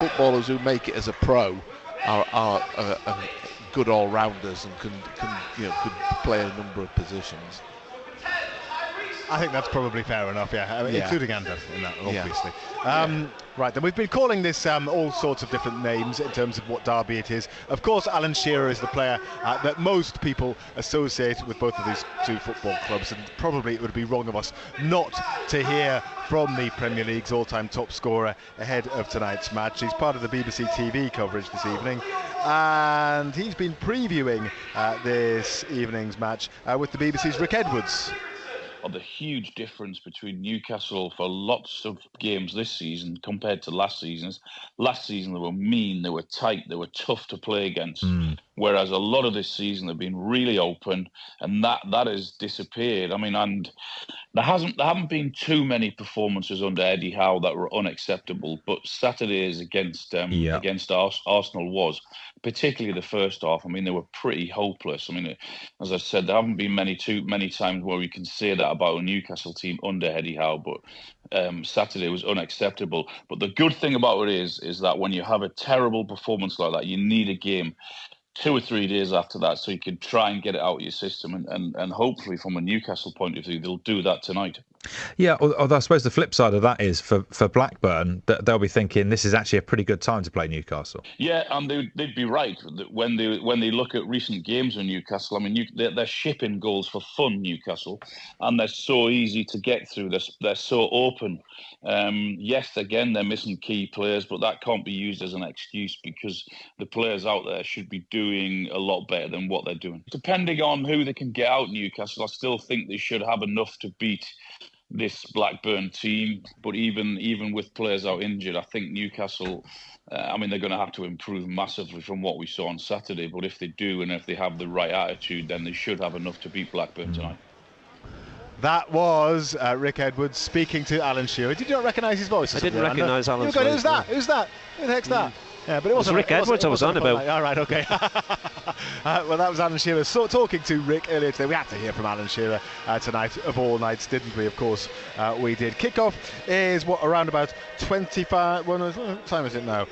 footballers who make it as a pro are good all-rounders and could play a number of positions. I think that's probably fair enough, including Ander in that, obviously. Right, then we've been calling this all sorts of different names in terms of what derby it is. Of course, Alan Shearer is the player that most people associate with both of these two football clubs, and probably it would be wrong of us not to hear from the Premier League's all-time top scorer ahead of tonight's match. He's part of the BBC TV coverage this evening, and he's been previewing this evening's match with the BBC's Rick Edwards. The huge difference between Newcastle for lots of games this season compared to last season. Last season they were mean, they were tight, they were tough to play against. Whereas a lot of this season they've been really open, and that has disappeared. I mean, and there haven't been too many performances under Eddie Howe that were unacceptable. But Saturday's against Arsenal was, particularly the first half. I mean, they were pretty hopeless. I mean, as I said, there haven't been many times where we can say that about a Newcastle team under Eddie Howe. But Saturday was unacceptable. But the good thing about it is that when you have a terrible performance like that, you need a game 2 or 3 days after that, so you can try and get it out of your system, and hopefully from a Newcastle point of view, they'll do that tonight. Yeah, although I suppose the flip side of that is for Blackburn, that they'll be thinking this is actually a pretty good time to play Newcastle. Yeah, and they'd be right when they look at recent games in Newcastle. I mean, they're shipping goals for fun, Newcastle, and they're so easy to get through. They're so open. Yes, again, they're missing key players, but that can't be used as an excuse because the players out there should be doing a lot better than what they're doing. Depending on who they can get out Newcastle, I still think they should have enough to beat this Blackburn team. But even with players out injured, I think Newcastle, they're going to have to improve massively from what we saw on Saturday. But if they do, and if they have the right attitude, then they should have enough to beat Blackburn tonight. That was Rick Edwards speaking to Alan Shearer. Did you not recognise his voice? I didn't recognise Alan's voice. Who's that? Who's that? Who the heck's that? Yeah, but it wasn't Rick Edwards I was on about. All right, okay. Well, that was Alan Shearer talking to Rick earlier today. We had to hear from Alan Shearer tonight, of all nights, didn't we? Of course, we did. Kickoff is around about 25. What time is it now?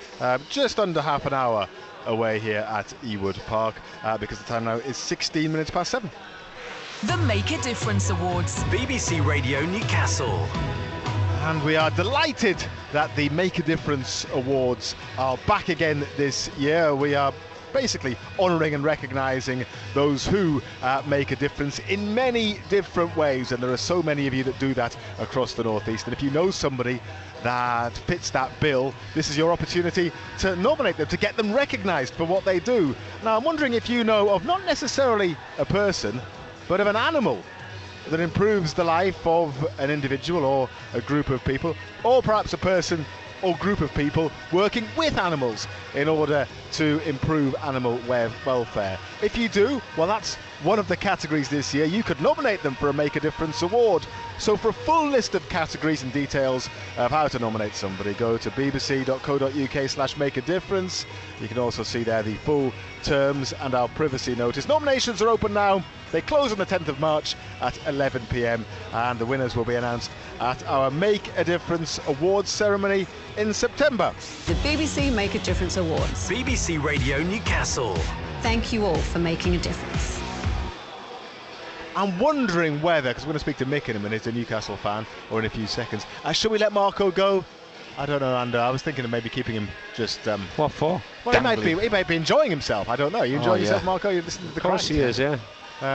Just under half an hour away here at Ewood Park, because the time now is 16 minutes past 7. The Make a Difference Awards. BBC Radio Newcastle. And we are delighted that the Make a Difference Awards are back again this year. We are basically honouring and recognising those who make a difference in many different ways, and there are so many of you that do that across the North East. And if you know somebody that fits that bill, this is your opportunity to nominate them, to get them recognised for what they do. Now, I'm wondering if you know of not necessarily a person, but of an animal that improves the life of an individual or a group of people, or perhaps a person or group of people working with animals in order to improve animal welfare. If you do, well, that's one of the categories this year. You could nominate them for a Make a Difference award. So for a full list of categories and details of how to nominate somebody, go to bbc.co.uk/makeadifference. You can also see there the full terms and our privacy notice. Nominations are open now. They close on the 10th of March at 11 p.m. and the winners will be announced at our Make a Difference awards ceremony in September. The BBC Make a Difference Awards. BBC Radio Newcastle. Thank you all for making a difference. I'm wondering whether, because we're going to speak to Mick in a minute, a Newcastle fan, or in a few seconds, should we let Marco go? I don't know, Ander. I was thinking of maybe keeping him just... What for? Well, he might be enjoying himself. I don't know. You enjoying yourself, Marco? You listen to the Of course he is, yeah. We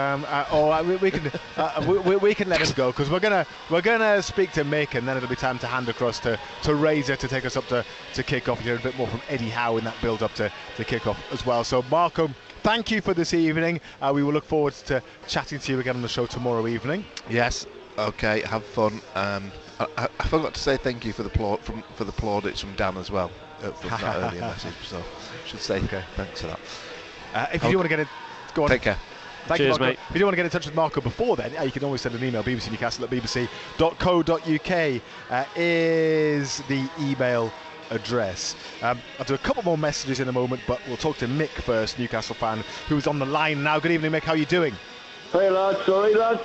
can let him go, because we're gonna speak to Mick, and then it'll be time to hand across to Razor to take us up to kick off. You hear a bit more from Eddie Howe in that build up to kick off as well. So Marco, thank you for this evening. We will look forward to chatting to you again on the show tomorrow evening. Yes. Okay. Have fun. I forgot to say thank you for the plaudits from Dan as well from that earlier message. So I should say thanks for that. If you do want to get it, go on. Take care. Thank Cheers, you, Marco. mate. If you do want to get in touch with Marco before then, you can always send an email. bbcnewcastle@bbc.co.uk is the email address. I'll do a couple more messages in a moment, but we'll talk to Mick first, Newcastle fan, who's on the line now. Good evening, Mick. How are you doing? Hey, lads. Sorry, lads.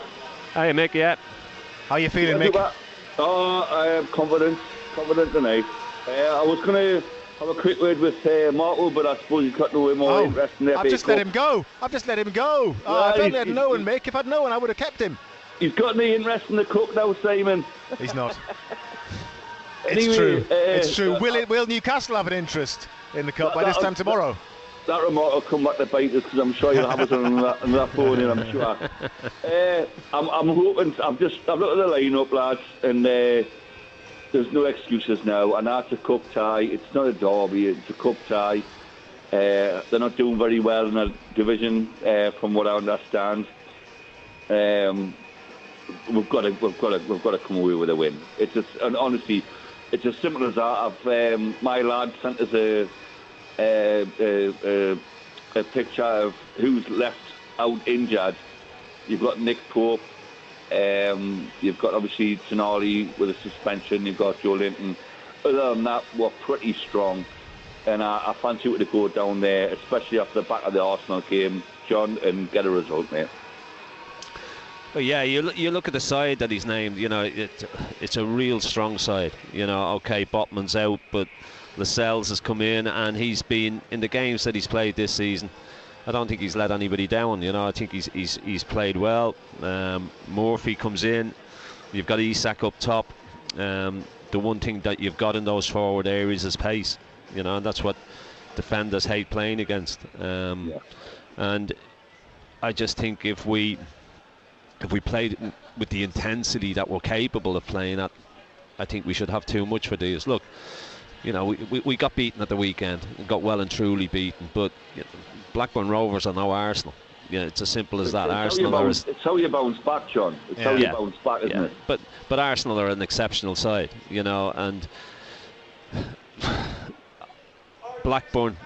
Hey, Mick, yeah. How are you feeling, Mick? I am confident tonight. I was going to have a quick word with Marco, but I suppose he's got no more interest in the FA I've just Cup. let him go. I've just let him go. Well, if only I'd known, Mick. If I'd known, I would have kept him. He's got any interest in the Cup now, Simon. He's not. Anyway, it's true. It's true. Will Newcastle have an interest in the Cup by this time tomorrow? That remark will come back to bite us because I'm sure you'll have us on that phone in, I'm sure. I'm hoping. I've looked at the lineup, lads, and there's no excuses now. And that's a cup tie. It's not a derby. It's a cup tie. They're not doing very well in the division, from what I understand. We've got to come away with a win. And honestly, it's as simple as that. My lad sent us a picture of who's left out injured. You've got Nick Pope. You've got obviously Tonali with a suspension. You've got Joe Linton. Other than that, we're pretty strong. And I fancy it to go down there, especially after the back of the Arsenal game, John, and get a result, mate. But yeah, you look at the side that he's named. You know, it's a real strong side. You know, okay, Botman's out, but Lascelles has come in, and he's been in the games that he's played this season. I don't think he's let anybody down. You know, I think he's played well. Murphy comes in. You've got Isak up top. The one thing that you've got in those forward areas is pace. You know, and that's what defenders hate playing against. And I just think if we played with the intensity that we're capable of playing at, I think we should have too much for these. Look, you know, we got beaten at the weekend, we got well and truly beaten, but you know, Blackburn Rovers are now Arsenal. Yeah, it's as simple as that. It's how you bounce back, John. It's how you bounce back, isn't it? But Arsenal are an exceptional side, you know, and Blackburn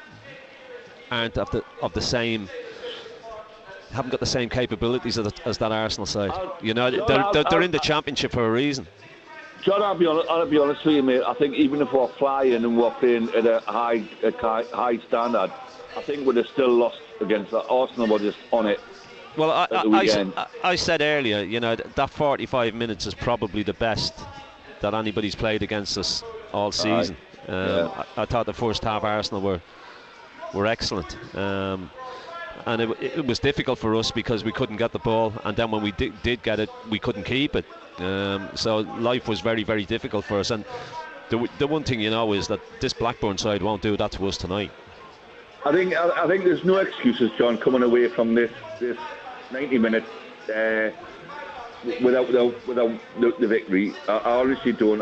aren't of the same. Haven't got the same capabilities as that Arsenal side. You know, they're in the Championship for a reason. John, I'll be honest with you, mate. I think even if we're flying and we're playing at a high standard, I think we'd have still lost against that. Arsenal were just on it. Well, I said earlier, you know, that 45 minutes is probably the best that anybody's played against us all season. I thought the first half Arsenal were excellent. And it was difficult for us because we couldn't get the ball, and then when we did get it, we couldn't keep it. So life was very, very difficult for us. And the one thing you know is that this Blackburn side won't do that to us tonight. I think there's no excuses, John, coming away from this 90 minutes without the victory. I honestly don't.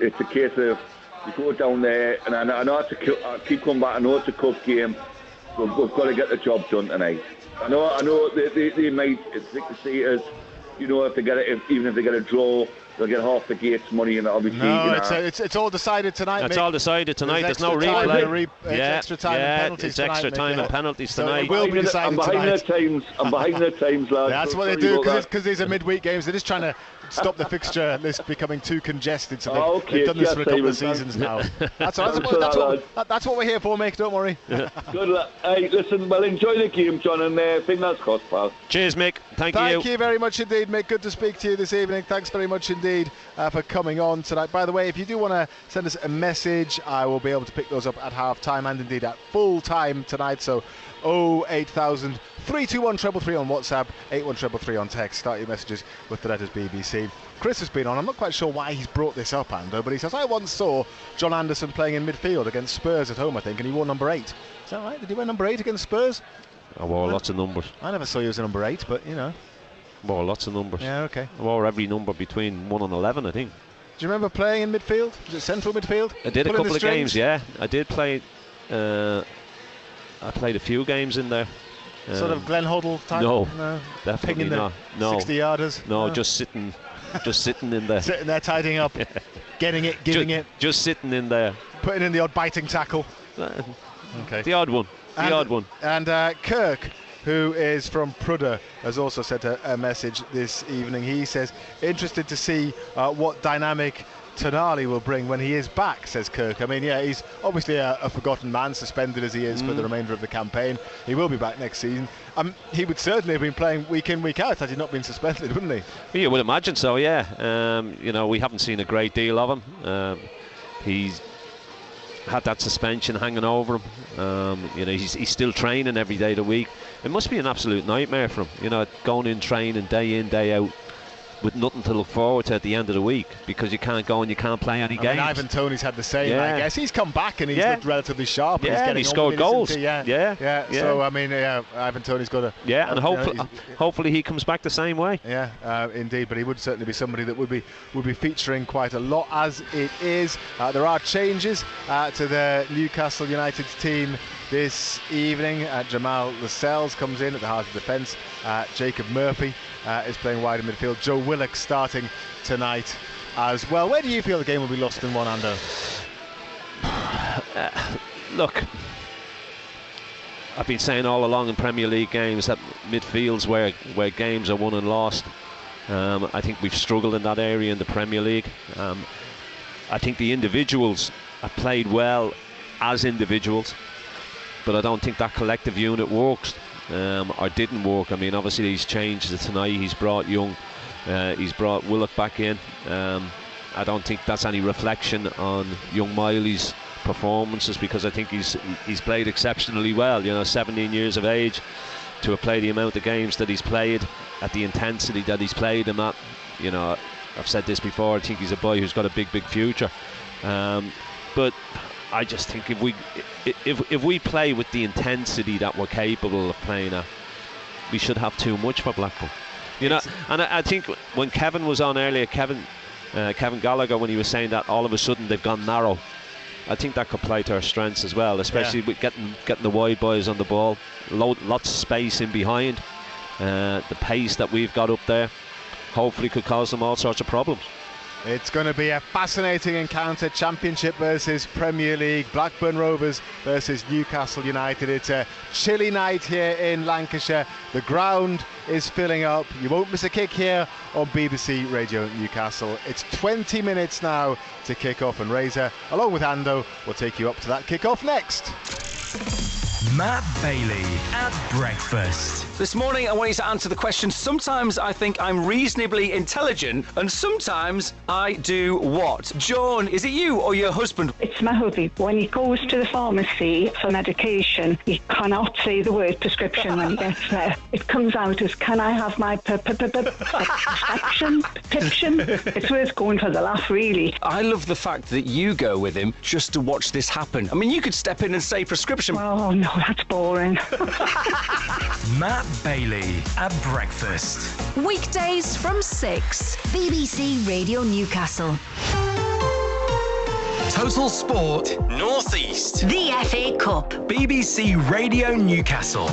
It's a case of you go down there, and I know I keep coming back. I know it's a cup game. We've got to get the job done tonight. I know they might see it as, you know, even if they get a draw, they'll get half the gate's money, and obviously. No, it's all decided tonight. It's all decided tonight. There's no replay. Extra time and penalties. It's extra time and penalties tonight. It will be decided tonight. I'm behind their times, lads. That's what they do because these are midweek games. They're just trying to stop the fixture list becoming too congested. So they've done this for a couple of seasons now. That's what we're here for, mate. Don't worry. Good luck. Hey, listen, well, enjoy the game, John, and fingers crossed, pal. Cheers, Mick. Thank you. Thank you very much indeed, Mick. Good to speak to you this evening. Thanks very much indeed for coming on tonight. By the way, if you do want to send us a message, I will be able to pick those up at half time and indeed at full time tonight. So 08000 321 333 on WhatsApp, 81333 on text. Start your messages with the letters BBC. Chris has been on. I'm not quite sure why he's brought this up, Ando, but he says, I once saw John Anderson playing in midfield against Spurs at home, I think, and he wore number 8. Is that right? Did he wear number 8 against Spurs? I wore lots of numbers. I never saw you as a number 8, but, you know. Wore lots of numbers. Yeah, okay. I wore every number between 1 and 11, I think. Do you remember playing in midfield? Was it central midfield? I did a couple of games, yeah. I did play. I played a few games in there. Sort of Glenn Hoddle type? No, definitely not. No, 60-yarders? No, just sitting in there. Sitting there tidying up, getting it, giving it. Just sitting in there. Putting in the odd biting tackle. Okay. The odd one. And Kirk, who is from Prudder, has also sent a message this evening. He says, interested to see what dynamic Tonali will bring when he is back, says Kirk. I mean, yeah, he's obviously a forgotten man, suspended as he is for the remainder of the campaign. He will be back next season. He would certainly have been playing week in, week out had he not been suspended, wouldn't he? Yeah, you would imagine so, yeah. You know, we haven't seen a great deal of him. He's had that suspension hanging over him. He's still training every day of the week. It must be an absolute nightmare for him, going in training day in, day out, with nothing to look forward to at the end of the week, because you can't go and you can't play any games. Ivan Toney's had the same, I guess. He's come back and he's looked relatively sharp. Yeah, and he scored goals. Yeah. So, Ivan Toney's got a... Yeah, and hopefully he comes back the same way. Yeah, indeed. But he would certainly be somebody that would be featuring quite a lot as it is. There are changes to the Newcastle United team this evening. Jamal Lascelles comes in at the heart of defence. Jacob Murphy is playing wide in midfield. Joe Willock starting tonight as well. Where do you feel the game will be lost in one, Ando? Look, I've been saying all along in Premier League games that midfields where games are won and lost. I think we've struggled in that area in the Premier League. I think the individuals have played well as individuals, but I don't think that collective unit works or didn't work. I mean, obviously he's changed it tonight. He's brought Young, he's brought Willock back in. I don't think that's any reflection on young Miley's performances, because I think he's played exceptionally well. 17 years of age, to have played the amount of games that he's played at the intensity that he's played them at. I've said this before, I think he's a boy who's got a big future. But I just think if we play with the intensity that we're capable of playing at, we should have too much for Blackburn. And I think when Kevin was on earlier, Kevin Gallagher, when he was saying that all of a sudden they've gone narrow, I think that could play to our strengths as well, especially with getting the wide boys on the ball, lots of space in behind. The pace that we've got up there hopefully could cause them all sorts of problems. It's going to be a fascinating encounter. Championship versus Premier League. Blackburn Rovers versus Newcastle United. It's a chilly night here in Lancashire. The ground is filling up. You won't miss a kick here on BBC Radio Newcastle. It's 20 minutes now to kick off, and Razor, along with Ando, will take you up to that kick-off next. Matt Bailey at breakfast. This morning I want you to answer the question, sometimes I think I'm reasonably intelligent and sometimes I do what? Joan, is it you or your husband? It's my hubby. When he goes to the pharmacy for medication, he cannot say the word prescription when he gets there. It comes out as, can I have my prescription? It's worth going for the laugh, really. I love the fact that you go with him just to watch this happen. I mean, you could step in and say prescription. Oh no, that's boring. Matt Bailey at breakfast. Weekdays from 6. BBC Radio Newcastle. Total Sport North East. The FA Cup. BBC Radio Newcastle.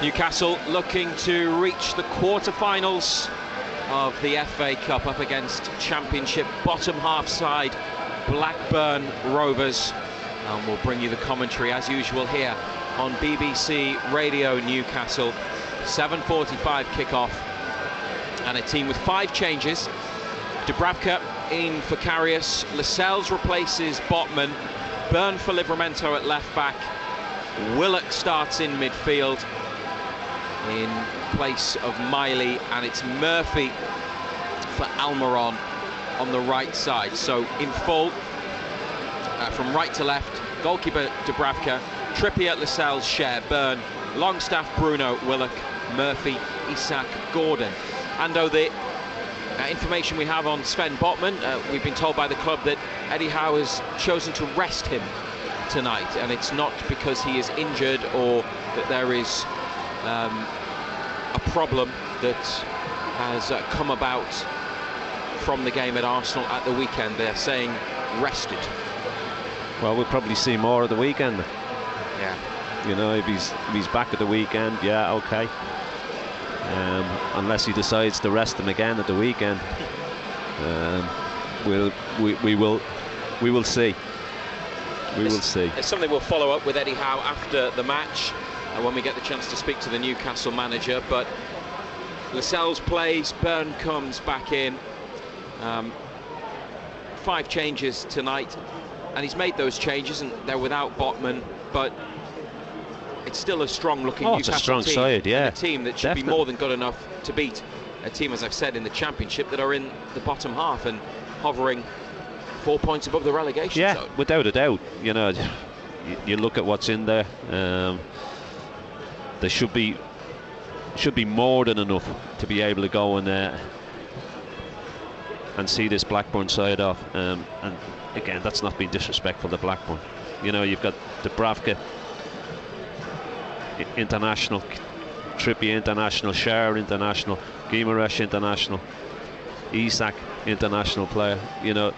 Newcastle looking to reach the quarter-finals of the FA Cup up against Championship bottom half side Blackburn Rovers. And we'll bring you the commentary as usual here on BBC Radio Newcastle. 7:45 kickoff, and a team with 5 changes. Dubravka in for Karius, Lascelles replaces Botman, Byrne for Livramento at left back, Willock starts in midfield in place of Miley, and it's Murphy for Almiron on the right side. So in full, from right to left, goalkeeper Dubravka, Trippier, Lascelles, Cher, Byrne, Longstaff, Bruno, Willock, Murphy, Isak, Gordon. And the information we have on Sven Botman, we've been told by the club that Eddie Howe has chosen to rest him tonight, and it's not because he is injured or that there is a problem that has come about from the game at Arsenal at the weekend. They're saying rested. Well, we'll probably see more of the weekend. Yeah. If he's back at the weekend, yeah, okay. Unless he decides to rest him again at the weekend, we will see. We will see. It's something we'll follow up with Eddie Howe after the match, when we get the chance to speak to the Newcastle manager. But Lascelles plays, Byrne comes back in. 5 changes tonight, and he's made those changes, and they're without Botman, but it's still a strong-looking Newcastle it's a strong team, side, yeah. and a team that should be more than good enough to beat a team, as I've said, in the Championship that are in the bottom half. And hovering 4 points above the relegation zone. Without a doubt. You know, you look at what's in there. There should be more than enough to be able to go and see this Blackburn side off. And again, that's not being disrespectful to Blackburn. You know, you've got Dubravka international, Trippier international, Schär international, Guimaraes international, Isak international player. You know,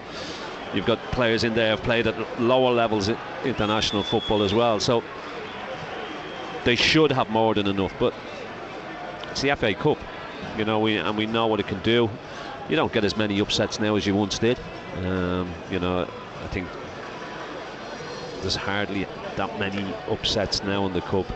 you've got players in there who've played at lower levels in international football as well. So they should have more than enough. But it's the FA Cup, you know, we know what it can do. You don't get as many upsets now as you once did. You know, I think there's hardly that many upsets now in the cup.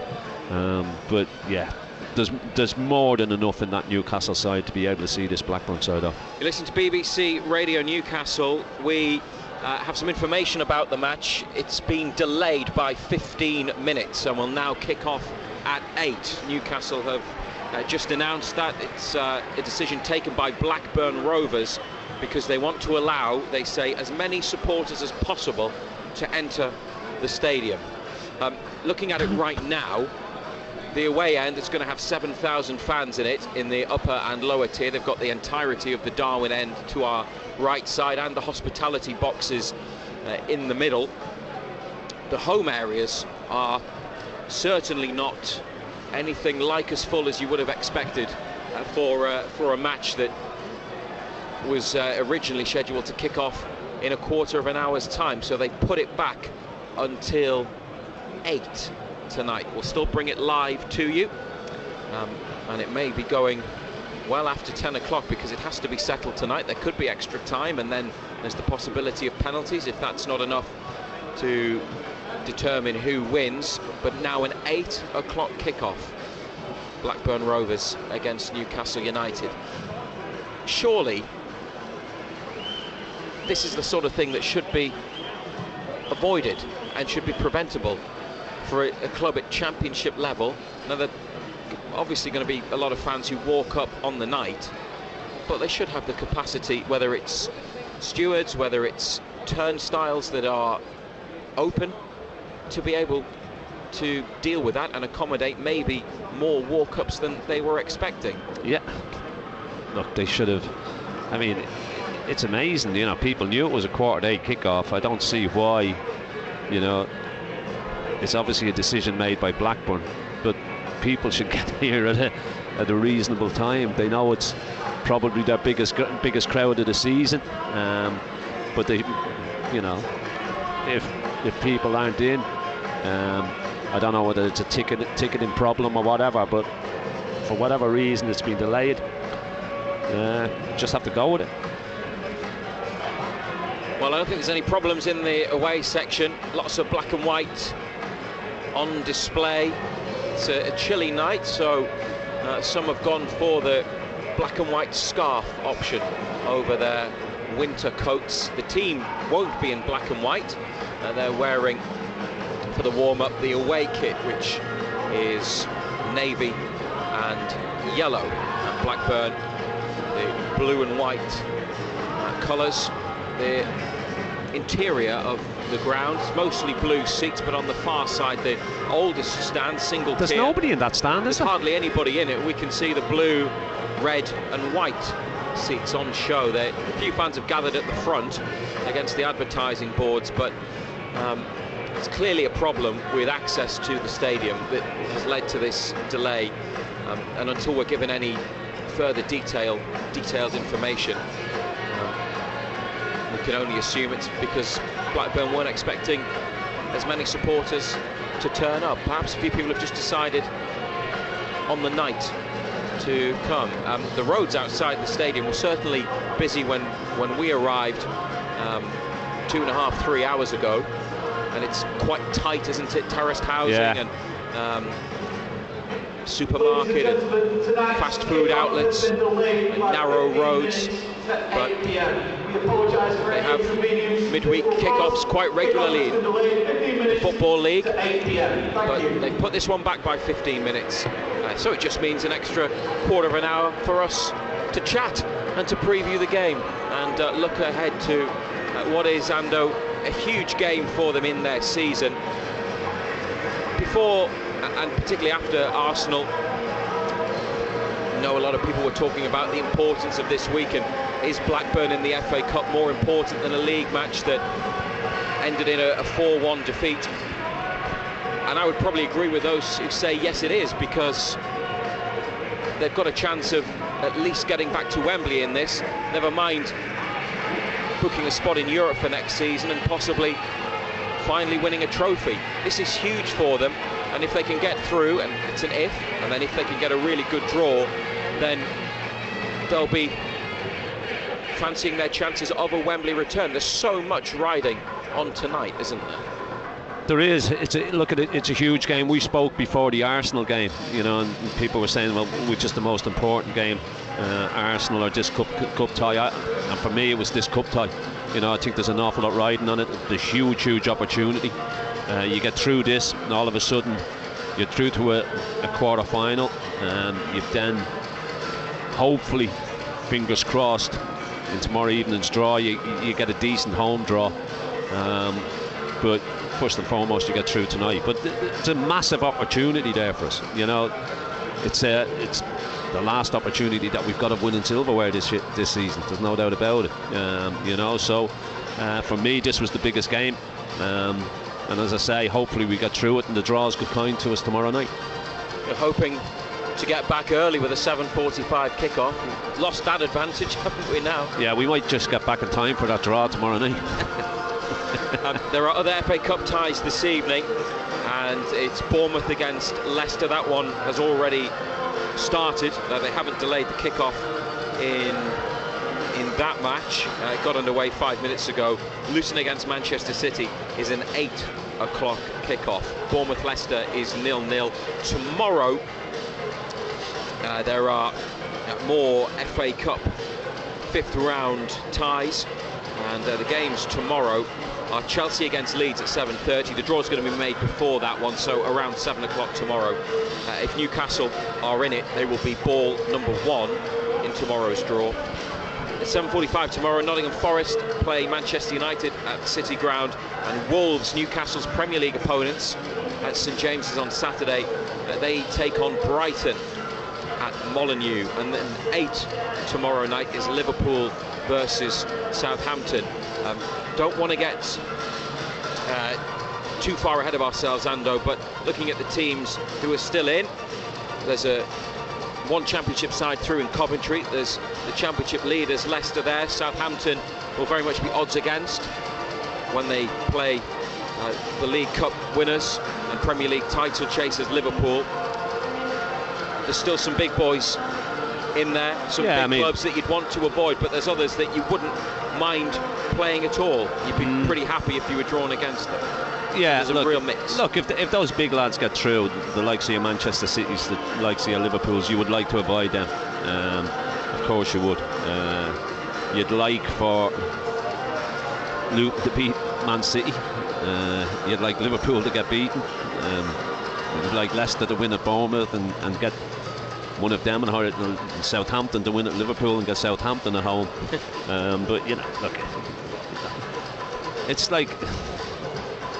But yeah, there's more than enough in that Newcastle side to be able to see this Blackburn side off. You listen to BBC Radio Newcastle. We have some information about the match. It's been delayed by 15 minutes and will now kick off at 8. Newcastle have just announced that. It's a decision taken by Blackburn Rovers because they want to allow, they say, as many supporters as possible to enter the stadium. Looking at it right now, the away end is going to have 7,000 fans in it in the upper and lower tier. They've got the entirety of the Darwin end to our right side and the hospitality boxes in the middle. The home areas are certainly not anything like as full as you would have expected for a match that was originally scheduled to kick off in a quarter of an hour's time. So they put it back until 8 tonight. We'll still bring it live to you, and it may be going well after 10 o'clock because it has to be settled tonight. There could be extra time, and then there's the possibility of penalties if that's not enough to determine who wins. But now an 8 o'clock kickoff, Blackburn Rovers against Newcastle United. Surely this is the sort of thing that should be avoided and should be preventable for a club at championship level. Now, there are obviously going to be a lot of fans who walk up on the night, but they should have the capacity, whether it's stewards, whether it's turnstiles that are open, to be able to deal with that and accommodate maybe more walk-ups than they were expecting. Yeah, look, they should have. I mean, it's amazing, you know, people knew it was a 8:15 kickoff. I don't see why, you know. It's obviously a decision made by Blackburn, but people should get here at a reasonable time. They know it's probably their biggest crowd of the season, but they, you know, if people aren't in, I don't know whether it's a ticketing problem or whatever, but for whatever reason it's been delayed. Just have to go with it. Well, I don't think there's any problems in the away section. Lots of black and white on display. It's a chilly night, so some have gone for the black and white scarf option over their winter coats. The team won't be in black and white. They're wearing, for the warm-up, the away kit, which is navy and yellow, and Blackburn the blue and white colours. The interior of the ground, mostly blue seats, but on the far side, the oldest stand, single There's tier. Nobody in that stand, There's hardly anybody in it. We can see the blue, red and white seats on show. A few fans have gathered at the front against the advertising boards, but it's clearly a problem with access to the stadium that has led to this delay, and until we're given any further detailed information, we can only assume it's because Blackburn weren't expecting as many supporters to turn up. Perhaps a few people have just decided on the night to come. The roads outside the stadium were certainly busy when we arrived 2.5, 3 hours ago, and it's quite tight, isn't it? Terraced housing, yeah, and supermarket and fast food outlets and narrow roads, but they have midweek kickoffs quite regularly in the Football League, but they put this one back by 15 minutes, so it just means an extra quarter of an hour for us to chat and to preview the game and look ahead to what is, Ando, a huge game for them in their season. Before and particularly after Arsenal, I know a lot of people were talking about the importance of this week, and is Blackburn in the FA Cup more important than a league match that ended in a 4-1 defeat? And I would probably agree with those who say yes, it is, because they've got a chance of at least getting back to Wembley in this, never mind booking a spot in Europe for next season and possibly finally winning a trophy. This is huge for them, and if they can get through, and it's an if, and then if they can get a really good draw, then they'll be fancying their chances of a Wembley return. There's so much riding on tonight, isn't there? There is. Look at it. It's a huge game. We spoke before the Arsenal game, and people were saying, well, which is the most important game, Arsenal or this cup tie? And for me, it was this cup tie. I think there's an awful lot riding on it. There's huge opportunity. You get through this, and all of a sudden, you're through to a quarter final, and you've then, hopefully, fingers crossed, in tomorrow evening's draw, you get a decent home draw. But first and foremost, you get through tonight. But it's a massive opportunity there for us. It's the last opportunity that we've got of winning silverware this season. There's no doubt about it. So for me, this was the biggest game. And as I say, hopefully we get through it, and the draw's good kind to us tomorrow night. You're hoping to get back early with a 7:45 kickoff. We've lost that advantage, haven't we now? Yeah, we might just get back in time for that draw tomorrow night. There are other FA Cup ties this evening, and it's Bournemouth against Leicester. That one has already started. They haven't delayed the kickoff in that match. It got underway 5 minutes ago. Luton against Manchester City is an 8 o'clock kickoff. Bournemouth-Leicester is 0-0. Tomorrow there are more FA Cup 5th round ties, and the games tomorrow are Chelsea against Leeds at 7:30. The draw's going to be made before that one, so around 7 o'clock tomorrow. If Newcastle are in it, they will be ball number 1 in tomorrow's draw. At 7:45 tomorrow, Nottingham Forest play Manchester United at City Ground, and Wolves, Newcastle's Premier League opponents, at St James's on Saturday. They take on Brighton at Molineux. And then 8 tomorrow night is Liverpool versus Southampton. Don't want to get too far ahead of ourselves, Ando, but looking at the teams who are still in, there's one championship side through in Coventry. There's the championship leaders, Leicester there. Southampton will very much be odds against when they play the League Cup winners and Premier League title chasers, Liverpool. There's still some big boys in there, some big clubs that you'd want to avoid, but there's others that you wouldn't mind playing at all. You'd be pretty happy if you were drawn against them. Yeah, there's a real mix. Look, if those big lads get through, the likes of your Manchester Cities, the likes of your Liverpools, you would like to avoid them. Of course you would. You'd like for Luton to beat Man City. You'd like Liverpool to get beaten. You'd like Leicester to win at Bournemouth and get one of them, and Southampton to win at Liverpool and get Southampton at home. But look, it's like,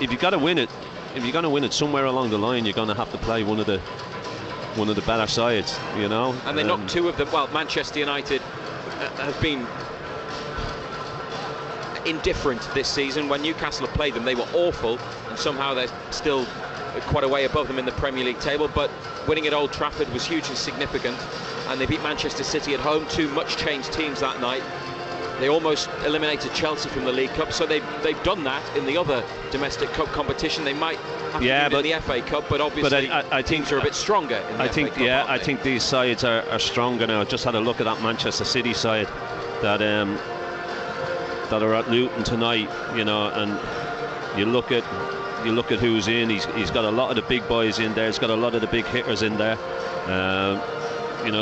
if you're going to win it somewhere along the line, you're going to have to play one of the better sides, And they knocked 2 of them. Well, Manchester United have been indifferent this season. When Newcastle have played them, they were awful, and somehow they're still quite a way above them in the Premier League table. But winning at Old Trafford was hugely significant, and they beat Manchester City at home, 2 much changed teams that night. They almost eliminated Chelsea from the League Cup, so they've done that in the other domestic cup competition. They might have to do it in the FA Cup, but obviously I think are a bit stronger in the FA Cup, I think these sides are stronger now. I just had a look at that Manchester City side that are at Luton tonight, and you look at who's in. He's got a lot of the big boys in there. He's got a lot of the big hitters in there.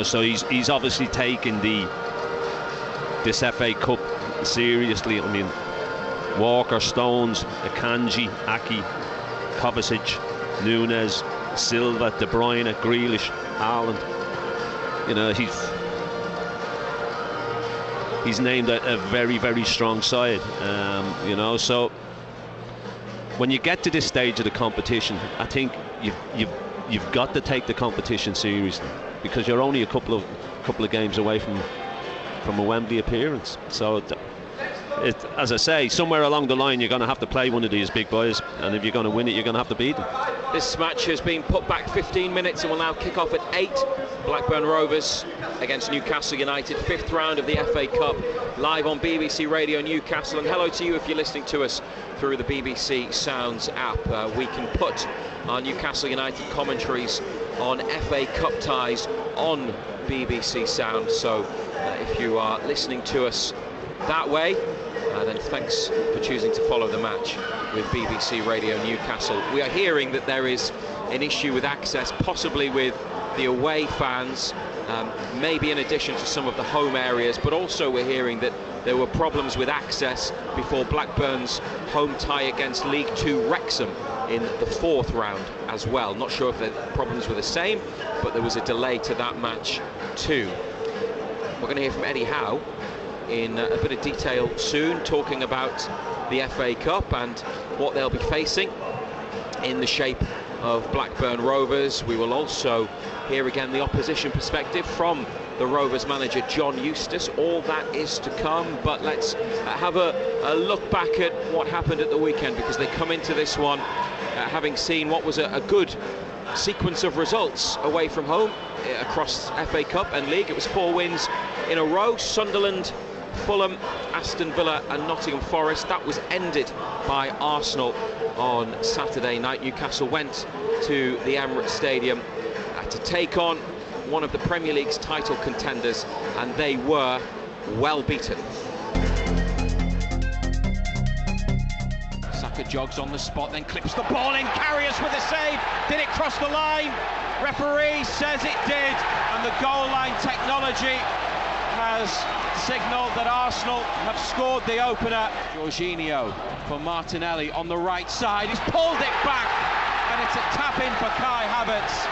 So he's obviously taken this FA Cup seriously. I mean, Walker, Stones, Akanji, Aki, Kovacic, Nunes, Silva, De Bruyne, Grealish, Haaland. he's named a very, very strong side. You know, so when you get to this stage of the competition, I think you've got to take the competition seriously, because you're only a couple of games away from a Wembley appearance. So as I say, somewhere along the line you're going to have to play one of these big boys, and if you're going to win it, you're going to have to beat them. This match has been put back 15 minutes and will now kick off at 8. Blackburn Rovers against Newcastle United, 5th round of the FA Cup, live on BBC Radio Newcastle. And hello to you if you're listening to us through the BBC Sounds app. We can put our Newcastle United commentaries on FA Cup ties on BBC Sound. So if you are listening to us that way, then thanks for choosing to follow the match with BBC Radio Newcastle. We are hearing that there is an issue with access, possibly with the away fans, maybe in addition to some of the home areas, but also we're hearing that there were problems with access before Blackburn's home tie against League 2 Wrexham in the 4th round as well. Not sure if the problems were the same, but there was a delay to that match too. We're going to hear from Eddie Howe in a bit of detail soon, talking about the FA Cup and what they'll be facing in the shape of Blackburn Rovers. We will also hear again the opposition perspective from the Rovers manager John Eustace. All that is to come, but let's have a look back at what happened at the weekend, because they come into this one having seen what was a good sequence of results away from home across FA Cup and League. It was 4 wins in a row: Sunderland, Fulham, Aston Villa and Nottingham Forest. That was ended by Arsenal on Saturday night. Newcastle went to the Emirates Stadium to take on one of the Premier League's title contenders, and they were well beaten. Saka jogs on the spot, then clips the ball in. Karius with a save. Did it cross the line? Referee says it did, and the goal line technology has signalled that Arsenal have scored the opener. Jorginho for Martinelli on the right side. He's pulled it back, and it's a tap-in for Kai Havertz.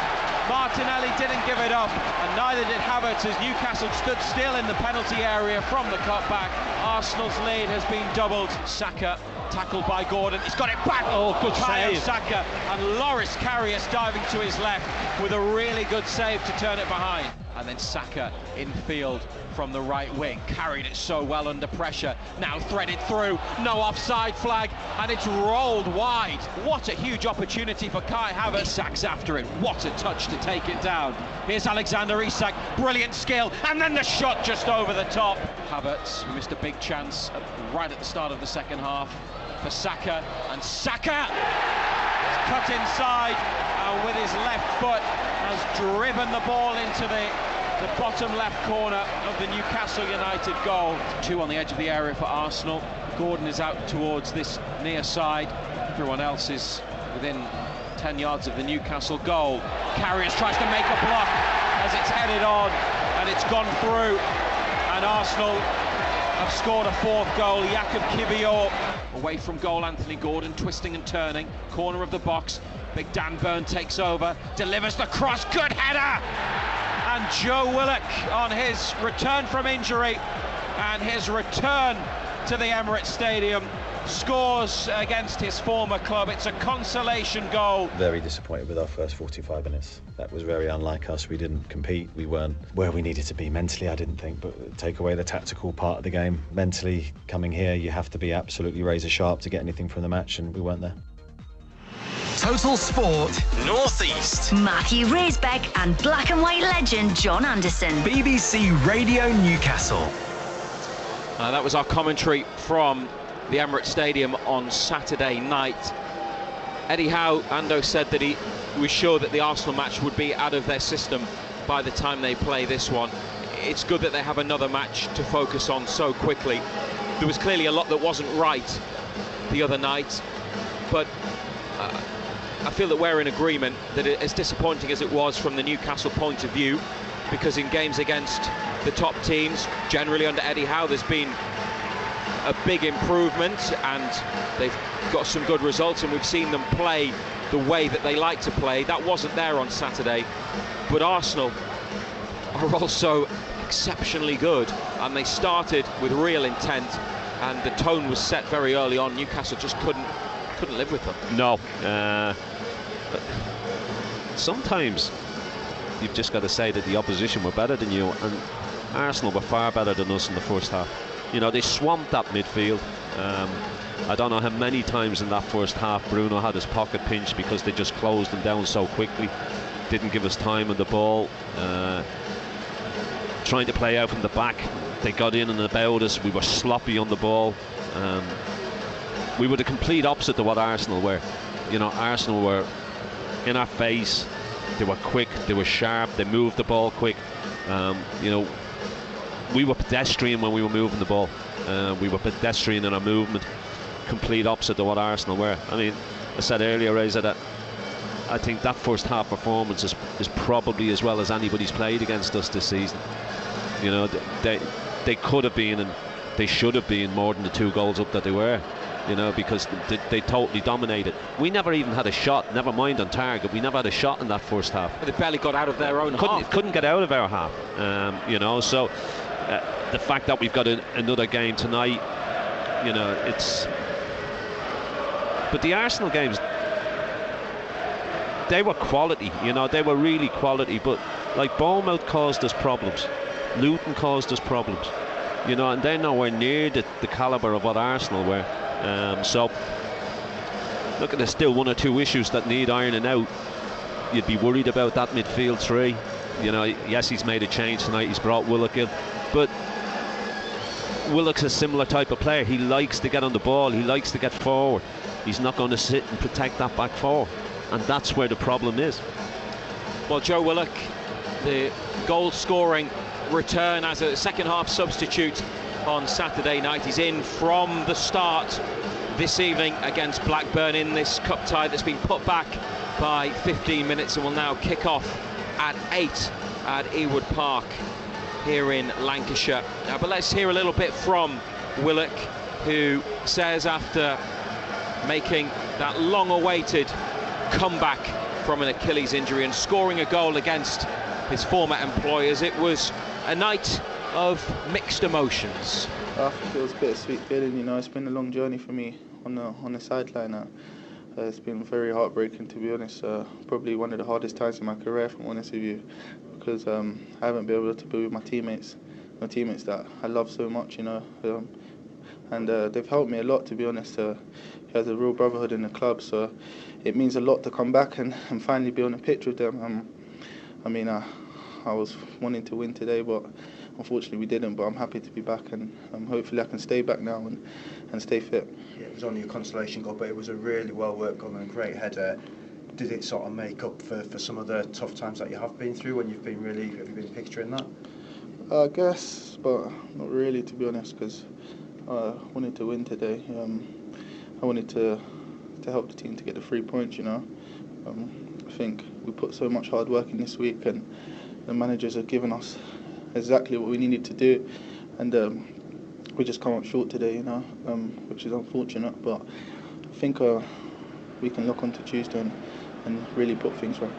Martinelli didn't give it up, and neither did Havertz, as Newcastle stood still in the penalty area from the cutback. Arsenal's lead has been doubled. Saka tackled by Gordon. He's got it back. Oh, good Bukayo save. Saka, and Loris Karius diving to his left with a really good save to turn it behind. And then Saka infield from the right wing, carried it so well under pressure, now threaded through, no offside flag, and it's rolled wide. What a huge opportunity for Kai Havertz. Isak's after it, what a touch to take it down. Here's Alexander Isak, brilliant skill, and then the shot just over the top. Havertz, who missed a big chance right at the start of the second half, for Saka, and Saka cut inside, and with his left foot has driven the ball into the bottom left corner of the Newcastle United goal. 2 on the edge of the area for Arsenal. Gordon is out towards this near side. Everyone else is within 10 yards of the Newcastle goal. Karius tries to make a block as it's headed on, and it's gone through, and Arsenal have scored a 4th goal. Jakub Kiwior away from goal. Anthony Gordon twisting and turning, corner of the box. Big Dan Burn takes over, delivers the cross, good header, and Joe Willock on his return from injury and his return to the Emirates Stadium scores against his former club. It's a consolation goal. Very disappointed with our first 45 minutes. That was very unlike us. We didn't compete. We weren't where we needed to be mentally, I didn't think. But take away the tactical part of the game. Mentally, coming here, you have to be absolutely razor sharp to get anything from the match, and we weren't there. Total Sport North East. Matthew Raisbeck and black and white legend John Anderson. BBC Radio Newcastle. That was our commentary from the Emirates Stadium on Saturday night. Eddie Howe, Ando, said that he was sure that the Arsenal match would be out of their system by the time they play this one. It's good that they have another match to focus on so quickly. There was clearly a lot that wasn't right the other night, but I feel that we're in agreement that as disappointing as it was from the Newcastle point of view, because in games against the top teams, generally under Eddie Howe, there's been a big improvement and they've got some good results, and we've seen them play the way that they like to play. That wasn't there on Saturday, but Arsenal are also exceptionally good and they started with real intent, and the tone was set very early on. Newcastle just couldn't live with them. No. But sometimes you've just got to say that the opposition were better than you, and Arsenal were far better than us in the first half. You know, they swamped that midfield. I don't know how many times in that first half Bruno had his pocket pinched because they just closed them down so quickly, didn't give us time on the ball, trying to play out from the back. They got in and about us. We were sloppy on the ball. We were the complete opposite to what Arsenal were. You know, Arsenal were in our face. They were quick, they were sharp, they moved the ball quick. You know, we were pedestrian when we were moving the ball. We were pedestrian in our movement, complete opposite to what Arsenal were. I mean, I said earlier, Reza, that I think that first half performance is probably as well as anybody's played against us this season. You know, they could have been, and they should have been, more than the 2 goals up that they were. You know, because they totally dominated. We never even had a shot, never mind on target. We never had a shot in that first half. They barely got out of their own half. Couldn't get out of our half. You know, so the fact that we've got another game tonight, you know, it's. But the Arsenal games, they were quality. You know, they were really quality. But like Bournemouth caused us problems, Luton caused us problems. You know, and they're nowhere near the calibre of what Arsenal were. So look, there's still 1 or 2 issues that need ironing out. You'd be worried about that midfield 3. You know, yes, he's made a change tonight, he's brought Willock in, but Willock's a similar type of player. He likes to get on the ball, he likes to get forward. He's not going to sit and protect that back 4, and that's where the problem is. Well, Joe Willock, the goal scoring return as a second half substitute on Saturday night. He's in from the start this evening against Blackburn in this cup tie that's been put back by 15 minutes and will now kick off at 8 at Ewood Park here in Lancashire. But let's hear a little bit from Willock, who says after making that long-awaited comeback from an Achilles injury and scoring a goal against his former employers, it was a night of mixed emotions. I think it was a bittersweet feeling, you know. It's been a long journey for me on the sideline. It's been very heartbreaking, to be honest. Probably one of the hardest times in my career, if I'm honest with you, because I haven't been able to be with my teammates that I love so much, you know. And they've helped me a lot, to be honest. There's a real brotherhood in the club, so it means a lot to come back and finally be on the pitch with them. I mean, I was wanting to win today, but unfortunately we didn't. But I'm happy to be back, and hopefully I can stay back now and stay fit. Yeah, it was only a consolation goal, but it was a really well worked goal and a great header. Did it sort of make up for some of the tough times that you have been through when have you been picturing that? I guess, but not really, to be honest, because I wanted to win today. I wanted to help the team to get the 3 points, you know. I think we put so much hard work in this week, and the managers have given us exactly what we needed to do, and we just come up short today, you know, which is unfortunate. But I think we can look on to Tuesday and really put things right.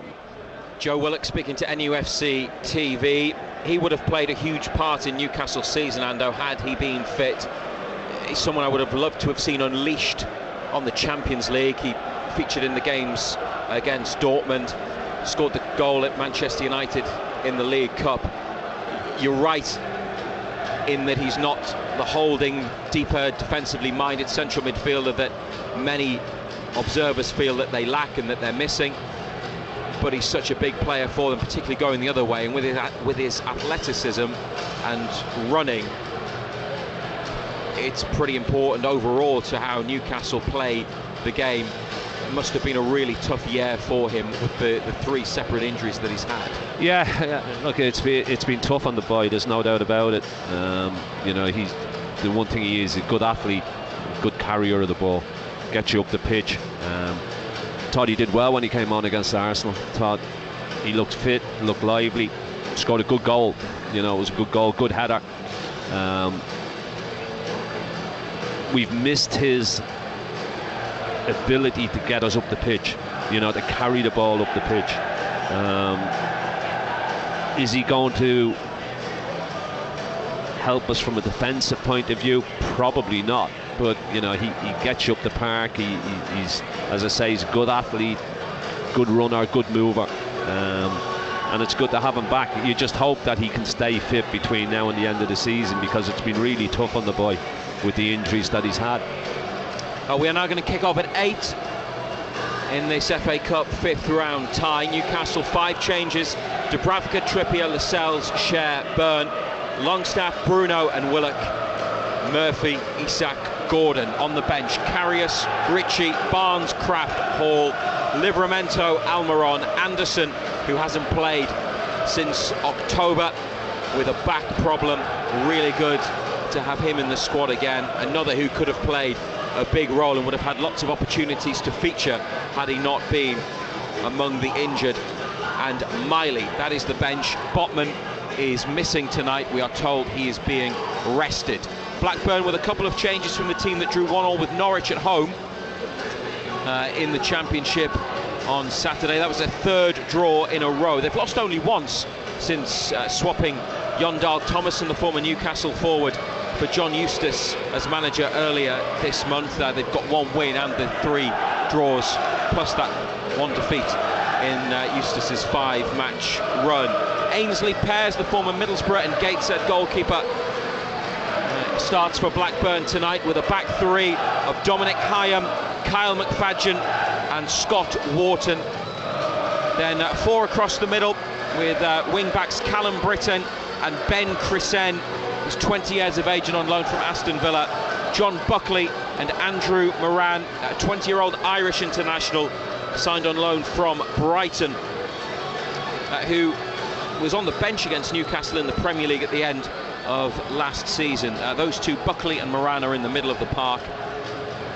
Joe Willock speaking to NUFC TV. He would have played a huge part in Newcastle's season, Ando, had he been fit. He's someone I would have loved to have seen unleashed on the Champions League. He featured in the games against Dortmund, scored the goal at Manchester United in the League Cup. You're right in that he's not the holding, deeper, defensively minded central midfielder that many observers feel that they lack and that they're missing. But he's such a big player for them, particularly going the other way, and with his athleticism and running, it's pretty important overall to how Newcastle play the game. It must have been a really tough year for him with the 3 separate injuries that he's had. Yeah, look, it's been tough on the boy, there's no doubt about it. You know, he's the one thing he is a good athlete, good carrier of the ball, gets you up the pitch. Thought he did well when he came on against Arsenal. Thought he looked fit, looked lively, scored a good goal. You know, it was a good goal, good header. We've missed his ability to get us up the pitch, you know, to carry the ball up the pitch. Is he going to help us from a defensive point of view? Probably not. But you know, he gets you up the park. He's, as I say, he's a good athlete, good runner, good mover. And it's good to have him back. You just hope that he can stay fit between now and the end of the season, because it's been really tough on the boy with the injuries that he's had. We are now going to kick off at 8 in this FA Cup 5th round tie. Newcastle 5 changes: Dubravka, Trippier, Lascelles, Cher, Byrne, Longstaff, Bruno and Willock, Murphy, Isak, Gordon. On the bench: Karius, Ritchie, Barnes, Kraft, Hall, Livramento, Almiron, Anderson, who hasn't played since October with a back problem. Really good to have him in the squad again. Another who could have played a big role and would have had lots of opportunities to feature had he not been among the injured. And Miley, that is the bench. Botman is missing tonight. We are told he is being rested. Blackburn with a couple of changes from the team that drew 1-1 with Norwich at home in the Championship on Saturday. That was their 3rd draw in a row. They've lost only once since swapping Yondal Thomason, the former Newcastle forward, for John Eustace as manager earlier this month. They've got 1 win and the 3 draws, plus that 1 defeat in Eustace's 5-match run. Ainsley Pears, the former Middlesbrough and Gateshead goalkeeper, starts for Blackburn tonight with a back 3 of Dominic Hyam, Kyle McFadden and Scott Wharton. Then 4 across the middle with wing-backs Callum Britton and Ben Chrisen, who's 20 years of age and on loan from Aston Villa, John Buckley and Andrew Moran, a 20-year-old Irish international signed on loan from Brighton, who was on the bench against Newcastle in the Premier League at the end of last season. Those two, Buckley and Moran, are in the middle of the park.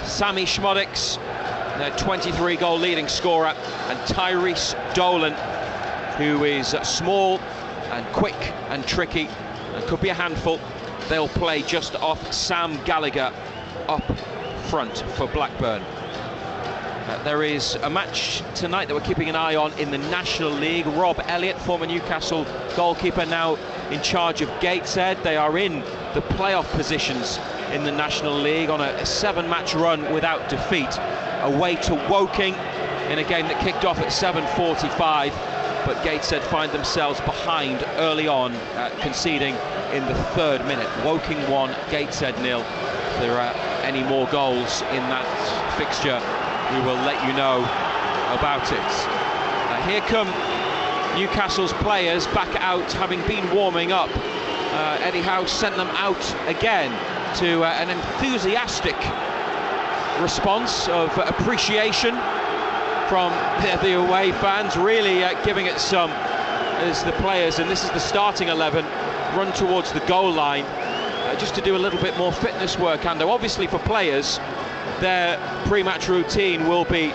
Sammy Schmodix, their 23-goal leading scorer, and Tyrese Dolan, who is small and quick and tricky and could be a handful. They'll play just off Sam Gallagher up front for Blackburn. There is a match tonight that we're keeping an eye on in the National League. Rob Elliott, former Newcastle goalkeeper, now in charge of Gateshead. They are in the playoff positions in the National League on a 7-match run without defeat, away to Woking in a game that kicked off at 7:45, but Gateshead find themselves behind early on, conceding in the 3rd minute. Woking 1, Gateshead 0. If there are any more goals in that fixture, we will let you know about it. Here come Newcastle's players back out, having been warming up. Eddie Howe sent them out again to an enthusiastic response of appreciation from the away fans, really giving it some, as the players, and this is the starting 11, run towards the goal line just to do a little bit more fitness work. And obviously for players, their pre-match routine will be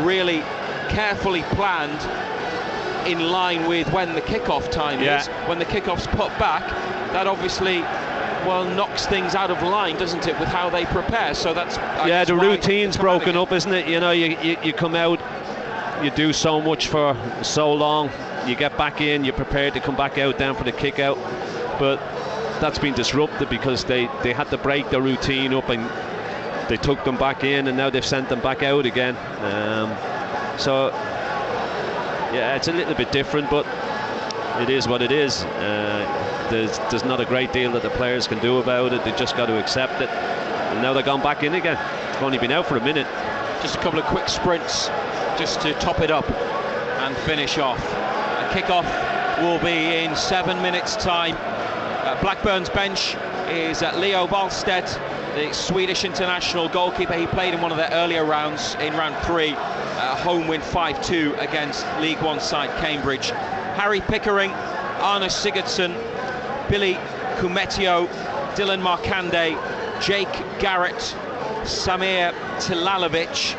really carefully planned in line with when the kick-off time is. When the kick-off's put back, that obviously, well, knocks things out of line, doesn't it, with how they prepare. So that's the routine's broken up, isn't it? You know, you come out, you do so much for so long, you get back in, you're prepared to come back out then for the kick out, but that's been disrupted because they had to break the routine up, and they took them back in, and now they've sent them back out again. So yeah, it's a little bit different, but it is what it is. There's not a great deal that the players can do about it. They just got to accept it, and now they're gone back in again. They've only been out for a minute. Just a couple of quick sprints just to top it up and finish off. A kick-off will be in 7 minutes time. Blackburn's bench is Leo Wahlstedt, the Swedish international goalkeeper. He played in one of their earlier rounds, in round 3, home win 5-2 against League One side Cambridge. Harry Pickering, Arne Sigurdsson, Billy Kumetio, Dylan Markande, Jake Garrett, Samir Tilalovic,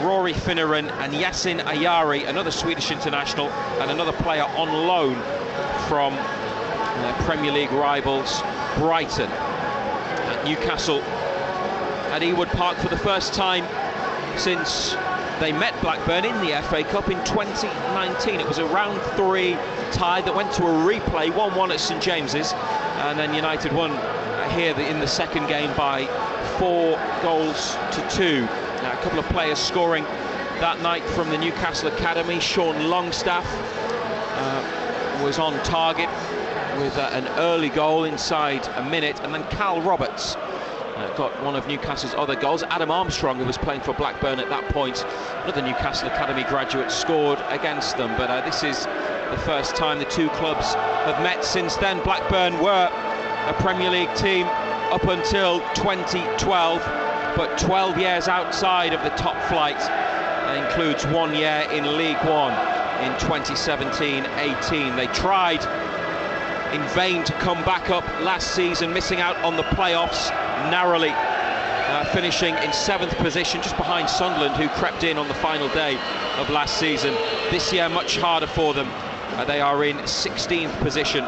Rory Finneran and Yasin Ayari, another Swedish international and another player on loan from their Premier League rivals Brighton. Newcastle at Ewood Park for the first time since they met Blackburn in the FA Cup in 2019. It was a round 3 tie that went to a replay, 1-1 at St James's, and then United won here in the second game by 4-2. A couple of players scoring that night from the Newcastle Academy. Sean Longstaff was on target with an early goal inside a minute, and then Cal Roberts got one of Newcastle's other goals. Adam Armstrong, who was playing for Blackburn at that point, another Newcastle Academy graduate, scored against them. But this is the first time the two clubs have met since then. Blackburn were a Premier League team up until 2012, but 12 years outside of the top flight. That includes 1 year in League One in 2017-18. They tried in vain to come back up last season, missing out on the playoffs narrowly, finishing in 7th position, just behind Sunderland, who crept in on the final day of last season. This year, much harder for them. They are in 16th position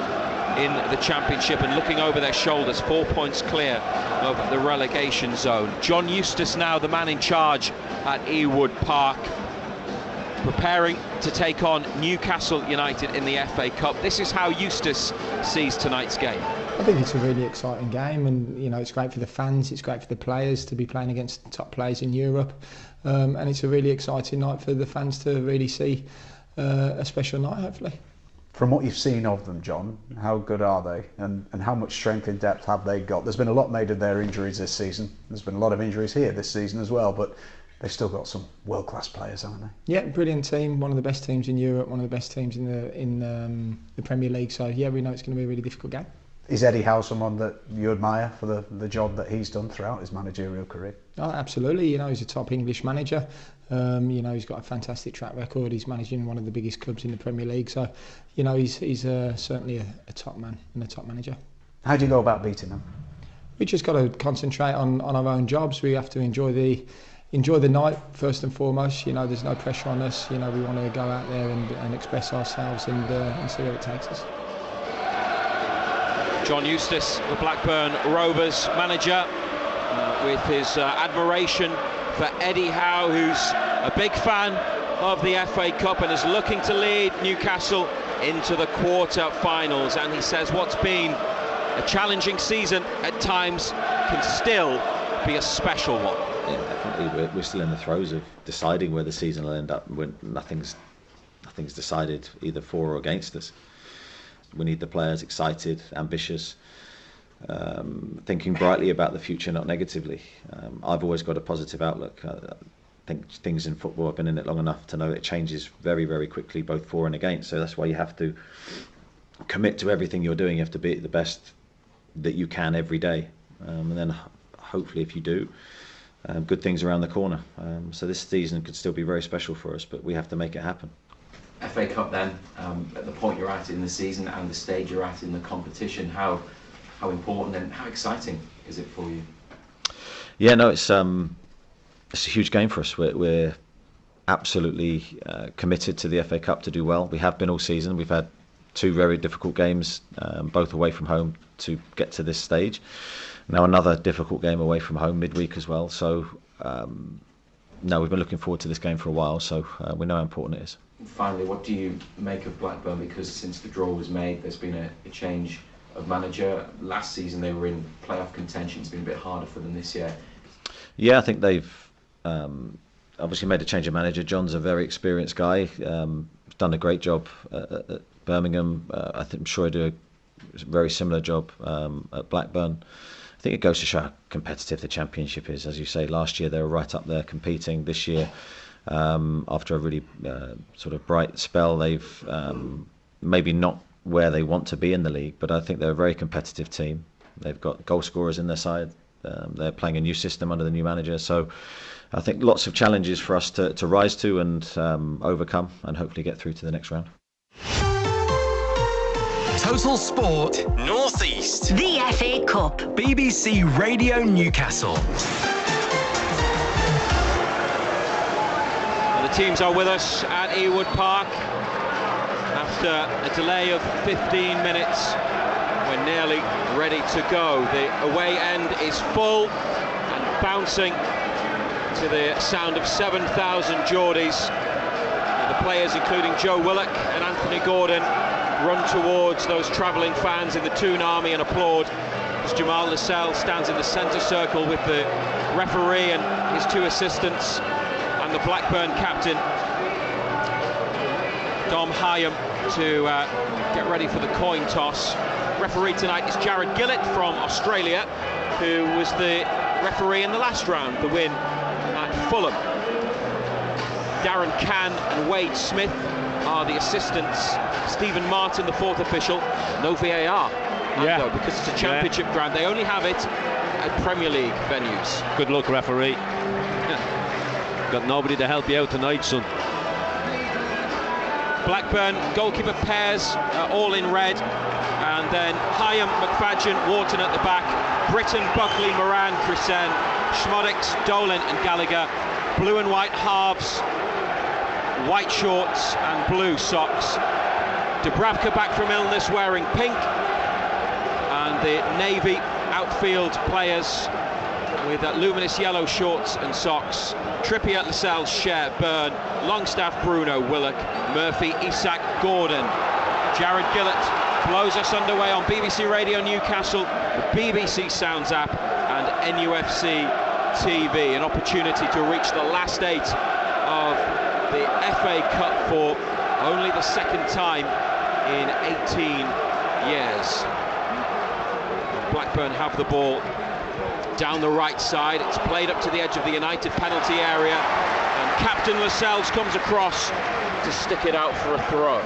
in the Championship and looking over their shoulders, 4 points clear of the relegation zone. John Eustace now the man in charge at Ewood Park, preparing to take on Newcastle United in the FA Cup. This is how Eustace sees tonight's game. I think it's a really exciting game, and it's great for the fans, it's great for the players to be playing against the top players in Europe, and it's a really exciting night for the fans to really see a special night, hopefully. From what you've seen of them, John, how good are they, and how much strength and depth have they got? There's been a lot made of their injuries this season. There's been a lot of injuries here this season as well, but they've still got some world-class players, haven't they? Yeah, brilliant team. One of the best teams in Europe. One of the best teams in the Premier League. So yeah, we know it's going to be a really difficult game. Is Eddie Howe someone that you admire for the job that he's done throughout his managerial career? Oh, absolutely. He's a top English manager. He's got a fantastic track record. He's managing one of the biggest clubs in the Premier League. So, he's certainly a top man and a top manager. How do you go about beating them? We just got to concentrate on our own jobs. We have to enjoy the night first and foremost. There's no pressure on us. We want to go out there and express ourselves and see where it takes us. John Eustace, the Blackburn Rovers manager, with his admiration for Eddie Howe, who's a big fan of the FA Cup and is looking to lead Newcastle into the quarter-finals. And he says what's been a challenging season at times can still be a special one. Yeah, definitely. We're still in the throes of deciding where the season will end up when nothing's decided either for or against us. We need the players excited, ambitious, thinking brightly about the future, not negatively. I've always got a positive outlook. I think things in football, I've been in it long enough to know it changes very, very quickly, both for and against. So that's why you have to commit to everything you're doing. You have to be the best that you can every day. And then hopefully if you do, good things around the corner. So this season could still be very special for us, but we have to make it happen. FA Cup then, at the point you're at in the season and the stage you're at in the competition, how important and how exciting is it for you? Yeah, no, it's a huge game for us. We're absolutely committed to the FA Cup to do well. We have been all season. We've had 2 very difficult games, both away from home, to get to this stage. Now another difficult game away from home midweek as well. So no, we've been looking forward to this game for a while, so we know how important it is. Finally, what do you make of Blackburn? Because since the draw was made, there's been a change of manager. Last season they were in playoff contention. It's been a bit harder for them this year. Yeah, I think they've obviously made a change of manager. John's a very experienced guy. Done a great job at Birmingham. I'm sure he'll do a very similar job at Blackburn. I think it goes to show how competitive the Championship is. As you say, last year they were right up there competing. This year, after a really sort of bright spell, they've maybe not where they want to be in the league, but I think they're a very competitive team. They've got goal scorers in their side. They're playing a new system under the new manager, so I think lots of challenges for us to rise to and overcome, and hopefully get through to the next round. Total Sport North East. The FA Cup. BBC Radio Newcastle. Well, the teams are with us at Ewood Park after a delay of 15 minutes. We're nearly ready to go. The away end is full and bouncing to the sound of 7,000 Geordies. The players, including Joe Willock and Anthony Gordon, run towards those travelling fans in the Toon Army and applaud as Jamal Lascelles stands in the centre circle with the referee and his 2 assistants and the Blackburn captain Dom Hyam to get ready for the coin toss. Referee tonight is Jared Gillett from Australia, who was the referee in the last round, the win at Fulham. Darren Cann and Wade Smith are the assistants. Stephen Martin, the 4th official. No VAR, though, because it's a championship ground. They only have it at Premier League venues. Good luck, referee. Got nobody to help you out tonight, son. Blackburn goalkeeper pairs all in red, and then Hyam, McFadden, Wharton at the back, Britton, Buckley, Moran, Chrisen, Schmodix, Dolan and Gallagher. Blue and white halves, white shorts and blue socks. Dubravka back from illness wearing pink, and the Navy outfield players with luminous yellow shorts and socks. Trippier, Lascelles, Cher, Byrne, Longstaff, Bruno, Willock, Murphy, Isak, Gordon. Jared Gillett blows us underway on BBC Radio Newcastle, the BBC Sounds app and NUFC TV. An opportunity to reach the last 8 of the FA Cup for only the 2nd time in 18 years. Blackburn have the ball down the right side. It's played up to the edge of the United penalty area, and Captain Lascelles comes across to stick it out for a throw.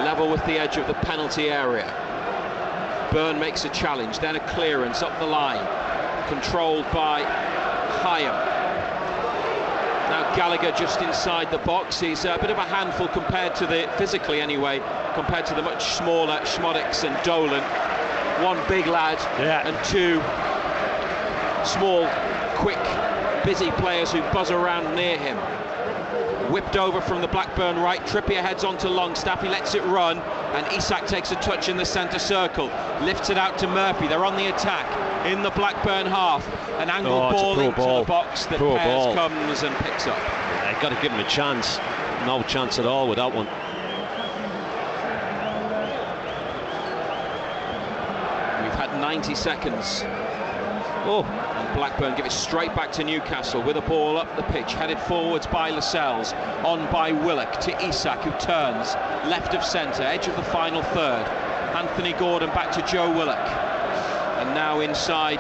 Level with the edge of the penalty area. Byrne makes a challenge, then a clearance up the line, controlled by Hyam. Now Gallagher just inside the box. He's a bit of a handful compared to the, physically anyway, compared to the much smaller Schmodix and Dolan. One big lad and 2 small, quick, busy players who buzz around near him. Whipped over from the Blackburn right, Trippier heads on to Longstaff, he lets it run, and Isak takes a touch in the centre circle, lifts it out to Murphy. They're on the attack in the Blackburn half. An angled ball into the box that Pears comes and picks up. Yeah, got to give him a chance. No chance at all with that one. We've had 90 seconds. And Blackburn give it straight back to Newcastle with a ball up the pitch, headed forwards by Lascelles, on by Willock to Isak, who turns left of centre, edge of the final third. Anthony Gordon back to Joe Willock, and now inside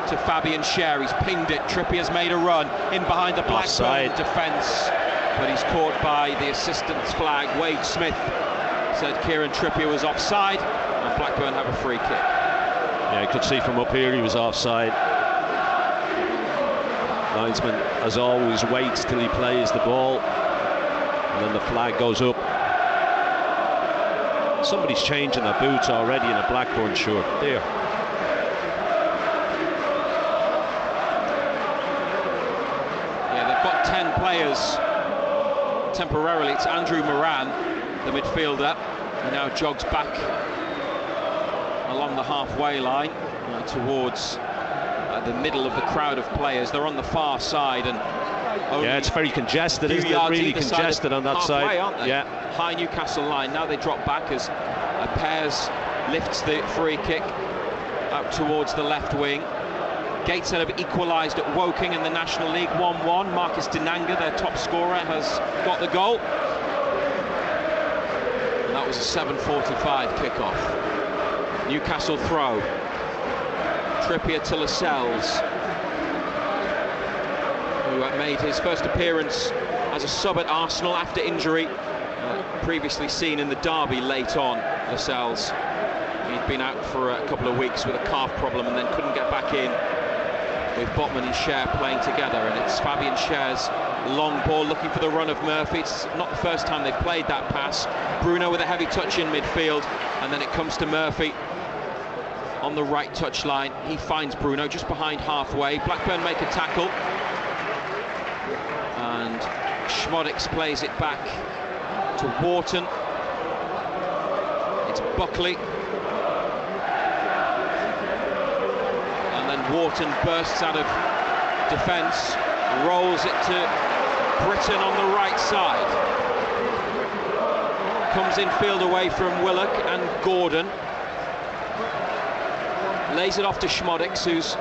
to Fabian Cher. He's pinged it. Trippier's made a run in behind the Blackburn defence, but he's caught by the assistant's flag. Wade Smith said Kieran Trippier was offside, and Blackburn have a free kick. Yeah, you could see from up here he was offside. Linesman, as always, waits till he plays the ball, and then the flag goes up. Somebody's changing their boots already in a Blackburn shirt. There. Yeah, they've got 10 players temporarily. It's Andrew Moran, the midfielder, who now jogs back along the halfway line towards the middle of the crowd of players. They're on the far side, and it's very congested, isn't it? Really congested on that side. Aren't they? Yeah. High Newcastle line. Now they drop back as Pears lifts the free kick out towards the left wing. Gateshead have equalised at Woking in the National League 1-1. Marcus Dinanga, their top scorer, has got the goal. And that was a 7:45 kickoff. Newcastle throw. Trippier to Lascelles, who made his first appearance as a sub at Arsenal after injury, previously seen in the derby late on. Lascelles, he'd been out for a couple of weeks with a calf problem and then couldn't get back in, with Botman and Cher playing together. And it's Fabian Cher's long ball looking for the run of Murphy. It's not the first time they've played that pass. Bruno with a heavy touch in midfield, and then it comes to Murphy on the right touchline. He finds Bruno just behind halfway. Blackburn make a tackle, and Schmodix plays it back to Wharton. It's Buckley, and then Wharton bursts out of defence, rolls it to Britton on the right side. Comes infield away from Willock and Gordon. Lays it off to Schmodix, who's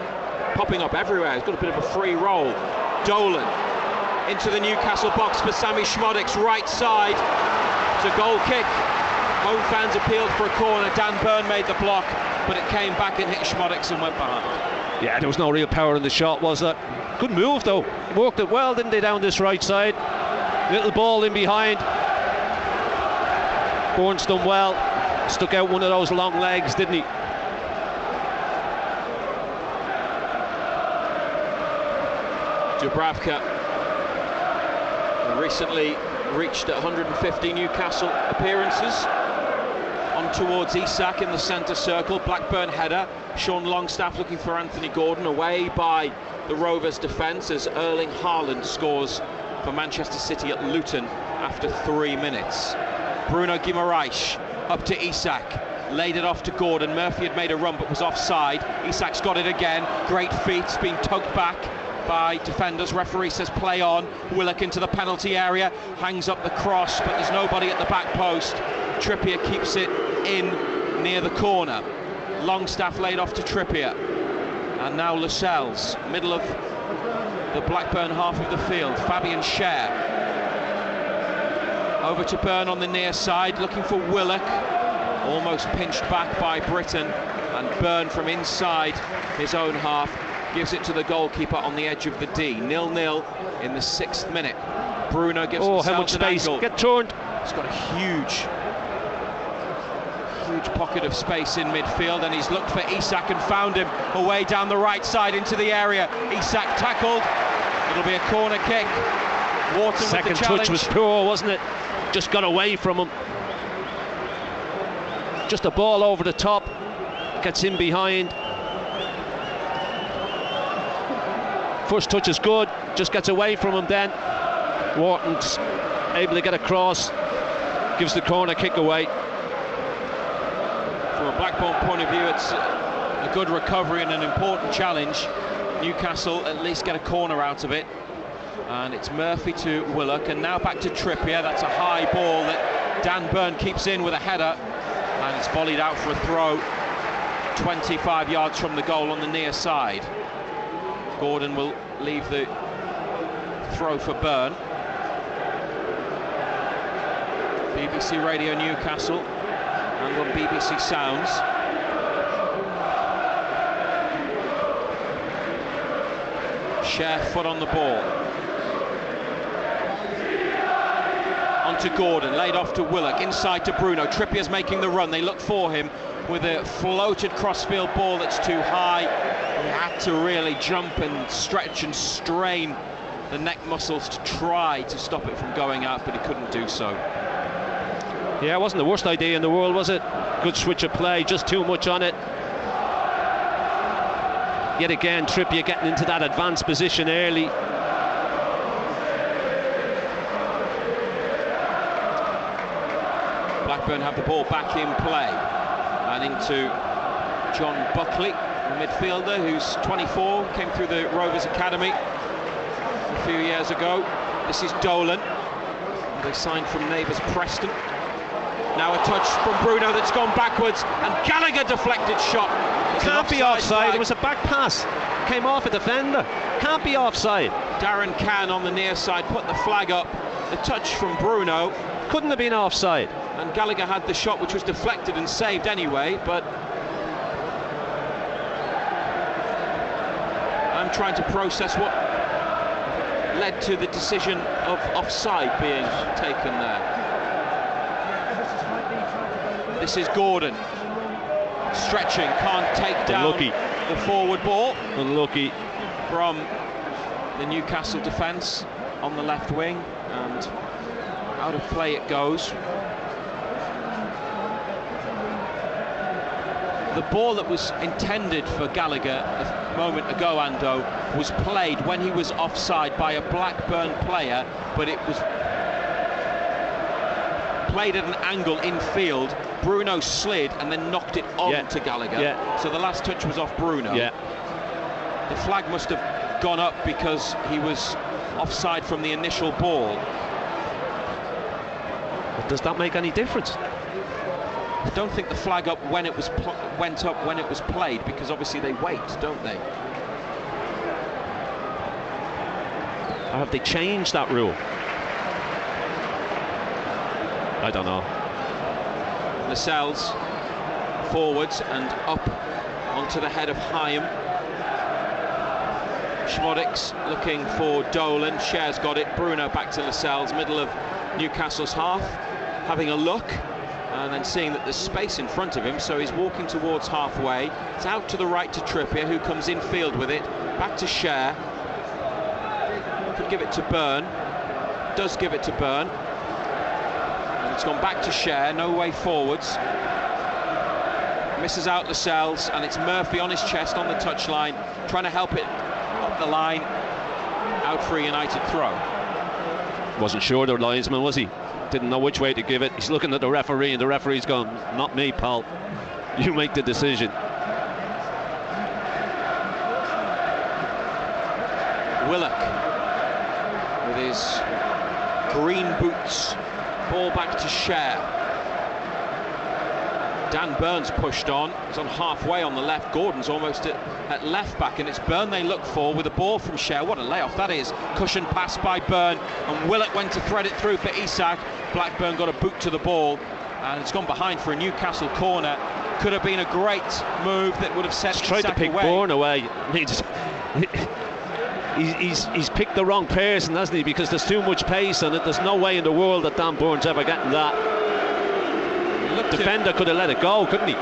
popping up everywhere. He's got a bit of a free roll. Dolan into the Newcastle box for Sammy Schmodix, right side. It's a goal kick. Home fans appealed for a corner. Dan Burn made the block, but it came back and hit Schmodix and went behind. Yeah, there was no real power in the shot, was there? Good move though. Worked it well, didn't they, down this right side? Little ball in behind. Bourne's done well. Stuck out one of those long legs, didn't he? Dubravka recently reached 150 Newcastle appearances. On towards Isak in the centre circle. Blackburn header. Sean Longstaff looking for Anthony Gordon, away by the Rovers defence as Erling Haaland scores for Manchester City at Luton after 3 minutes. Bruno Guimaraes up to Isak, laid it off to Gordon. Murphy had made a run but was offside. Isak's got it again. Great feet, it's been tugged back by defenders. Referee says play on. Willock into the penalty area, hangs up the cross, but there's nobody at the back post. Trippier keeps it in near the corner. Longstaff laid off to Trippier, and now Lascelles, middle of the Blackburn half of the field. Fabian Schär over to Burn on the near side, looking for Willock, almost pinched back by Britton, and Burn from inside his own half gives it to the goalkeeper on the edge of the D. 0-0 in the 6th minute. Bruno gives himself how much space? Angle. Get turned. He's got a huge pocket of space in midfield, and he's looked for Isak and found him away down the right side into the area. Isak tackled. It'll be a corner kick. Wharton Second with the challenge. touch was poor, wasn't it? Just got away from him. Just a ball over the top. Gets in behind. First touch is good. Just gets away from him then. Wharton's able to get across. Gives the corner kick away. From a Blackburn point of view, it's a good recovery and an important challenge. Newcastle at least get a corner out of it. And it's Murphy to Willock, and now back to Trippier. That's a high ball that Dan Burn keeps in with a header, and it's volleyed out for a throw 25 yards from the goal on the near side. Gordon will leave the throw for Burn. BBC Radio Newcastle and on BBC Sounds. Schär foot on the ball. On to Gordon, laid off to Willock, inside to Bruno. Trippier's making the run, they look for him with a floated crossfield ball that's too high. He had to really jump and stretch and strain the neck muscles to try to stop it from going out, but he couldn't do so. Yeah, it wasn't the worst idea in the world, was it? Good switch of play, just too much on it. Yet again, Trippier getting into that advanced position early. Blackburn have the ball back in play, and into John Buckley, the midfielder who's 24, came through the Rovers Academy a few years ago. This is Dolan, they signed from neighbours Preston. Now a touch from Bruno that's gone backwards, and Gallagher deflected shot. Can't be offside. It was a back pass. Came off a defender. Can't be offside. Darren Cann on the near side put the flag up. The touch from Bruno couldn't have been offside. And Gallagher had the shot, which was deflected and saved anyway. But I'm trying to process what led to the decision of offside being taken there. This is Gordon. Stretching, can't take down the forward ball. Unlucky from the Newcastle defence on the left wing, and out of play it goes. The ball that was intended for Gallagher a moment ago, Ando, was played when he was offside by a Blackburn player, but it was played at an angle in field. Bruno slid and then knocked it on to Gallagher. So the last touch was off Bruno. The flag must have gone up because he was offside from the initial ball. I Does that make any difference? I don't think the flag up when it was went up when it was played, because obviously they wait, don't they? Or have they changed that rule? I don't know. Lascelles forwards and up onto the head of Hyam. Schmodix looking for Dolan. Scher's got it. Bruno back to Lascelles, middle of Newcastle's half, having a look and then seeing that there's space in front of him, so he's walking towards halfway. It's out to the right to Trippier, who comes in field with it. Back to Scher. Could give it to Byrne. Does give it to Byrne. And it's gone back to Scher. No way forwards. Misses out Lascelles, and it's Murphy on his chest on the touchline, trying to help it up the line. Out for a United throw. Wasn't sure the linesman, was he? Didn't know which way to give it. He's looking at the referee, and the referee's gone, "Not me, pal. You make the decision." Willock with his green boots. Ball back to Scher. Dan Burns pushed on. He's on halfway on the left. Gordon's almost at left back, and it's Byrne they look for with a ball from Scher. What a layoff that is. Cushion pass by Byrne, and Willock went to thread it through for Isak. Blackburn got a boot to the ball, and it's gone behind for a Newcastle corner. Could have been a great move that would have set He's tried to pick Bourne away. He's picked the wrong person, hasn't he? Because there's too much pace on it. There's no way in the world that Dan Bourne's ever getting that. Defender could have let it go, couldn't he?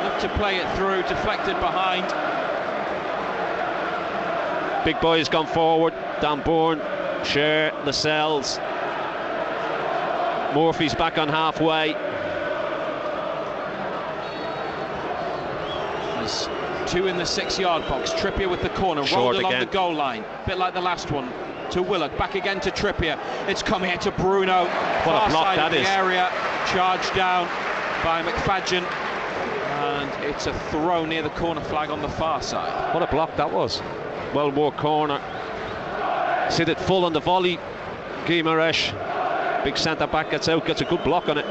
Looked to play it through, deflected behind. Big boy's gone forward. Dan Bourne, Scher, Lascelles. Murphy's back on halfway. There's two in the 6-yard box. Trippier with the corner, rolled along the goal line, bit like the last one. To Willock, back again to Trippier. It's come here to Bruno. What a block that is. Area, charged down by McFadden, and it's a throw near the corner flag on the far side. What a block that was. Well worked corner. Sit it full on the volley. Guimaraes, big centre back, gets out, gets a good block on it.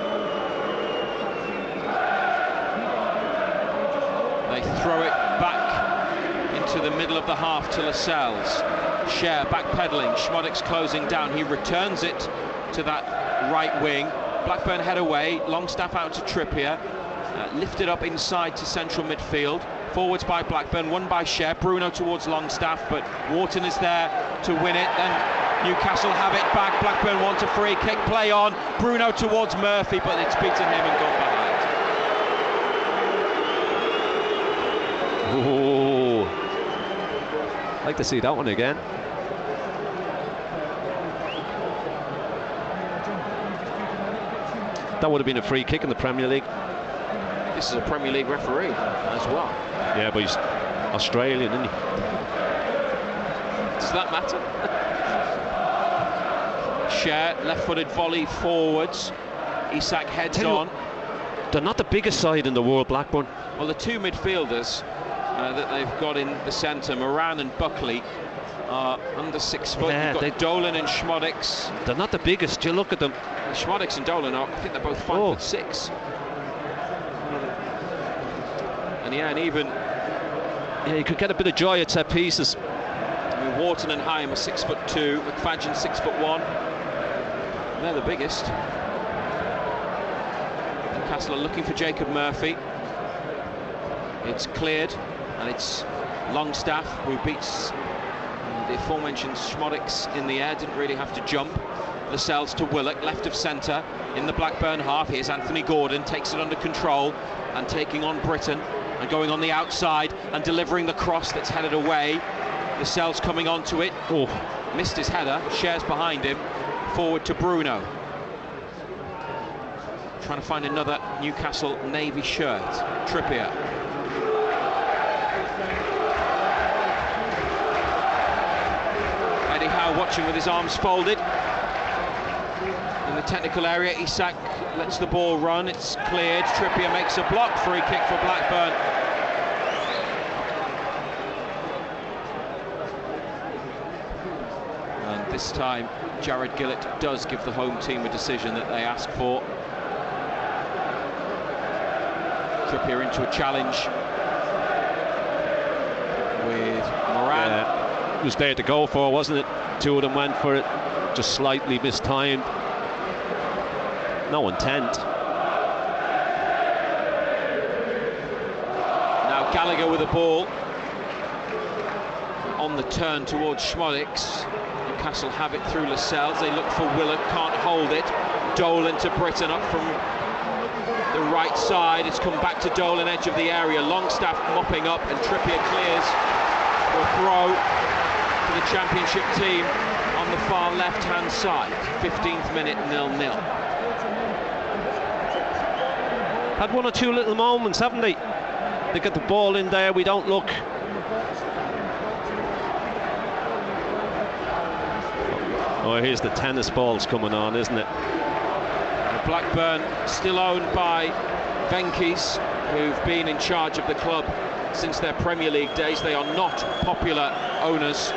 They throw it back into the middle of the half to Lascelles. Scher backpedaling, Schmodix closing down. He returns it to that right wing. Blackburn head away, Longstaff out to Trippier, lifted up inside to central midfield. Forwards by Blackburn, won by Scher. Bruno towards Longstaff, but Wharton is there to win it. Then Newcastle have it back. Blackburn want a free kick, play on. Bruno towards Murphy, but it's beaten him and gone behind. Ooh. I'd like to see that one again. That would have been a free kick in the Premier League. This is a Premier League referee as well. Yeah, but he's Australian, isn't he? Does that matter? Scher, left-footed volley forwards. Isak heads on. They're not the biggest side in the world, Blackburn. Well, the two midfielders that they've got in the centre, Moran and Buckley, are under 6 foot. Yeah, You've got Dolan and Schmodix. They're not the biggest. You look at them. Schmodix and Dolan are, I think they're both 5'6". And yeah, and even you could get a bit of joy at set pieces. I mean, Wharton and Hyam are 6'2", McFadden 6'1". They're the biggest. Newcastle are looking for Jacob Murphy. It's cleared, and it's Longstaff who beats the aforementioned Schmodix in the air. Didn't really have to jump. Lascelles to Willock, left of centre in the Blackburn half. Here's Anthony Gordon, takes it under control and taking on Britton and going on the outside and delivering the cross that's headed away. Lascelles coming onto it. Oh, missed his header. Scher's behind him. Forward to Bruno. Trying to find another Newcastle navy shirt. Trippier. Eddie Howe watching with his arms folded. In the technical area, Isak lets the ball run. It's cleared. Trippier makes a block. Free kick for Blackburn. this time Jared Gillett does give the home team a decision that they ask for. Trippier into a challenge with Moran. Yeah, it was there to go for, wasn't it? Two of them went for it, just slightly mistimed. No intent. Now Gallagher with the ball on the turn towards Schmodix. Newcastle have it through Lascelles. They look for Willock, can't hold it. Dolan to Britton up from the right side. It's come back to Dolan, edge of the area. Longstaff mopping up, and Trippier clears for a throw to the Championship team on the far left-hand side. 15th minute, 0-0. Had one or two little moments, haven't they? They get the ball in there, we don't look. Oh, here's the tennis balls coming on, isn't it? Blackburn still owned by Venky's, who've been in charge of the club since their Premier League days. They are not popular owners.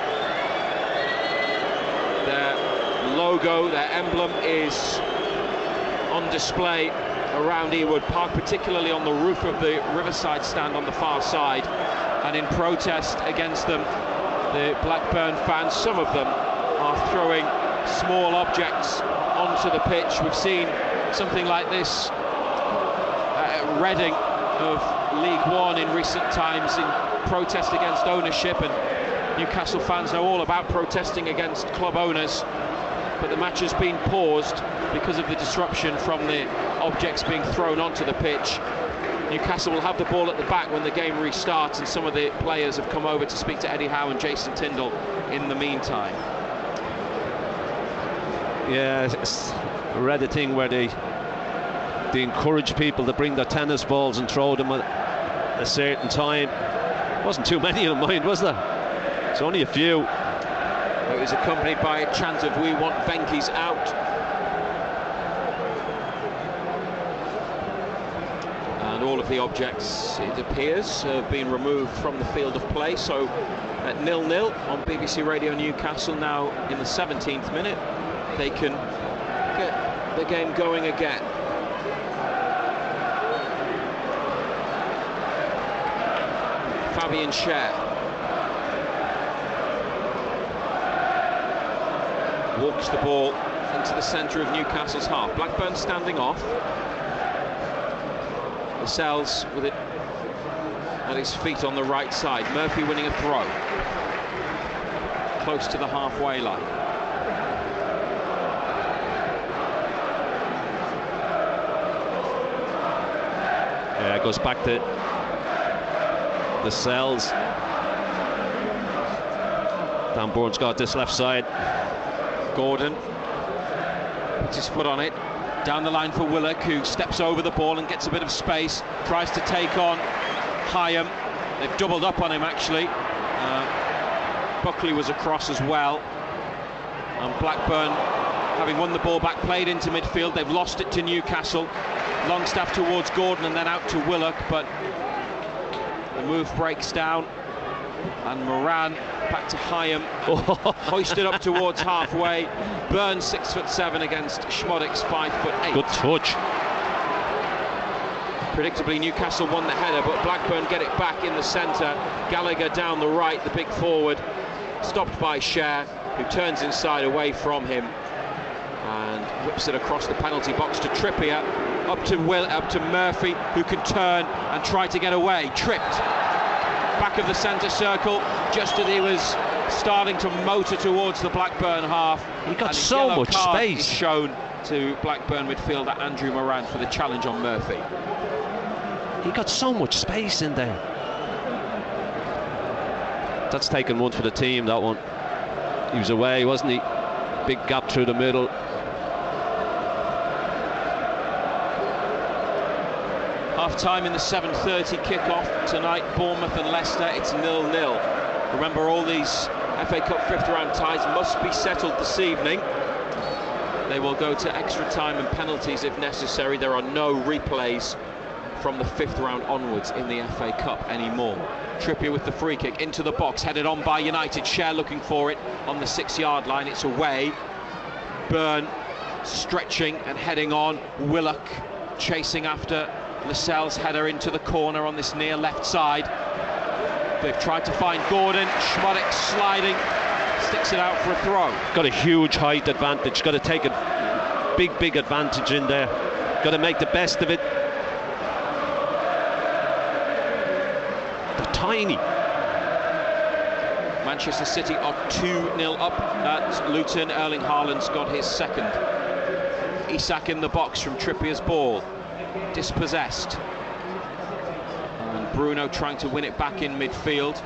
Their logo, their emblem is on display around Ewood Park, particularly on the roof of the Riverside stand on the far side. And in protest against them, the Blackburn fans, some of them, are throwing small objects onto the pitch. We've seen something like this at Reading of League One in recent times in protest against ownership, and Newcastle fans know all about protesting against club owners, but the match has been paused because of the disruption from the objects being thrown onto the pitch. Newcastle will have the ball at the back when the game restarts, and some of the players have come over to speak to Eddie Howe and Jason Tyndall in the meantime. Yeah, I read a thing where they encourage people to bring their tennis balls and throw them at a certain time. Wasn't too many of them, mind, was there? It's only a few. It was accompanied by a chant of "We want Venky's out." And all of the objects, it appears, have been removed from the field of play. So at 0-0 on BBC Radio Newcastle, now in the 17th minute, they can get the game going again. Fabian Schär walks the ball into the centre of Newcastle's half. Blackburn standing off. Lascelles with it at his feet on the right side. Murphy winning a throw close to the halfway line. Yeah, it goes back to Lascelles. Dan Bourne's got this left side. Gordon puts his foot on it. Down the line for Willock, who steps over the ball and gets a bit of space. Tries to take on Hyam. They've doubled up on him, actually. Buckley was across as well. And Blackburn, having won the ball back, played into midfield. They've lost it to Newcastle. Longstaff towards Gordon and then out to Willock, but the move breaks down. And Moran back to Hyam, hoisted up towards halfway. Burns 6'7" against Schmodix 5'8". Good touch. Predictably, Newcastle won the header, but Blackburn get it back in the centre. Gallagher down the right, the big forward, stopped by Schär, who turns inside away from him and whips it across the penalty box to Trippier, up to Murphy, who can turn and try to get away. Tripped. Back of the centre circle, just as he was starting to motor towards the Blackburn half. He got so much space shown to Blackburn midfielder Andrew Moran for the challenge on Murphy. He got so much space in there. That's taken one for the team, that one. He was away, wasn't he? Big gap through the middle. Half-time in the 7:30 kick-off tonight, Bournemouth and Leicester. It's 0-0. Remember, all these FA Cup fifth-round ties must be settled this evening. They will go to extra time and penalties if necessary. There are no replays from the 5th round onwards in the FA Cup anymore. Trippier with the free kick into the box, headed on by United. Cher looking for it on the 6-yard line. It's away. Byrne stretching and heading on. Willock chasing after Lascelles' header into the corner on this near left side. They've tried to find Gordon. Schmodek sliding, sticks it out for a throw. Got a huge height advantage. Got to take a big advantage in there. Got to make the best of it. They're tiny. Manchester City are 2-0 up at Luton. Erling Haaland's got his second. Isak in the box from Trippier's ball. Dispossessed. And Bruno trying to win it back in midfield.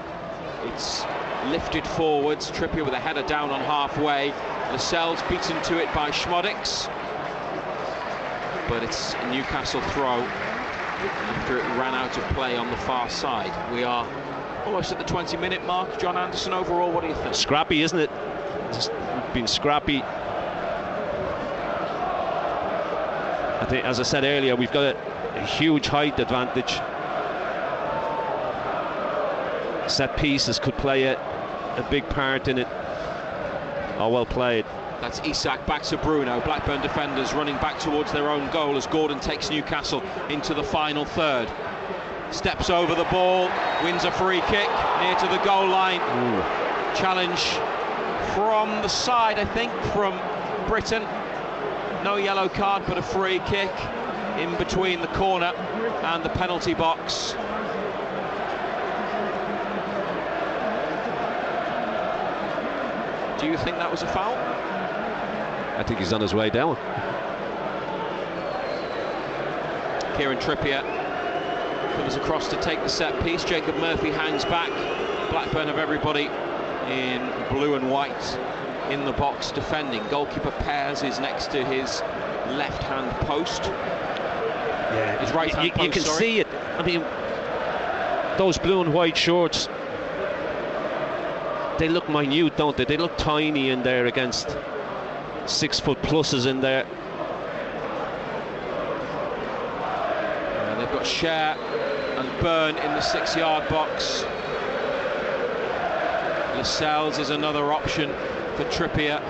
It's lifted forwards. Trippier with a header down on halfway. Lascelles beaten to it by Schmodek. But it's a Newcastle throw after it ran out of play on the far side. We are almost at the 20-minute mark. John Anderson, overall, what do you think? Scrappy, isn't it? It's been scrappy. I think, as I said earlier, we've got a huge height advantage. Set pieces could play a big part in it. Oh, well played. That's Isak back to Bruno. Blackburn defenders running back towards their own goal as Gordon takes Newcastle into the final third. Steps over the ball, wins a free kick near to the goal line. Ooh. Challenge from the side, I think, from Britain. No yellow card, but a free kick in between the corner and the penalty box. Do you think that was a foul? I think he's on his way down. Kieran Trippier comes across to take the set piece. Jacob Murphy hangs back. Blackburn have everybody in blue and white in the box defending. Goalkeeper Pears is next to his left-hand post. Yeah, his right-hand post, you can sorry. see it. I mean, those blue and white shorts, they look minute, don't they? They look tiny in there against 6-foot pluses in there. They've got Cher and Byrne in the 6-yard box. Lascelles is another option for Trippier.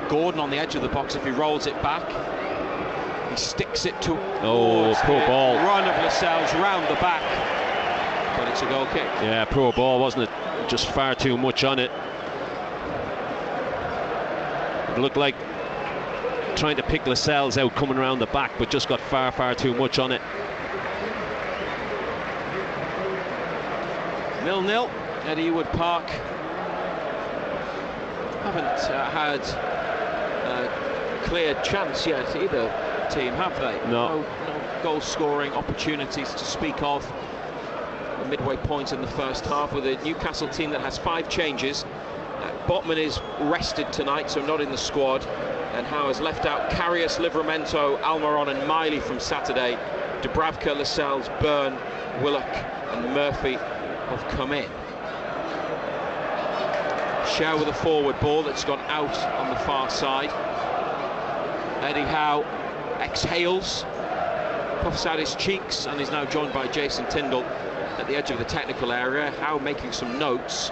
Gordon on the edge of the box. If he rolls it back, he sticks it to poor ball. Run of Lascelles round the back, but it's a goal kick. Yeah, poor ball, wasn't it? Just far too much on it. It looked like trying to pick Lascelles out coming around the back, but just got far too much on it. 0-0 at Ewood Park. Haven't had a clear chance yet either team, have they? No goal-scoring opportunities to speak of. A midway point in the first half with a Newcastle team that has 5 changes. Botman is rested tonight, so not in the squad, and Howe has left out Karius, Livramento, Almiron and Miley from Saturday. Dubravka, Lascelles, Byrne, Willock and Murphy have come in. Cher with a forward ball that's gone out on the far side. Eddie Howe exhales, puffs out his cheeks, and is now joined by Jason Tindall at the edge of the technical area. Howe making some notes.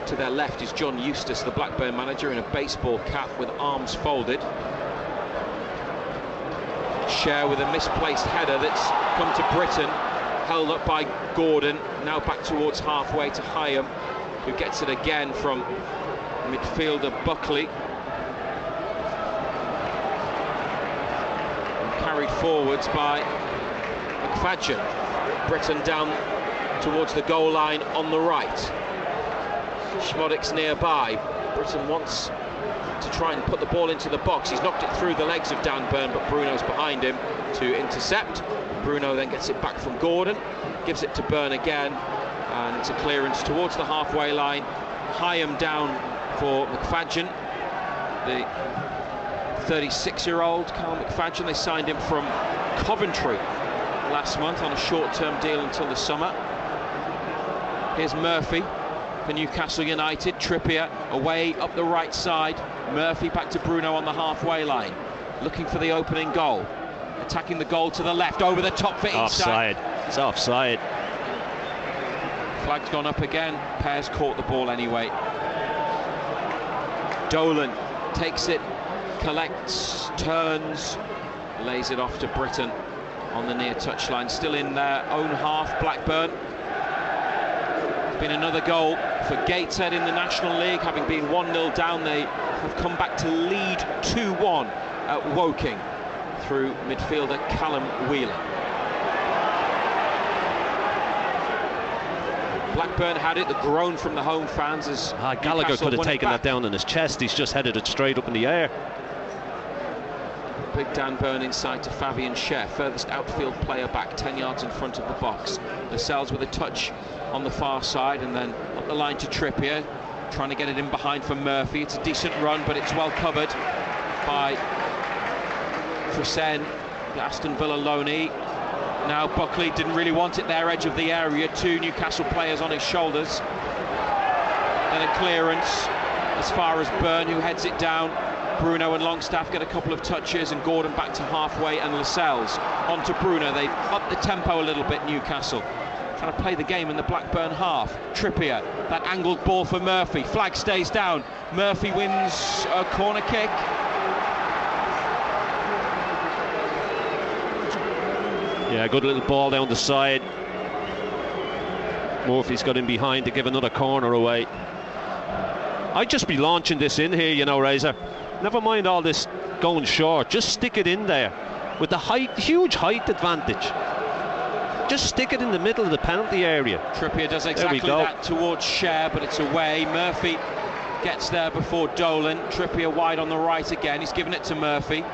To their left is John Eustace, the Blackburn manager, in a baseball cap with arms folded. Cher with a misplaced header that's come to Britain, held up by Gordon, now back towards halfway to Hyam, who gets it again from midfielder Buckley. And carried forwards by McFadden. Britain down towards the goal line on the right. Schmodek's nearby. Britain wants to try and put the ball into the box. He's knocked it through the legs of Dan Byrne, but Bruno's behind him to intercept. Bruno then gets it back from Gordon, gives it to Byrne again, and it's a clearance towards the halfway line. Hyam down for McFadden, the 36-year-old Carl McFadden. They signed him from Coventry last month on a short-term deal until the summer. Here's Murphy for Newcastle United. Trippier away up the right side. Murphy back to Bruno on the halfway line, looking for the opening goal. attacking the goal to the left, over the top for Isak. Offside. It's offside. Flag's gone up again. Pears caught the ball anyway. Dolan takes it, collects, turns, lays it off to Britton on the near touchline. Still in their own half, Blackburn. It's been another goal for Gateshead in the National League. Having been 1-0 down, they have come back to lead 2-1 at Woking through midfielder Callum Wheeler. Blackburn had it, the groan from the home fans as Gallagher Newcastle could have won it taken back. that down on his chest. He's just headed it straight up in the air. Big Dan Burn inside to Fabian Scher, furthest outfield player back 10 yards in front of the box. Lascelles with a touch on the far side and then up the line to Trippier, trying to get it in behind for Murphy. It's a decent run, but it's well covered by Chrisen, the Aston Villa loanee. Now Buckley didn't really want it there, edge of the area, 2 Newcastle players on his shoulders. Then a clearance as far as Burn, who heads it down. Bruno and Longstaff get a couple of touches, and Gordon back to halfway, and Lascelles on to Bruno. They've upped the tempo a little bit, Newcastle, trying to play the game in the Blackburn half. Trippier, that angled ball for Murphy. Flag stays down. Murphy wins a corner kick. Yeah, good little ball down the side. Murphy's got in behind to give another corner away. I'd just be launching this in here, you know, Razor. Never mind all this going short. Just stick it in there with the height, huge height advantage. Just stick it in the middle of the penalty area. Trippier does exactly that towards Scher, but it's away. Murphy gets there before Dolan. Trippier wide on the right again. He's given it to Murphy.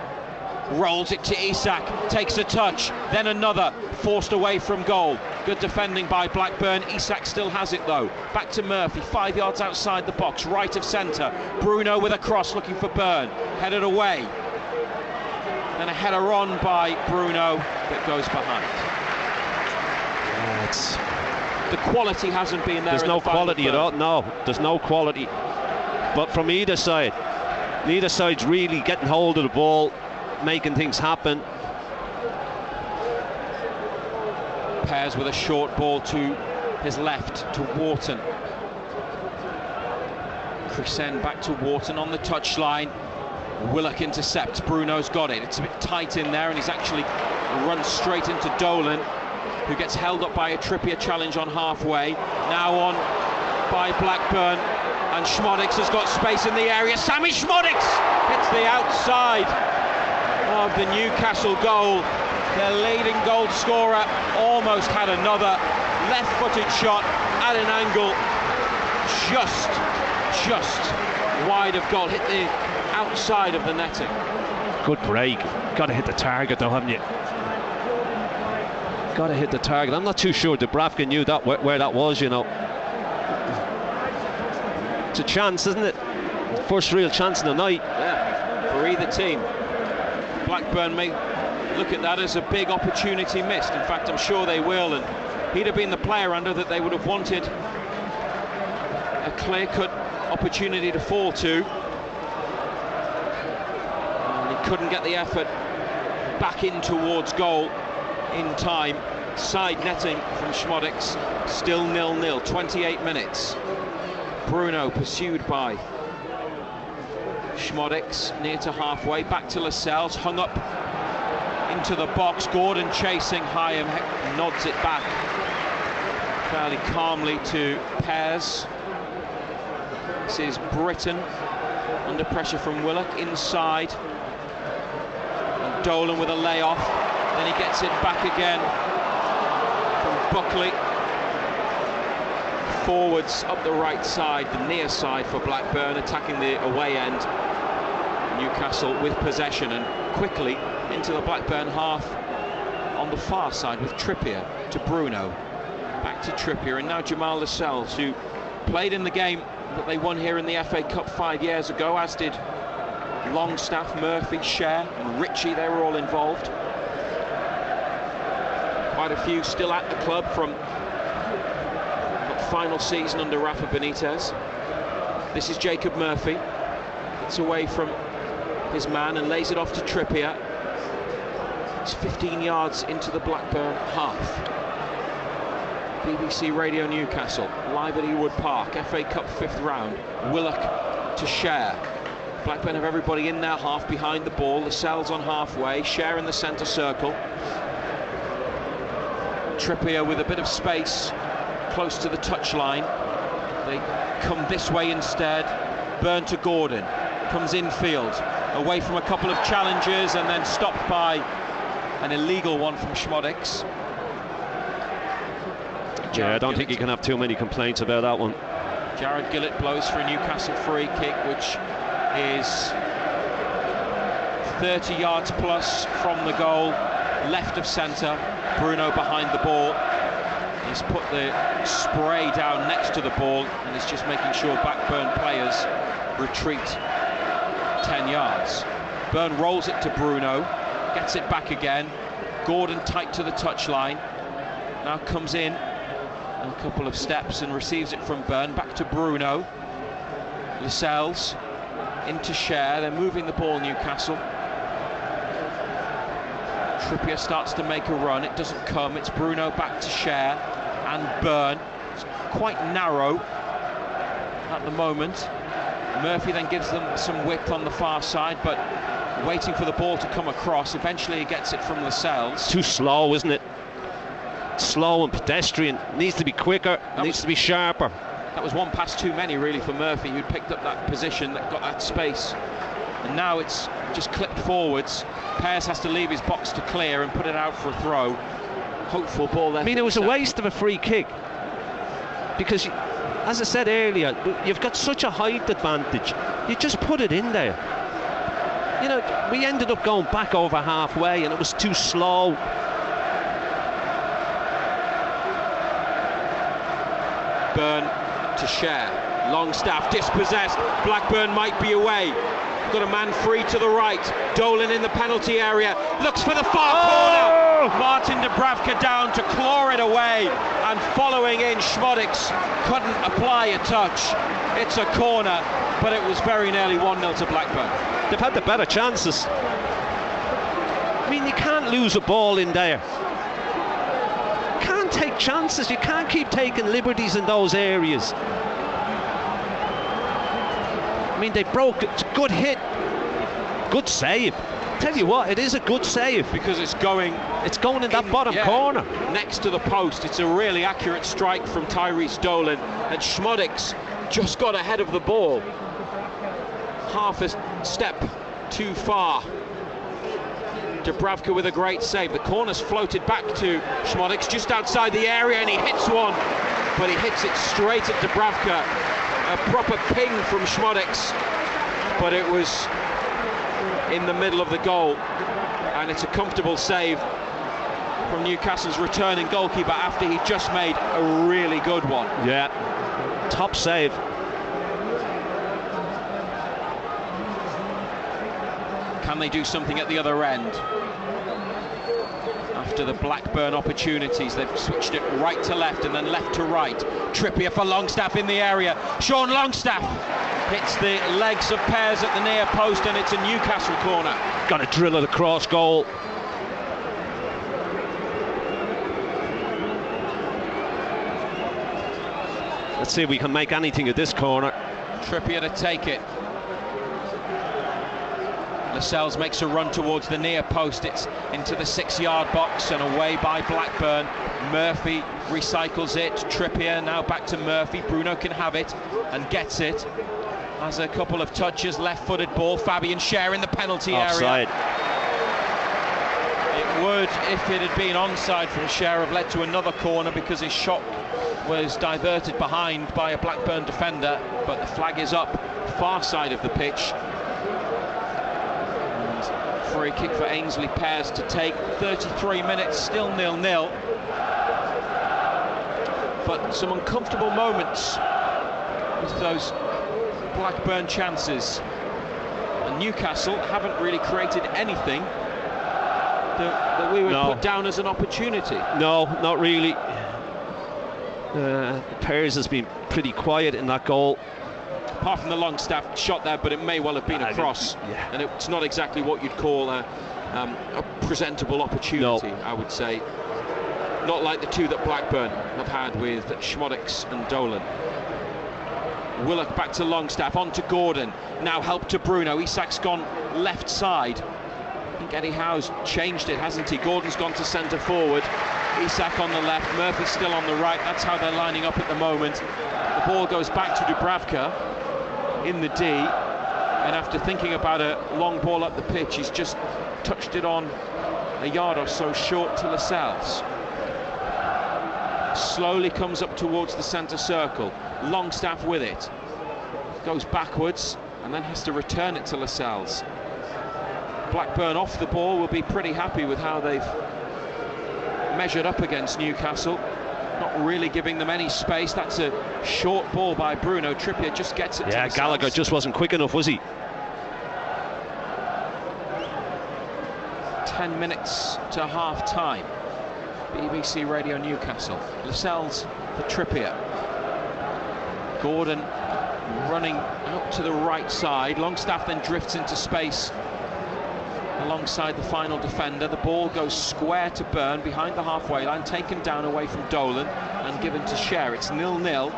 Rolls it to Isak, takes a touch, then another, forced away from goal. Good defending by Blackburn. Isak still has it though. Back to Murphy, 5 yards outside the box, right of centre. Bruno with a cross looking for Burn, headed away. Then a header on by Bruno that goes behind. The quality hasn't been there. There's no quality at all. No, there's no quality. But from either side, neither side's really getting hold of the ball, making things happen. Pears with a short ball to his left to Wharton. Chrisen back to Wharton on the touchline. Willock intercepts. Bruno's got it. It's a bit tight in there, and he's actually run straight into Dolan, who gets held up by a Trippier challenge on halfway. Now on by Blackburn, and Schmodix has got space in the area. Sammy Schmodix hits the outside of the Newcastle goal. Their leading goal scorer almost had another left-footed shot at an angle just wide of goal, hit the outside of the netting. Good break. Got to hit the target though, haven't you? Got to hit the target. I'm not too sure Dubravka knew that where that was, you know. It's a chance, isn't it? First real chance in the night. Yeah, for either team. Blackburn may look at that as a big opportunity missed. In fact, I'm sure they will, and he'd have been the player under that they would have wanted a clear-cut opportunity to fall to. And he couldn't get the effort back in towards goal in time. Side netting from Schmodix. Still 0-0, 28 minutes. Bruno pursued by Schmodix, near to halfway, back to Lascelles, hung up into the box. Gordon chasing Hyam, nods it back fairly calmly to Pears. This is Britton under pressure from Willock inside, and Dolan with a layoff. Then he gets it back again from Buckley. Forwards up the right side, the near side for Blackburn, attacking the away end. Newcastle with possession and quickly into the Blackburn half on the far side with Trippier to Bruno. Back to Trippier, and now Jamal Lascelles, who played in the game that they won here in the FA Cup 5 years ago, as did Longstaff, Murphy, Scher and Ritchie. They were all involved. Quite a few still at the club from that final season under Rafa Benitez. This is Jacob Murphy. It's away from his man and lays it off to Trippier. It's 15 yards into the Blackburn half. BBC Radio Newcastle, live at Ewood Park, FA Cup 5th round. Willock to Share. Blackburn have everybody in their half behind the ball. Lascelles on halfway, Share in the centre circle. Trippier with a bit of space close to the touchline. They come this way instead. Burn to Gordon, comes infield, away from a couple of challenges and then stopped by an illegal one from Schmodix. Yeah, I don't think you can have too many complaints about that one. Jared Gillett blows for a Newcastle free kick, which is 30 yards plus from the goal, left of centre. Bruno behind the ball. He's put the spray down next to the ball and is just making sure Blackburn players retreat 10 yards. Burn rolls it to Bruno, gets it back again. Gordon tight to the touchline. Now comes in a couple of steps and receives it from Burn, back to Bruno. Lascelles into Share, they're moving the ball, Newcastle. Trippier starts to make a run, it doesn't come, it's Bruno back to Share and Burn. It's quite narrow at the moment. Murphy then gives them some width on the far side, but waiting for the ball to come across. Eventually he gets it from Lascelles. Too slow, isn't it? Slow and pedestrian. Needs to be quicker, needs to be sharper. That was one pass too many really for Murphy, who'd picked up that position, that got that space. And now it's just clipped forwards. Pears has to leave his box to clear and put it out for a throw. Hopeful ball there. I mean, it was a waste of a free kick. Because, as I said earlier, you've got such a height advantage. You just put it in there. You know, we ended up going back over halfway and it was too slow. Burn to Share. Longstaff dispossessed. Blackburn might be away. Got a man free to the right. Dolan in the penalty area. Looks for the far corner. Martin Dubravka down to claw it away. And following in, Schmodix couldn't apply a touch. It's a corner, but it was very nearly 1-0 to Blackburn. They've had the better chances. I mean, you can't lose a ball in there. You can't take chances. You can't keep taking liberties in those areas. I mean, they broke it. It's a good hit. Good save. Tell you what, it is a good save. Because it's going in that bottom corner. Next to the post. It's a really accurate strike from Tyrese Dolan. And Schmodix just got ahead of the ball. Half a step too far. Dubravka with a great save. The corner's floated back to Schmodix just outside the area and he hits one. But he hits it straight at Dubravka. A proper ping from Schmodix, but it was in the middle of the goal, and it's a comfortable save from Newcastle's returning goalkeeper after he just made a really good one. Yeah, top save. Can they do something at the other end? After the Blackburn opportunities, they've switched it right to left and then left to right. Trippier for Longstaff in the area. Sean Longstaff hits the legs of Pears at the near post, and it's a Newcastle corner. Got to drill it across goal. Let's see if we can make anything of this corner. Trippier to take it. Lascelles makes a run towards the near post. It's into the 6-yard box and away by Blackburn. Murphy recycles it. Trippier now back to Murphy. Bruno can have it and gets it. Has a couple of touches. Left-footed ball. Fabian Schär in the penalty Offside. area. It would, if it had been onside from Schär, have led to another corner because his shot was diverted behind by a Blackburn defender. But the flag is up, far side of the pitch. Free kick for Ainsley Pears to take. 33 minutes, still 0-0. But some uncomfortable moments with those Blackburn chances. And Newcastle haven't really created anything that we would put down as an opportunity. No, not really. Pears has been pretty quiet in that goal. apart from the Longstaff shot there, but it may well have been a cross, and it's not exactly what you'd call a presentable opportunity, I would say. Not like the two that Blackburn have had with Schmodix and Dolan. Willock back to Longstaff, on to Gordon, now help to Bruno. Isak's gone left side. I think Eddie Howe's changed it, hasn't he? Gordon's gone to centre forward, Isak on the left, Murphy still on the right. That's how they're lining up at the moment. The ball goes back to Dubravka in the D, and after thinking about a long ball up the pitch, he's just touched it on a yard or so short to Lascelles. Slowly comes up towards the centre circle. Longstaff with it. Goes backwards and then has to return it to Lascelles. Blackburn off the ball will be pretty happy with how they've measured up against Newcastle. Not really giving them any space. That's a short ball by Bruno. Trippier just gets it to Lascelles. Gallagher just wasn't quick enough, was he? 10 minutes to half-time. BBC Radio Newcastle. Lascelles for Trippier. Gordon running out to the right side. Longstaff then drifts into space alongside the final defender. The ball goes square to Byrne behind the halfway line, taken down away from Dolan and given to Scher. It's 0-0.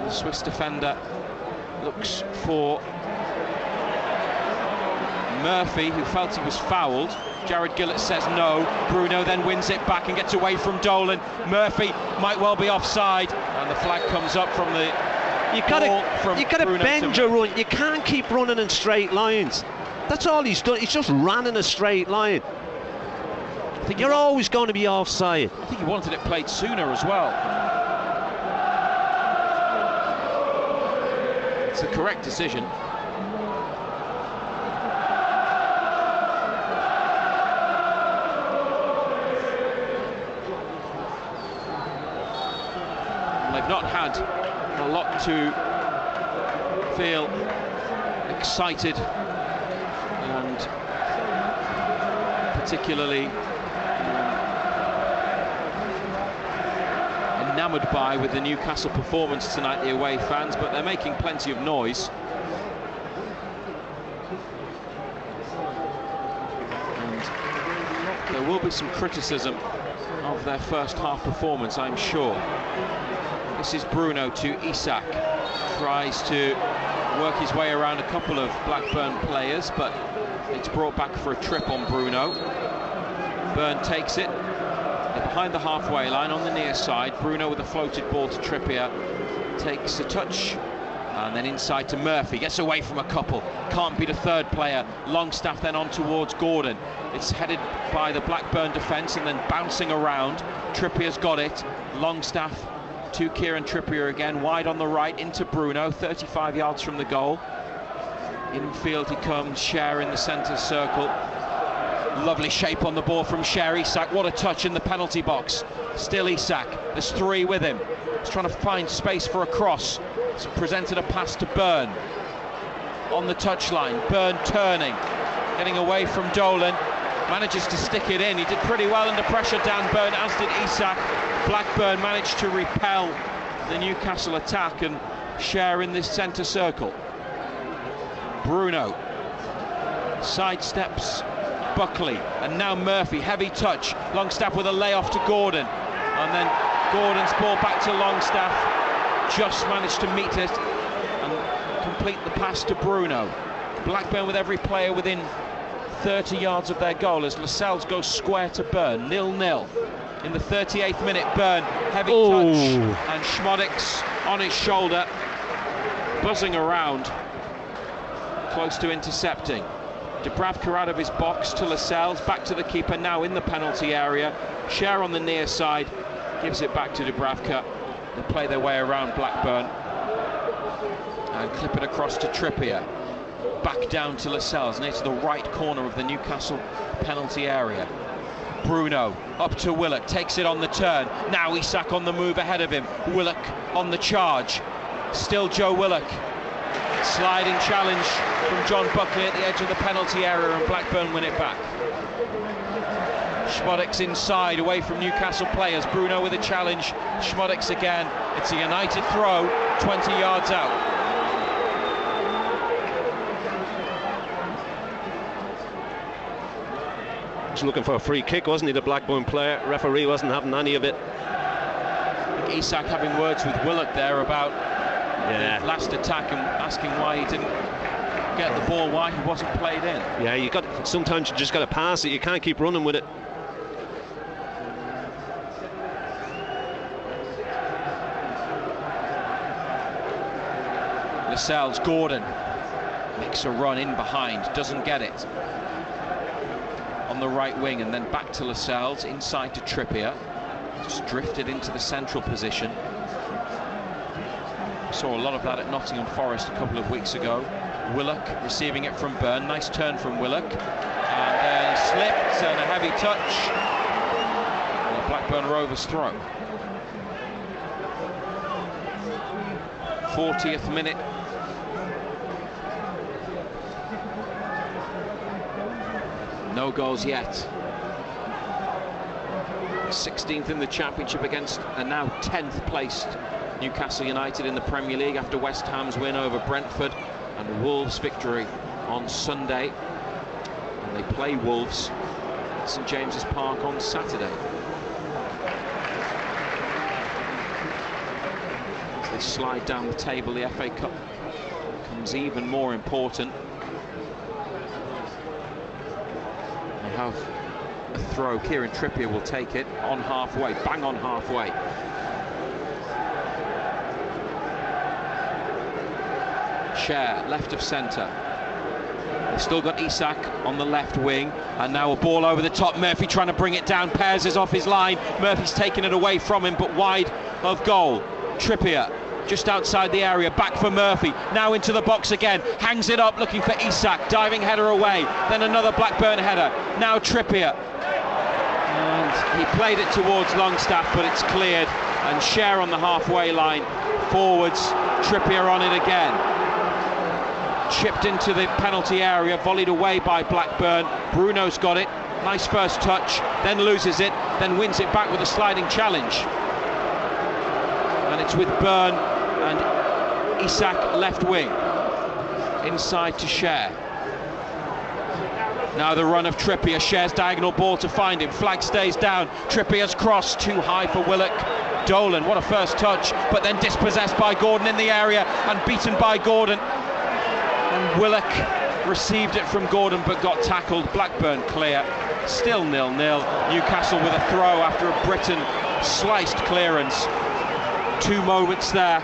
The Swiss defender looks for Murphy, who felt he was fouled. Jared Gillett says no. Bruno then wins it back and gets away from Dolan. Murphy might well be offside, and the flag comes up from the You've got to bend your run. You can't keep running in straight lines. That's all he's done. He's just ran in a straight line. I think you're always going to be offside. I think he wanted it played sooner as well. It's the correct decision. They've not had a lot to feel excited and particularly enamoured by with the Newcastle performance tonight, the away fans, but they're making plenty of noise. And there will be some criticism of their first half performance, I'm sure. This is Bruno to Isak. Tries to work his way around a couple of Blackburn players, but it's brought back for a trip on Bruno. Byrne takes it. They're behind the halfway line on the near side. Bruno with a floated ball to Trippier. Takes a touch. And then inside to Murphy. Gets away from a couple. Can't beat a third player. Longstaff then on towards Gordon. It's headed by the Blackburn defence and then bouncing around. Trippier's got it. Longstaff to Kieran Trippier again, wide on the right into Bruno, 35 yards from the goal. Infield he comes, Scher in the centre circle. Lovely shape on the ball from Scher. Isak, what a touch in the penalty box. Still Isak, there's three with him. He's trying to find space for a cross. He's presented a pass to Byrne. On the touchline, Byrne turning, getting away from Dolan. Manages to stick it in. He did pretty well under pressure, Dan Byrne, as did Isak. Blackburn managed to repel the Newcastle attack, and Scher in this centre circle. Bruno sidesteps Buckley, and now Murphy, heavy touch. Longstaff with a layoff to Gordon, and then Gordon's ball back to Longstaff. Just managed to meet it and complete the pass to Bruno. Blackburn with every player within 30 yards of their goal as Lascelles goes square to Byrne, 0-0. In the 38th minute, Byrne, heavy touch, and Schmodix on his shoulder, buzzing around, close to intercepting. Dubravka out of his box to Lascelles, back to the keeper, now in the penalty area. Scher on the near side, gives it back to Dubravka. They play their way around Blackburn and clip it across to Trippier. Back down to Lascelles, near to the right corner of the Newcastle penalty area. Bruno up to Willock, takes it on the turn. Now Isak on the move ahead of him. Willock on the charge. Still Joe Willock. Sliding challenge from John Buckley at the edge of the penalty area, and Blackburn win it back. Schmodix inside, away from Newcastle players. Bruno with a challenge. Schmodix again. It's a United throw, 20 yards out. He's looking for a free kick, wasn't he, the Blackburn player? Referee wasn't having any of it. I think Isak having words with Willock there about the last attack and asking why he didn't get the ball, why he wasn't played in. Yeah, sometimes you just got to pass it. You can't keep running with it. Lascelles, Gordon makes a run in behind, doesn't get it on the right wing, and then back to Lascelles, inside to Trippier, just drifted into the central position. Saw a lot of that at Nottingham Forest a couple of weeks ago. Willock receiving it from Byrne, nice turn from Willock, and then slipped and a heavy touch, and a Blackburn Rovers throw. 40th minute. No goals yet. 16th in the Championship against a now 10th placed Newcastle United in the Premier League after West Ham's win over Brentford and Wolves' victory on Sunday. And they play Wolves at St James's Park on Saturday. As they slide down the table, the FA Cup becomes even more important. Have a throw. Kieran Trippier will take it on halfway, bang on halfway. Cher, left of centre. They've still got Isak on the left wing, and now a ball over the top. Murphy trying to bring it down. Pears is off his line. Murphy's taking it away from him, but wide of goal. Trippier just outside the area, back for Murphy, now into the box again, hangs it up looking for Isak, diving header away, then another Blackburn header, now Trippier, and he played it towards Longstaff, but it's cleared, and Cher on the halfway line, forwards, Trippier on it again, chipped into the penalty area, volleyed away by Blackburn. Bruno's got it, nice first touch, then loses it, then wins it back with a sliding challenge. And it's with Byrne and Isak left wing, inside to Cher. Now the run of Trippier, Cher's diagonal ball to find him, flag stays down, Trippier's cross too high for Willock. Dolan, what a first touch, but then dispossessed by Gordon in the area and beaten by Gordon. And Willock received it from Gordon but got tackled. Blackburn clear, still 0-0. Newcastle with a throw after a Britain sliced clearance. 2 moments there,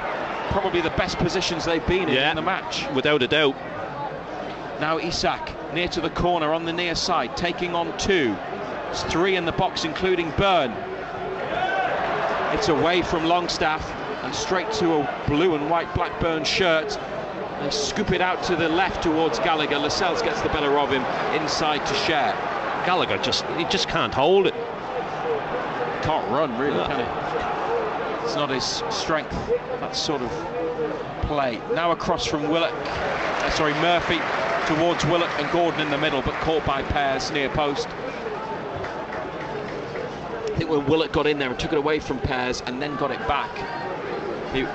probably the best positions they've been in the match. Without a doubt. Now Isak, near to the corner on the near side, taking on 2. It's 3 in the box, including Byrne. It's away from Longstaff and straight to a blue and white Blackburn shirt. They scoop it out to the left towards Gallagher. Lascelles gets the better of him, inside to Cher. Gallagher just can't hold it. Can't run, really, can he? It's not his strength, that sort of play. Now across from Murphy towards Willock and Gordon in the middle, but caught by Pears near post. I think when Willock got in there and took it away from Pears and then got it back, you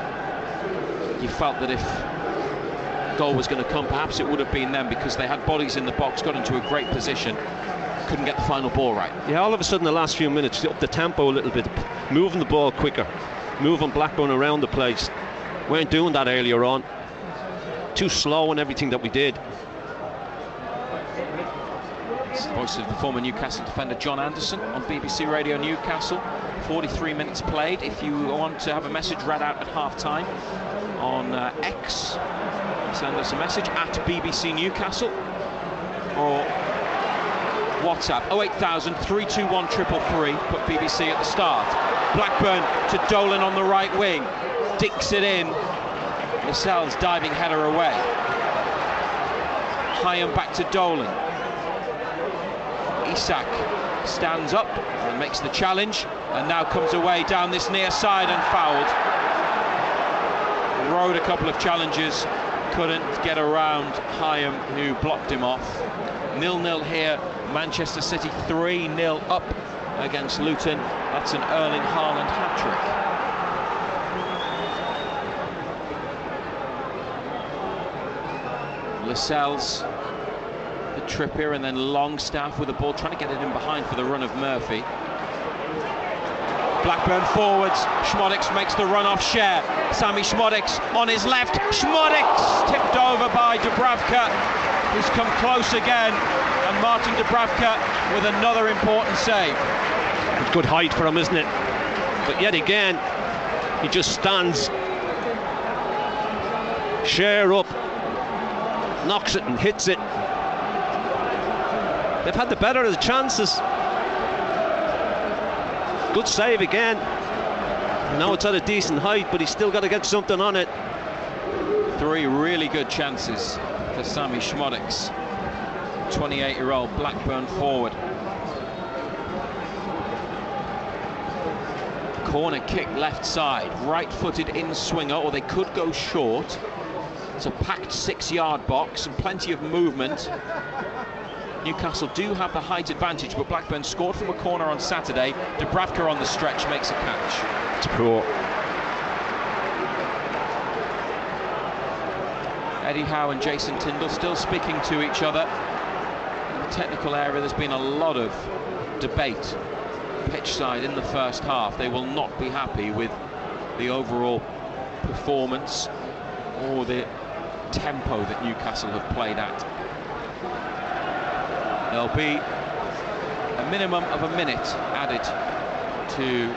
felt that if goal was going to come, perhaps it would have been them, because they had bodies in the box, got into a great position, couldn't get the final ball right. Yeah, all of a sudden the last few minutes, up the tempo a little bit, moving the ball quicker, moving Blackburn around the place. Weren't doing that earlier on. Too slow in everything that we did. It's the voice of the former Newcastle defender John Anderson on BBC Radio Newcastle. 43 minutes played. If you want to have a message read out at half-time on X, send us a message at BBC Newcastle, or WhatsApp 08000 321 333. Put BBC at the start. Blackburn to Dolan on the right wing, dinks it in. Lascelles diving header away. Hyam back to Dolan. Isak stands up and makes the challenge, and now comes away down this near side and fouled. Rode a couple of challenges, couldn't get around Hyam, who blocked him off. 0-0 here. Manchester City 3-0 up against Luton. That's an Erling Haaland hat-trick. Lascelles, the Trippier, and then Longstaff with the ball, trying to get it in behind for the run of Murphy. Blackburn forwards, Schmodix makes the run off Cher. Sami Schmodix on his left, Schmodix tipped over by Dubravka, who's come close again, and Martin Dubravka with another important save. Good height for him, isn't it? But yet again, he just stands. Cher up, knocks it and hits it. They've had the better of the chances. Good save again. Now it's at a decent height, but he's still got to get something on it. 3 really good chances for Sami Schmodix, 28-year-old Blackburn forward. Corner kick left side, right-footed in-swinger, or they could go short. It's a packed 6-yard box and plenty of movement. Newcastle do have the height advantage, but Blackburn scored from a corner on Saturday. Dubravka on the stretch makes a catch. It's poor. Eddie Howe and Jason Tindall still speaking to each other. In the technical area, there's been a lot of debate pitch side in the first half. They will not be happy with the overall performance or the tempo that Newcastle have played at. There'll be a minimum of a minute added to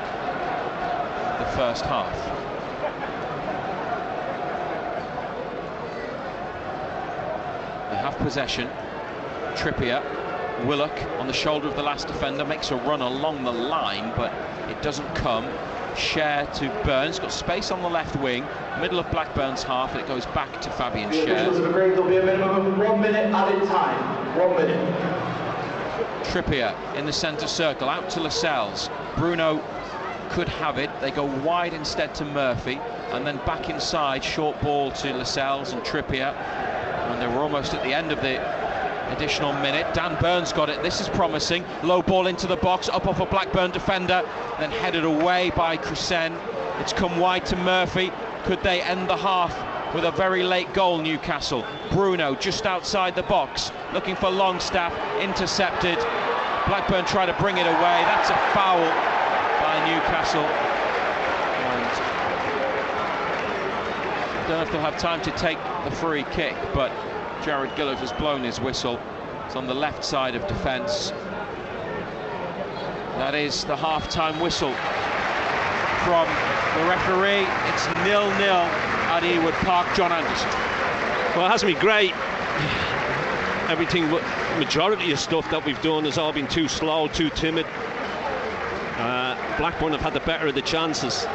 the first half. They have possession. Trippier, Willock on the shoulder of the last defender, makes a run along the line, but it doesn't come. Cher to Burns, got space on the left wing, middle of Blackburn's half, and it goes back to Fabian Cher. There'll be a minimum of 1 minute added time. 1 minute. Trippier in the centre circle, out to Lascelles. Bruno could have it. They go wide instead to Murphy, and then back inside, short ball to Lascelles and Trippier. And they were almost at the end of the additional minute. Dan Burns got it. This is promising. Low ball into the box, up off a Blackburn defender, then headed away by Crusen. It's come wide to Murphy. Could they end the half with a very late goal, Newcastle? Bruno just outside the box, looking for Longstaff, intercepted. Blackburn try to bring it away. That's a foul by Newcastle. And I don't know if they'll have time to take the free kick, but Jared Gillard has blown his whistle. It's on the left side of defence. That is the half-time whistle from the referee. It's 0-0 at Ewood Park. John Anderson. Well, it hasn't been great. Everything, majority of stuff that we've done has all been too slow, too timid. Blackburn have had the better of the chances.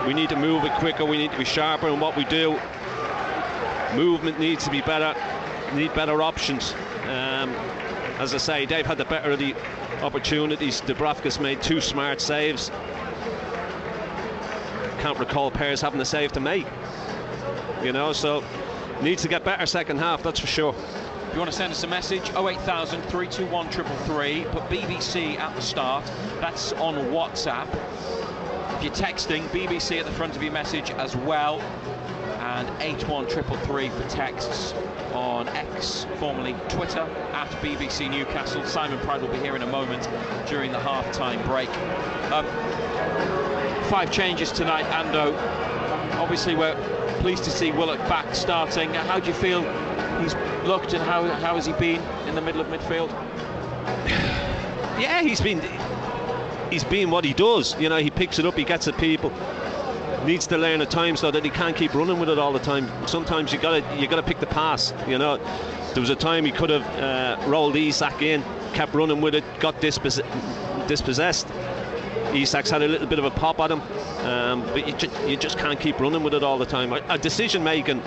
We need to move it quicker, we need to be sharper in what we do. Movement needs to be better, need better options. As I say, they've had the better of the opportunities. Dubravka's made 2 smart saves. Can't recall Pears having a save to make. You know, so needs to get better second half, that's for sure. If you want to send us a message, 08000 321 333, put BBC at the start. That's on WhatsApp. If you're texting, BBC at the front of your message as well. And 81333 for texts on X, formerly Twitter, at BBC Newcastle. Simon Pride will be here in a moment during the half-time break. 5 changes tonight, Ando. Obviously, we're pleased to see Willock back starting. How do you feel he's looked, and how has he been in the middle of midfield? Yeah, he's been what he does. You know, he picks it up, he gets at people. Needs to learn at times though that he can't keep running with it all the time. Sometimes you gotta pick the pass. You know, there was a time he could have rolled Isak in, kept running with it, got dispossessed. Isak's had a little bit of a pop at him, but you just can't keep running with it all the time. A decision making,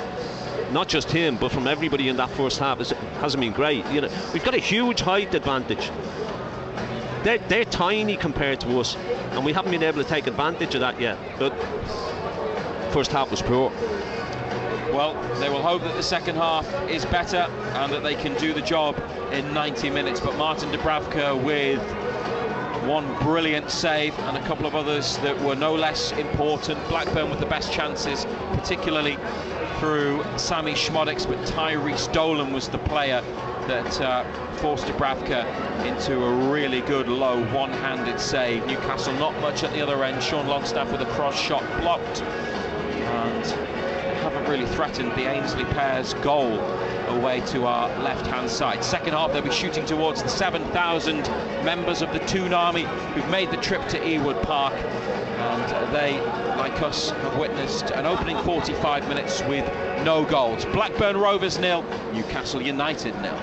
not just him, but from everybody in that first half, hasn't been great. You know, we've got a huge height advantage. They're tiny compared to us, and we haven't been able to take advantage of that yet. But first half was poor. Well, they will hope that the second half is better and that they can do the job in 90 minutes. But Martin Dubravka with One brilliant save and a couple of others that were no less important. Blackburn with the best chances, particularly through Sami Szmodics, but Tyrese Dolan was the player that forced Dubravka into a really good low one-handed save. Newcastle not much at the other end. Sean Longstaff with a cross shot blocked, and haven't really threatened the Ainsley pair's goal away to our left-hand side. Second half, they'll be shooting towards the 7,000 members of the Toon Army who've made the trip to Ewood Park, and they, like us, have witnessed an opening 45 minutes with no goals. Blackburn Rovers 0, Newcastle United 0.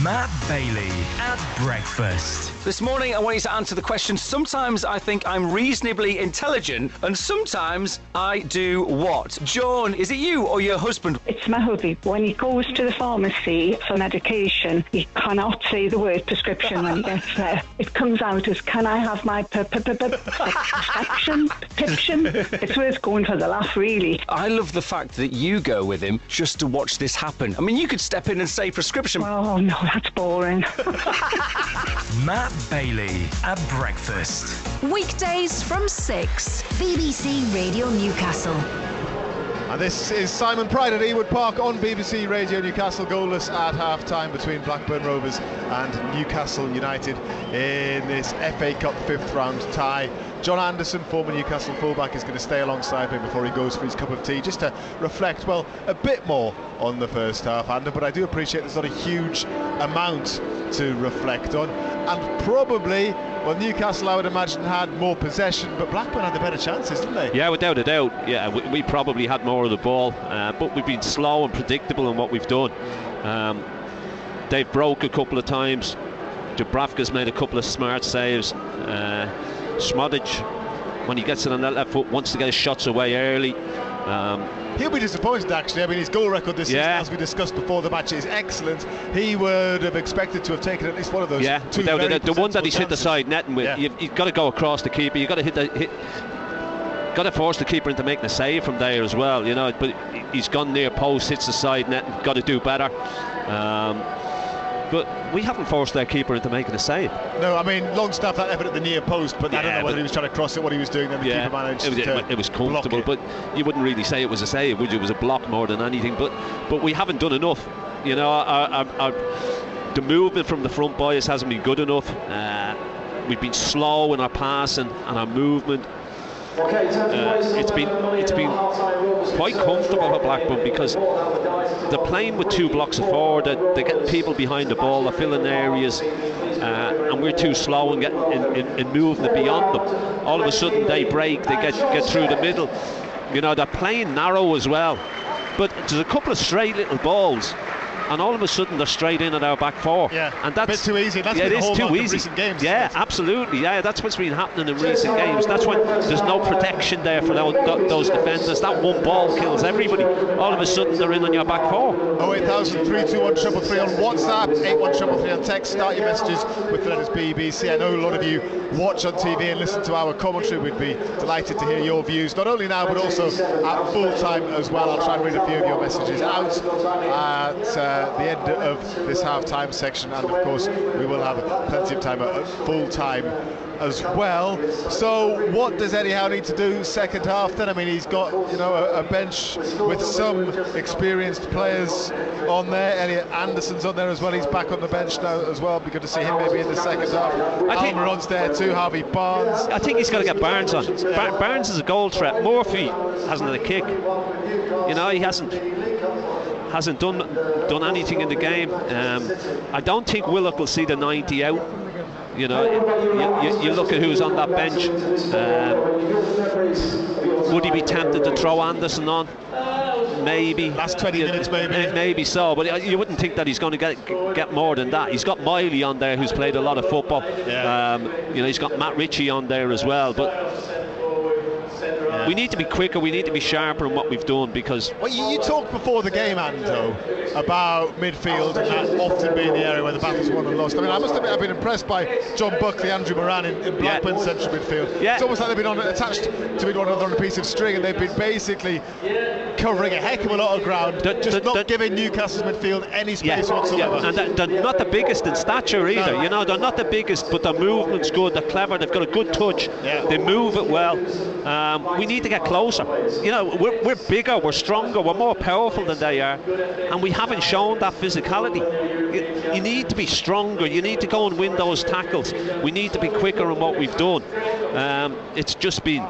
Matt Bailey at breakfast. This morning I want you to answer the question, sometimes I think I'm reasonably intelligent and sometimes I do what? Joan, is it you or your husband? It's my hubby. When he goes to the pharmacy for medication, he cannot say the word prescription when he gets there. It comes out as, can I have my prescription? It's worth going for the laugh, really. I love the fact that you go with him just to watch this happen. I mean, you could step in and say prescription. Oh, no, that's boring. Matt Bailey at breakfast. Weekdays from 6, BBC Radio Newcastle. And this is Simon Pride at Ewood Park on BBC Radio Newcastle. Goalless at half-time between Blackburn Rovers and Newcastle United in this FA Cup 5th round tie. John Anderson, former Newcastle fullback, is going to stay alongside me before he goes for his cup of tea, just to reflect, well, a bit more on the first half, Ander, but I do appreciate there's not a huge amount to reflect on. And probably, well, Newcastle, I would imagine, had more possession, but Blackburn had the better chances, didn't they? Yeah, without a doubt. Yeah, we probably had more of the ball, but we've been slow and predictable in what we've done. They've broke a couple of times. Dubravka's made a couple of smart saves. Szmodic, when he gets it on that left foot, wants to get his shots away early. He'll be disappointed, actually. I mean, his goal record this season, as we discussed before the match, is excellent. He would have expected to have taken at least one of those. Yeah, two the one that he's hit the chances. side netting with. Yeah. You've got to go across the keeper. You've got to got to force the keeper into making a save from there as well. You know, but he's gone near post, hits the side net. Got to do better. But we haven't forced their keeper into making a save. No, I mean, Longstaff that effort at the near post, but I don't know whether he was trying to cross it, what he was doing, then the keeper managed it was comfortable, but you wouldn't really say it was a save, would you? It was a block more than anything, but we haven't done enough. You know, the movement from the front boys hasn't been good enough. We've been slow in our passing and our movement. It's been quite comfortable for Blackburn because they're playing with two blocks of forward. They're getting people behind the ball, they're filling areas, and we're too slow in moving it beyond them. All of a sudden they break, they get through the middle. You know, they're playing narrow as well, but there's a couple of straight little balls, and all of a sudden they're straight in at our back four. Yeah, and that's a bit too easy. That's been the hallmark of recent games. Yeah, absolutely. Yeah, that's what's been happening in recent games. That's when there's no protection there for those defenders. That one ball kills everybody. All of a sudden they're in on your back four. 08000 321 333 on WhatsApp, 81333 on text. Start your messages with the letters BBC. I know a lot of you watch on TV and listen to our commentary. We'd be delighted to hear your views, not only now but also at full time as well. I'll try and read a few of your messages out at the end of this half-time section, and of course we will have plenty of time at full time as well. So what does Eddie Howe need to do second half then? I mean, he's got, you know, a bench with some experienced players on there. Elliot Anderson's on there as well. He's back on the bench now as well. Be good to see him maybe in the second half. Almiron's there too, Harvey Barnes. I think he's got to get Barnes on. Barnes is a goal threat. Murphy hasn't had a kick. You know, he hasn't done anything in the game. I don't think Willock will see the 90 out. You know, you look at who's on that bench. Would he be tempted to throw Anderson on? Maybe. Last 20 minutes, maybe. Maybe so, but you wouldn't think that he's going to get more than that. He's got Miley on there, who's played a lot of football. Yeah. You know, he's got Matt Ritchie on there as well, but. We need to be quicker, we need to be sharper in what we've done, because... Well, you talked before the game, Ando, about midfield and that often being the area where the battle's won and lost. I mean, I must admit, I've been impressed by John Buckley, Andrew Moran in Blackburn's central midfield. Yeah. It's almost like they've been attached to one another on a piece of string, and they've been basically covering a heck of a lot of ground, not giving Newcastle's midfield any space whatsoever. Yeah. And they're not the biggest in stature either. No. You know, they're not the biggest, but their movement's good, they're clever, they've got a good touch, they move it well. We need to get closer. You know, we're bigger, we're stronger, we're more powerful than they are, and we haven't shown that physicality. You need to be stronger, you need to go and win those tackles, we need to be quicker in what we've done. It's just been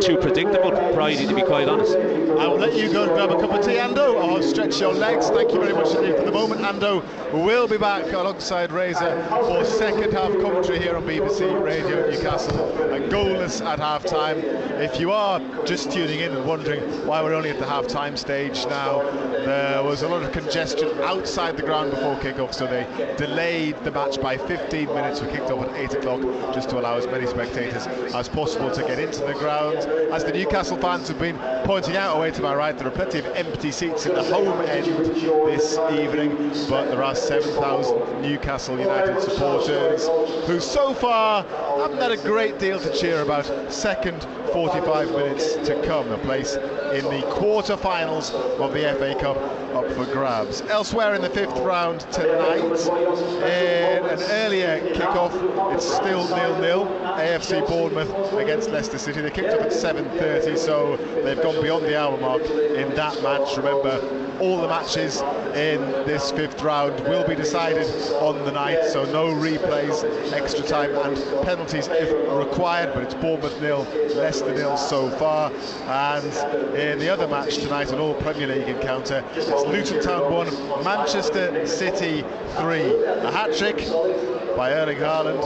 too predictable, Bridie, to be quite honest. I will let you go and grab a cup of tea, Ando, or stretch your legs. Thank you very much indeed for the moment. Ando will be back alongside Razor for second half commentary here on BBC Radio Newcastle. Goalless at half time. If you are just tuning in and wondering why we're only at the half time stage now, there was a lot of congestion outside the ground before kick-off, so they delayed the match by 15 minutes. We kicked off at 8 o'clock just to allow as many spectators as possible to get into the ground. As the Newcastle fans have been pointing out away to my right, there are plenty of empty seats in the home end this evening, but there are 7,000 Newcastle United supporters who so far haven't had a great deal to cheer about. Second 45 minutes to come, a place in the quarter-finals of the FA Cup up for grabs. Elsewhere in the fifth round tonight, in an earlier kick-off, it's still 0-0. AFC Bournemouth against Leicester City. They kicked off at 7:30, so they've gone beyond the hour mark in that match. Remember, all the matches in this fifth round will be decided on the night, so no replays, extra time and penalties if required, but it's Bournemouth 0, Leicester 0 so far. And in the other match tonight, an all Premier League encounter, it's Luton Town 1, Manchester City 3. A hat-trick by Erling Haaland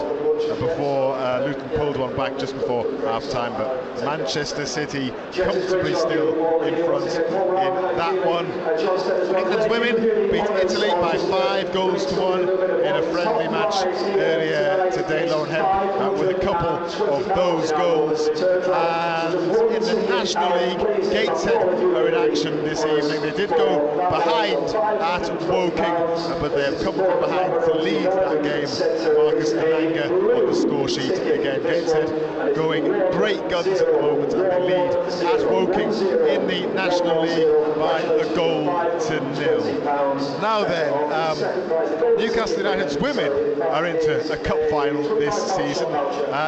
before Luton pulled one back just before half-time, but Manchester City comfortably still in front in that one. England's women beat Italy by 5 goals to 1 in a friendly match earlier today. Lauren Hemp with a couple of those goals. And in the National League, Gateshead are in action this evening. They did go behind at Woking, but they have come from behind to lead that game. Marcus Ananga on the score sheet again. Gateshead going great guns at the moment, and they lead at Woking in the National League by a goal to 0. Now then, Newcastle United's women are into a cup final this season.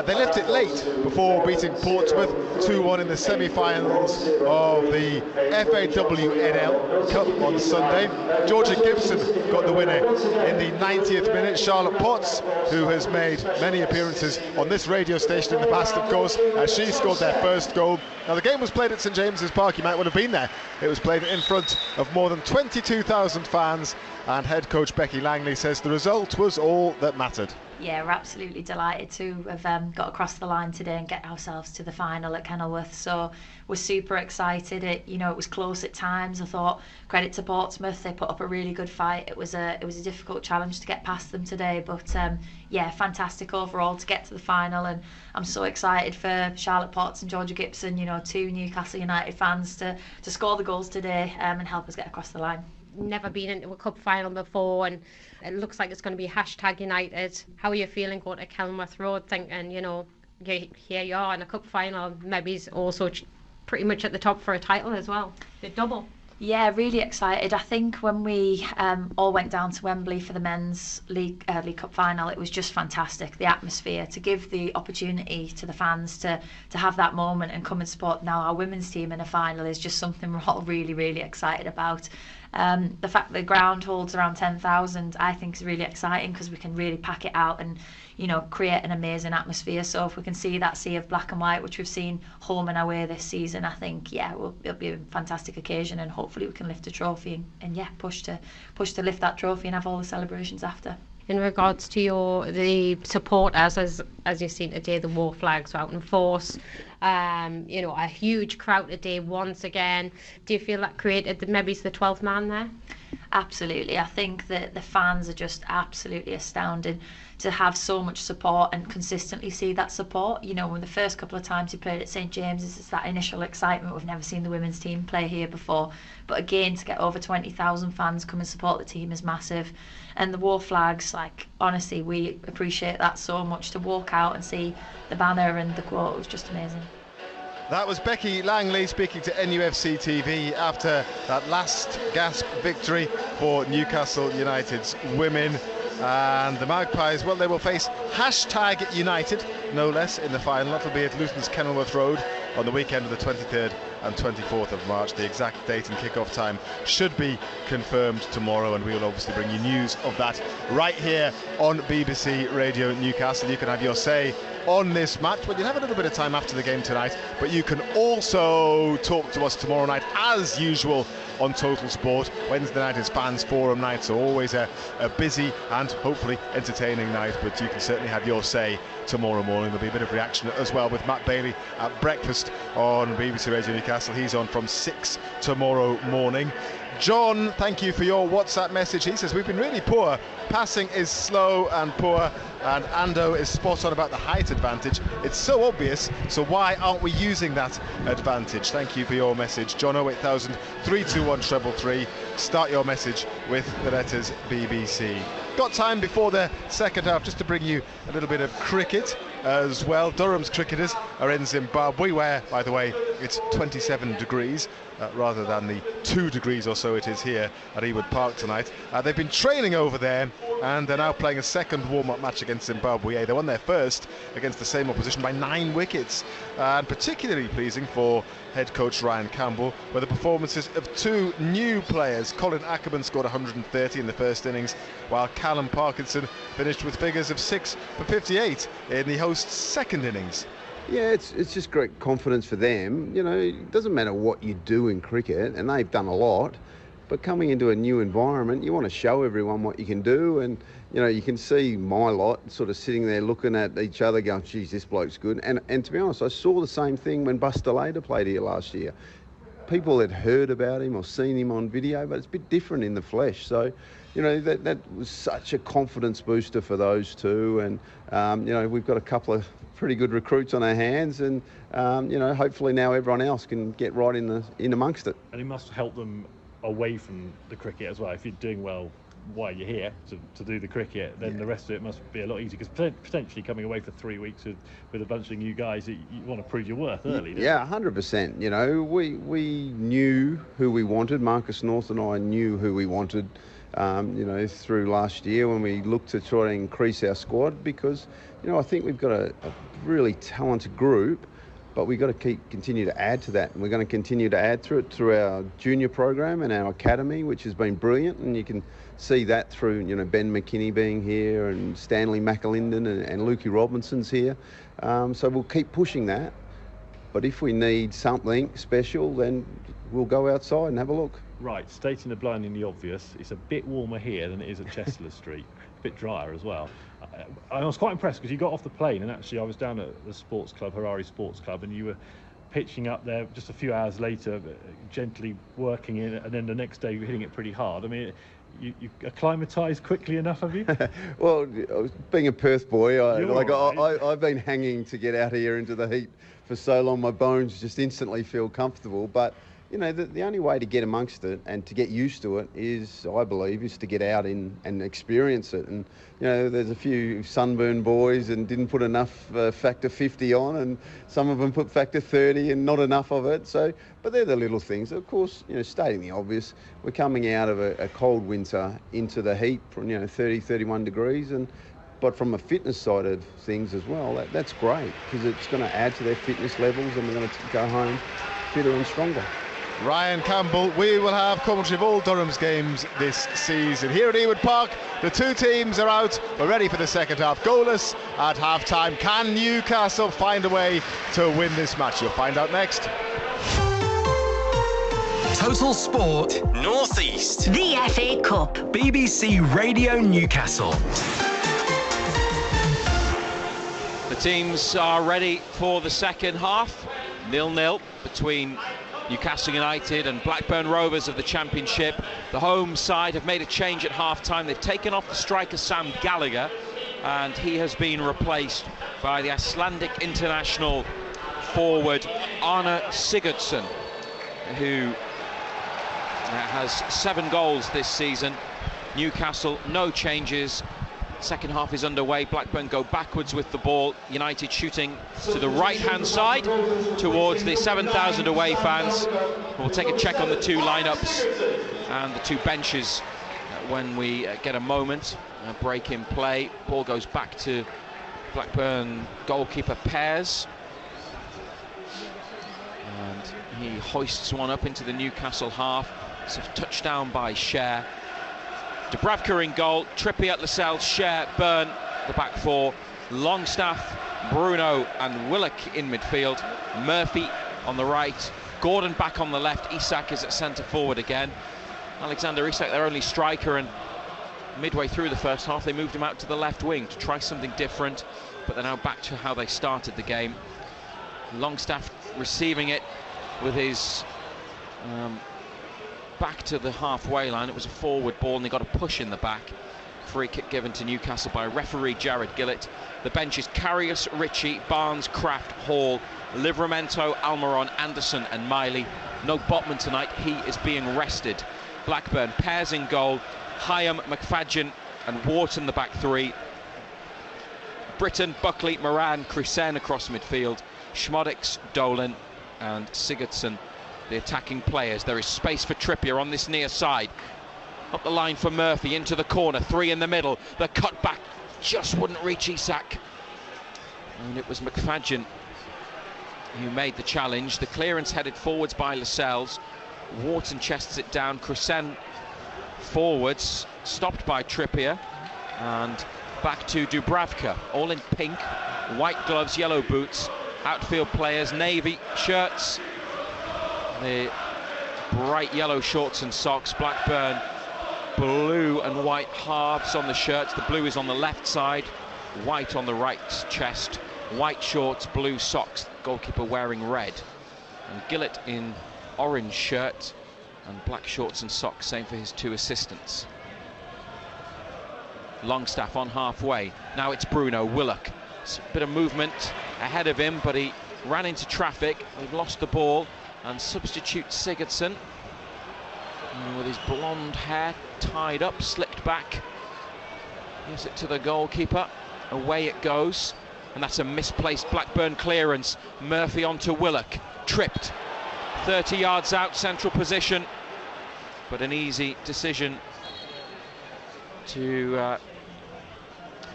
They left it late before beating Portsmouth 2-1 in the semi-finals of the FAWNL Cup on Sunday. Georgia Gibson got the winner in the 90th minute. Charlotte Potts, who has made many appearances on this radio station in the past, of course, she scored their first goal. Now, the game was played at St James's Park. You might want to have been there. It was played in front of more than 22,000 fans, and head coach Becky Langley says the result was all that mattered. Yeah, we're absolutely delighted to have got across the line today and get ourselves to the final at Kenilworth. So we're super excited. It was close at times. I thought credit to Portsmouth, they put up a really good fight. It was a difficult challenge to get past them today, but yeah, fantastic overall to get to the final. And I'm so excited for Charlotte Potts and Georgia Gibson, two Newcastle United fans to score the goals today and help us get across the line. Never been into a cup final before, and it looks like it's going to be #United. How are you feeling going to Kenilworth Road, thinking, here you are in a cup final, maybe it's also pretty much at the top for a title as well, the double? Yeah, really excited. I think when we all went down to Wembley for the men's League Cup final, it was just fantastic. The atmosphere, to give the opportunity to the fans to have that moment and come and support now our women's team in a final is just something we're all really, really excited about. The fact that the ground holds around 10,000, I think is really exciting because we can really pack it out and create an amazing atmosphere. So if we can see that sea of black and white, which we've seen home and away this season, I think it'll be a fantastic occasion, and hopefully we can lift a trophy and push to lift that trophy and have all the celebrations after. In regards to the supporters, as you've seen today, the war flags were out in force. A huge crowd today once again. Do you feel that created maybe it's the 12th man there? absolutely. I think that the fans are just absolutely astounding to have so much support and consistently see that support. You know, when the first couple of times we played at St James's, it's that initial excitement. We've never seen the women's team play here before. But again, to get over 20,000 fans come and support the team is massive. And the war flags, like, honestly, we appreciate that so much. To walk out and see the banner and the quote was just amazing. That was Becky Langley speaking to NUFC TV after that last gasp victory for Newcastle United's women. And the Magpies, well, they will face #United, no less, in the final. That'll be at Luton's Kenilworth Road on the weekend of the 23rd and 24th of March. The exact date and kick-off time should be confirmed tomorrow, and we will obviously bring you news of that right here on BBC Radio Newcastle. You can have your say on this match. Well, you'll have a little bit of time after the game tonight, but you can also talk to us tomorrow night, as usual, on Total Sport. Wednesday night is Fans Forum night, so always a busy and hopefully entertaining night, but you can certainly have your say tomorrow morning. There'll be a bit of reaction as well with Matt Bailey at breakfast on BBC Radio Newcastle. He's on from 6 tomorrow morning. John, thank you for your WhatsApp message. He says, we've been really poor. Passing is slow and poor, and Ando is spot on about the height advantage. It's so obvious, so why aren't we using that advantage? Thank you for your message. John 08000 321 333. Start your message with the letters BBC. Got time before the second half just to bring you a little bit of cricket as well. Durham's cricketers are in Zimbabwe, where, by the way, it's 27 degrees rather than the 2 degrees or so it is here at Ewood Park tonight. They've been training over there, and they're now playing a second warm-up match against Zimbabwe. They won their first against the same opposition by 9 wickets, and particularly pleasing for head coach Ryan Campbell were the performances of 2 new players. Colin Ackerman scored 130 in the first innings, while Callum Parkinson finished with figures of 6 for 58 in the host's second innings. Yeah, it's just great confidence for them. You know, it doesn't matter what you do in cricket, and they've done a lot, but coming into a new environment, you want to show everyone what you can do. And, you know, you can see my lot sort of sitting there looking at each other going, geez, this bloke's good. And to be honest, I saw the same thing when Buster Later played here last year. People had heard about him or seen him on video, but it's a bit different in the flesh. So, you know, that was such a confidence booster for those two. And, you know, we've got a couple of pretty good recruits on our hands, and, you know, hopefully now everyone else can get right in amongst it. And it must help them away from the cricket as well. If you're doing well while you're here to do the cricket, then the rest of it must be a lot easier, because potentially coming away for 3 weeks with a bunch of new guys, you want to prove your worth early. Yeah, 100%. You know, we knew who we wanted. Marcus North and I knew who we wanted, you know, through last year when we looked to try to increase our squad, because, you know, I think we've got a really talented group, but we've got to continue to add to that, and we're going to continue to add through our junior program and our academy, which has been brilliant. And you can see that through, you know, Ben McKinney being here, and Stanley McAlinden and Lukey Robinson's here. So we'll keep pushing that, but if we need something special, then we'll go outside and have a look. Right, stating the blindingly obvious, it's a bit warmer here than it is at Chestler Street. A bit drier as well. I was quite impressed because you got off the plane, and actually I was down at the sports club, Harare Sports Club, and you were pitching up there just a few hours later, gently working in, and then the next day you're hitting it pretty hard. I mean, you acclimatised quickly enough, have you? Well, being a Perth boy, I've been hanging to get out here into the heat for so long, my bones just instantly feel comfortable. But, you know, the only way to get amongst it and to get used to it is, I believe, is to get out and experience it. And, you know, there's a few sunburned boys and didn't put enough factor 50 on, and some of them put factor 30 and not enough of it. So, but they're the little things. Of course, you know, stating the obvious, we're coming out of a cold winter into the heat from, you know, 30, 31 degrees. But from a fitness side of things as well, that's great, because it's going to add to their fitness levels, and we're going to go home fitter and stronger. Ryan Campbell. We will have commentary of all Durham's games this season. Here at Ewood Park, the two teams are out. We're ready for the second half. Goalless at half-time. Can Newcastle find a way to win this match? You'll find out next. Total Sport North East. The FA Cup. BBC Radio Newcastle. The teams are ready for the second half. 0-0 between Newcastle United and Blackburn Rovers of the Championship. The home side have made a change at half-time. They've taken off the striker Sam Gallagher, and he has been replaced by the Icelandic international forward Arne Sigurdsson, who has 7 goals this season. Newcastle, no changes. Second half is underway. Blackburn go backwards with the ball. United shooting to the right-hand side towards the 7,000 away fans. We'll take a check on the 2 lineups and the 2 benches when we get a moment. A break in play. Ball goes back to Blackburn goalkeeper Pears. And he hoists one up into the Newcastle half. It's a touchdown by Cher. Dubravka in goal, Trippier, Lascelles, Cher, Byrne, the back 4, Longstaff, Bruno and Willock in midfield, Murphy on the right, Gordon back on the left, Isak is at centre forward again. Alexander Isak, their only striker, and midway through the first half they moved him out to the left wing to try something different, but they're now back to how they started the game. Longstaff receiving it with his back to the halfway line. It was a forward ball and they got a push in the back. Free kick given to Newcastle by referee Jared Gillett. The bench is Karius, Ritchie, Barnes, Kraft, Hall, Livramento, Almiron, Anderson and Miley. No Botman tonight, he is being rested. Blackburn, Pears in goal, Hyam, McFadden and Wharton the back 3. Britton, Buckley, Moran, Chrisen across midfield, Schmodix, Dolan and Sigurdsson the attacking players. There is space for Trippier on this near side. Up the line for Murphy, into the corner, 3 in the middle. The cut back just wouldn't reach Isak. And it was McFadden who made the challenge. The clearance headed forwards by Lascelles. Wharton chests it down. Chrisen forwards, stopped by Trippier. And back to Dubravka, all in pink. White gloves, yellow boots. Outfield players, navy shirts. The bright yellow shorts and socks. Blackburn, blue and white halves on the shirts. The blue is on the left side, white on the right chest. White shorts, blue socks. Goalkeeper wearing red. And Gillett in orange shirt and black shorts and socks. Same for his 2 assistants. Longstaff on halfway. Now it's Bruno Willock. It's a bit of movement ahead of him, but he ran into traffic. They've lost the ball. And substitute Sigurdsson with his blonde hair tied up, slicked back. Gives it to the goalkeeper. Away it goes. And that's a misplaced Blackburn clearance. Murphy onto Willock. Tripped. 30 yards out, central position. But an easy decision to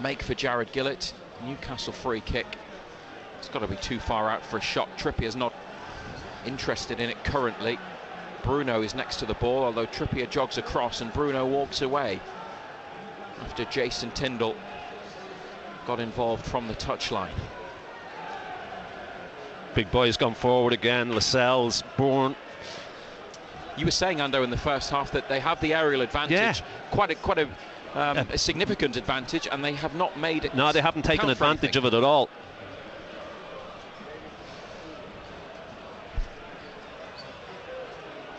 make for Jared Gillett. Newcastle free kick. It's got to be too far out for a shot. Trippier's not interested in it currently. Bruno is next to the ball, although Trippier jogs across and Bruno walks away after Jason Tindall got involved from the touchline. Big boy's gone forward again. Lascelles, Bourne. You were saying, Ando, in the first half that they have the aerial advantage, quite a significant advantage, and they have not made it. No, they haven't taken advantage of it at all.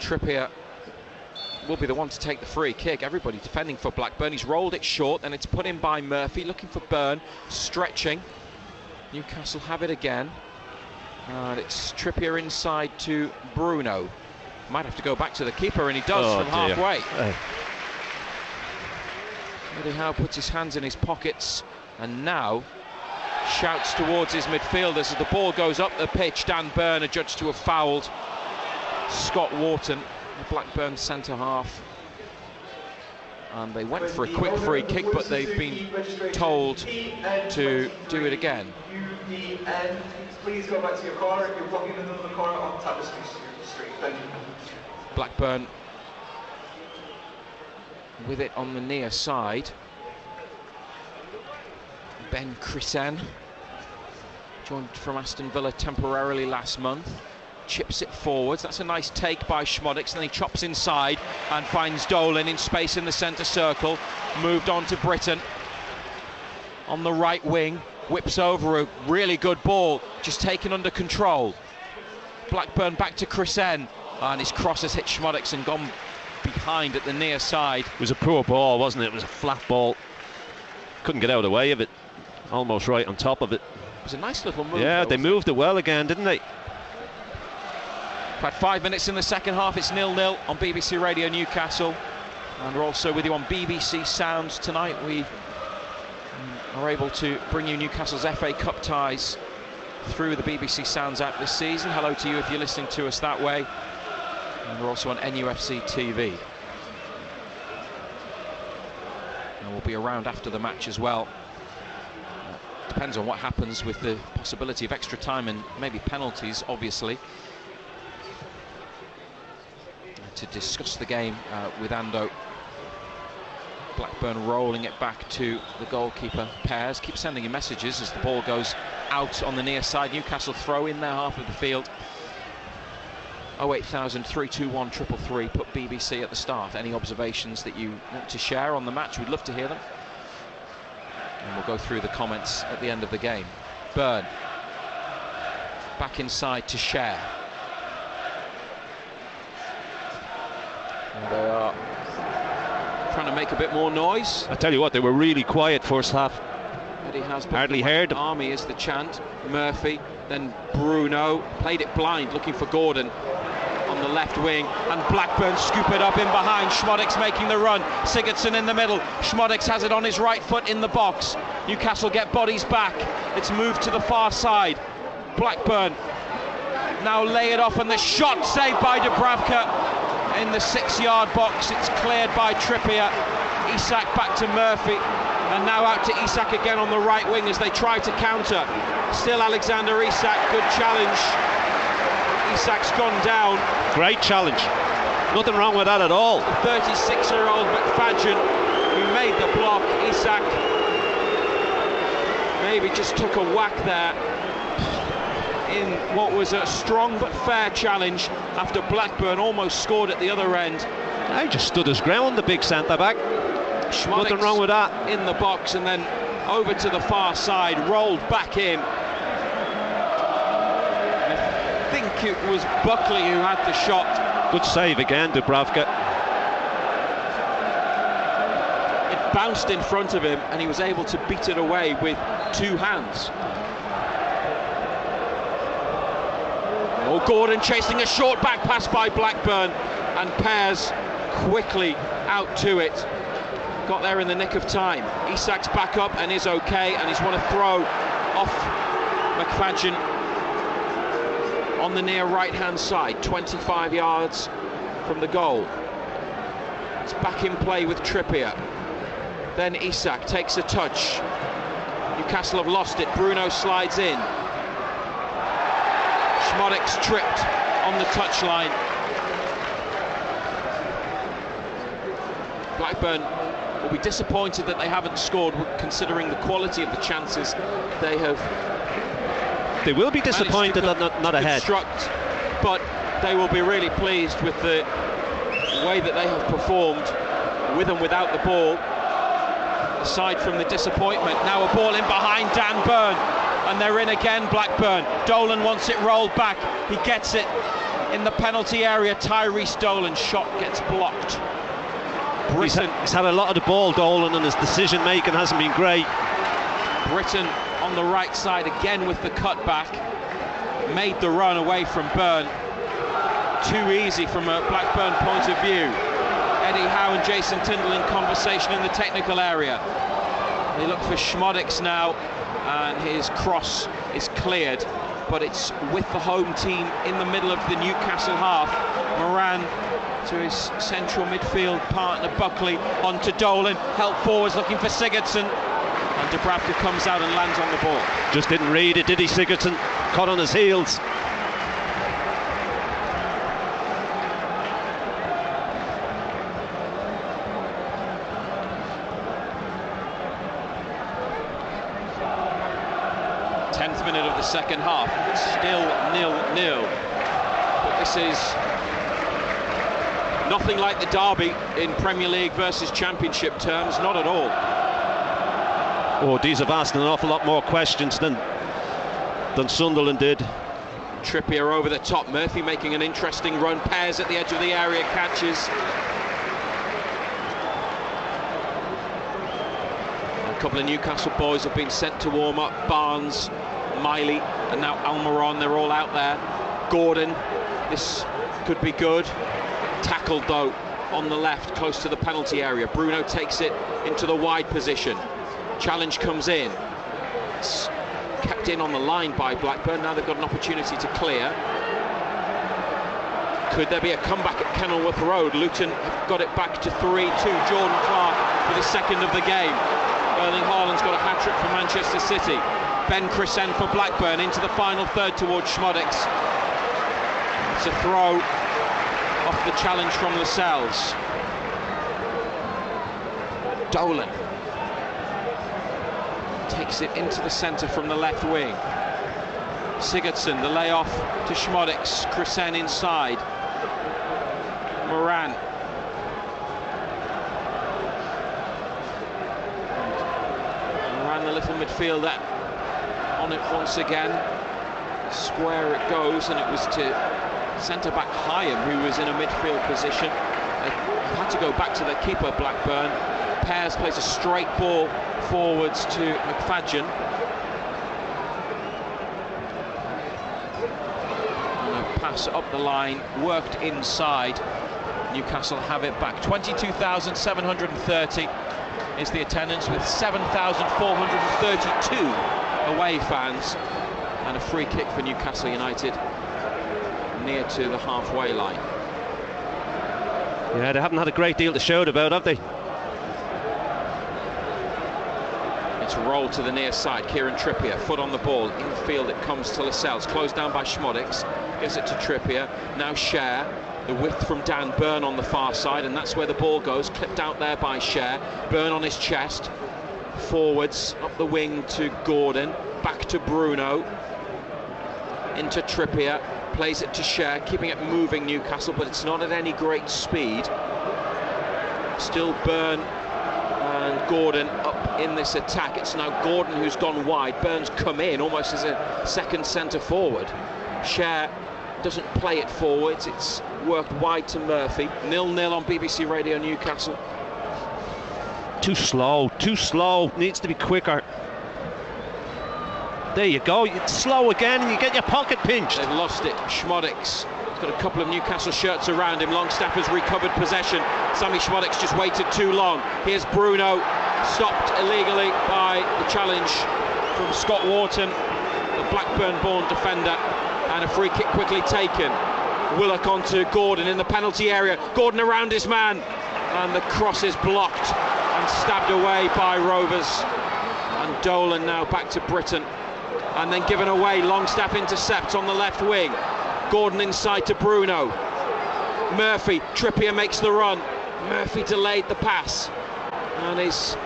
Trippier will be the one to take the free kick. Everybody defending for Blackburn. He's rolled it short and it's put in by Murphy, looking for Byrne, stretching. Newcastle have it again. And it's Trippier inside to Bruno. Might have to go back to the keeper, and he does from halfway. Eddie Howe puts his hands in his pockets and now shouts towards his midfielders as the ball goes up the pitch. Dan Byrne adjudged to have fouled Scott Wharton, the Blackburn centre half. And they went for a quick free kick, but they've been told to do it again. Please go back to your corner. You're blocking the middle of the corner on Tapestry Street. Thank you. Blackburn with it on the near side. Ben Chrisen, joined from Aston Villa temporarily last month. Chips it forwards. That's a nice take by Schmodix, and then he chops inside and finds Dolan in space in the centre circle. Moved on to Britton on the right wing. Whips over a really good ball, just taken under control. Blackburn back to Chrisen. And his cross has hit Schmodix and gone behind at the near side. It was a poor ball, wasn't it? It was a flat ball. Couldn't get out of the way of it. Almost right on top of it. It was a nice little move. Yeah, they moved it well again, didn't they? About 5 minutes in the second half, it's 0-0 on BBC Radio Newcastle. And we're also with you on BBC Sounds tonight. We are able to bring you Newcastle's FA Cup ties through the BBC Sounds app this season. Hello to you if you're listening to us that way. And we're also on NUFC TV. And we'll be around after the match as well. Depends on what happens with the possibility of extra time and maybe penalties, obviously. To discuss the game with Ando. Blackburn rolling it back to the goalkeeper. Pears keep sending you messages as the ball goes out on the near side. Newcastle throw in their half of the field. 08000 321 333. Put BBC at the start. Any observations that you want to share on the match, we'd love to hear them. And we'll go through the comments at the end of the game. Burn back inside to Share. And they are trying to make a bit more noise. I tell you what, they were really quiet first half. Eddie has hardly heard them. Army is the chant. Murphy, then Bruno played it blind, looking for Gordon on the left wing, and Blackburn scoop it up in behind. Schmodix making the run. Sigurdsson in the middle. Schmodix has it on his right foot in the box. Newcastle get bodies back. It's moved to the far side. Blackburn now lay it off, and the shot saved by Dubravka. In the 6-yard box, it's cleared by Trippier. Isak back to Murphy, and now out to Isak again on the right wing as they try to counter. Still Alexander Isak, good challenge. Isak's gone down. Great challenge. Nothing wrong with that at all. 36-year-old McFadden, who made the block. Isak maybe just took a whack there in what was a strong but fair challenge after Blackburn almost scored at the other end. I just stood his ground, the big centre-back. Nothing wrong with that. In the box and then over to the far side, rolled back in. I think it was Buckley who had the shot. Good save again, Dubravka. It bounced in front of him and he was able to beat it away with 2 hands. Oh, Gordon chasing a short back pass by Blackburn, and Pears quickly out to it. Got there in the nick of time. Isak's back up and is okay, and he's won a throw off McFadden on the near right-hand side, 25 yards from the goal. It's back in play with Trippier. Then Isak takes a touch. Newcastle have lost it. Bruno slides in. Schmodix tripped on the touchline. Blackburn will be disappointed that they haven't scored, considering the quality of the chances they have. They will be disappointed that not ahead. But they will be really pleased with the way that they have performed with and without the ball. Aside from the disappointment, now a ball in behind Dan Burn. And they're in again, Blackburn. Dolan wants it rolled back. He gets it in the penalty area. Tyrese Dolan's shot gets blocked. He's had a lot of the ball, Dolan, and his decision making hasn't been great. Britton on the right side again with the cutback. Made the run away from Burn. Too easy from a Blackburn point of view. Eddie Howe and Jason Tyndall in conversation in the technical area. They look for Schmodix now, and his cross is cleared, but it's with the home team in the middle of the Newcastle half. Moran to his central midfield partner Buckley, on to Dolan, help forwards looking for Sigurdsson, and Dubravka comes out and lands on the ball. Just didn't read it, did he, Sigurdsson? Caught on his heels. Second half, still 0-0. But this is nothing like the derby in Premier League versus Championship terms, not at all. Oh, these have asked an awful lot more questions than Sunderland did. Trippier over the top. Murphy making an interesting run. Pears at the edge of the area, catches. A couple of Newcastle boys have been sent to warm up. Barnes, Miley, and now Almiron. They're all out there. Gordon, this could be good. Tackled though on the left, close to the penalty area. Bruno takes it into the wide position. Challenge comes in. It's kept in on the line by Blackburn. Now they've got an opportunity to clear. Could there be a comeback at Kenilworth Road? Luton have got it back to 3-2. Jordan Clark for the second of the game. Erling Haaland's got a hat-trick for Manchester City. Ben Crescent for Blackburn into the final third towards Schmodix. It's a throw off the challenge from Lascelles. Dolan takes it into the centre from the left wing. Sigurdsson, the layoff to Schmodix. Crescent inside. Moran. Moran, the little midfielder, on it once again. Square it goes, and it was to centre-back Hyam, who was in a midfield position. They had to go back to their keeper, Blackburn. Pears plays a straight ball forwards to McFadden. And a pass up the line, worked inside. Newcastle have it back. 22,730 is the attendance, with 7,432 away fans. And a free kick for Newcastle United near to the halfway line. Yeah, they haven't had a great deal to shout about, have they? It's rolled to the near side. Kieran Trippier, foot on the ball. Infield it comes to Lascelles. Closed down by Schmodix. Gives it to Trippier. Now Cher. The width from Dan Burn on the far side, and that's where the ball goes. Clipped out there by Cher. Burn on his chest. Forwards, up the wing to Gordon. Back to Bruno. Into Trippier. Plays it to Cher, keeping it moving, Newcastle, but it's not at any great speed. Still Burn and Gordon up in this attack. It's now Gordon who's gone wide. Burn's come in almost as a second centre forward. Cher doesn't play it forwards. It's worked wide to Murphy. 0-0 on BBC Radio Newcastle. Too slow, needs to be quicker. There you go, it's slow again and you get your pocket pinched. They've lost it. Schmodix. He's got a couple of Newcastle shirts around him. Longstaff has recovered possession. Sammy Schmodix just waited too long. Here's Bruno, stopped illegally by the challenge from Scott Wharton, the Blackburn-born defender, and a free kick quickly taken. Willock onto Gordon in the penalty area. Gordon around his man, and the cross is blocked and stabbed away by Rovers. And Dolan now back to Britton. And then given away. Longstaff intercepts on the left wing. Gordon inside to Bruno. Murphy, Trippier makes the run. Murphy delayed the pass and is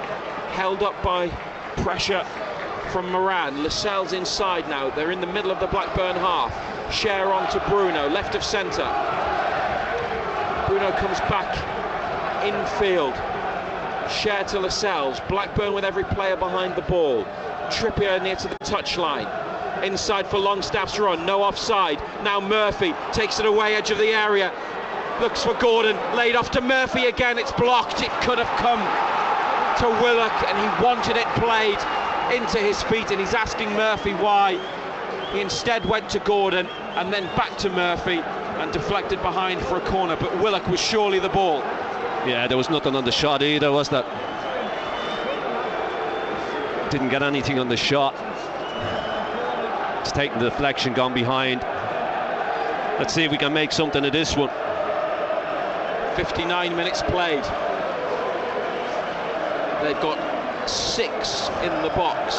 held up by pressure from Moran. Lascelles inside now. They're in the middle of the Blackburn half. Cher on to Bruno, left of centre. Bruno comes back infield. Cher to Lascelles. Blackburn with every player behind the ball. Trippier near to the touchline. Inside for Longstaff's run, no offside. Now Murphy takes it away, edge of the area. Looks for Gordon, laid off to Murphy again. It's blocked. It could have come to Willock, and he wanted it played into his feet, and he's asking Murphy why. He instead went to Gordon and then back to Murphy and deflected behind for a corner, but Willock was surely the ball. Yeah, there was nothing on the shot either, was there? Didn't get anything on the shot. It's taken the deflection, gone behind. Let's see if we can make something of this one. 59 minutes played. They've got 6 in the box.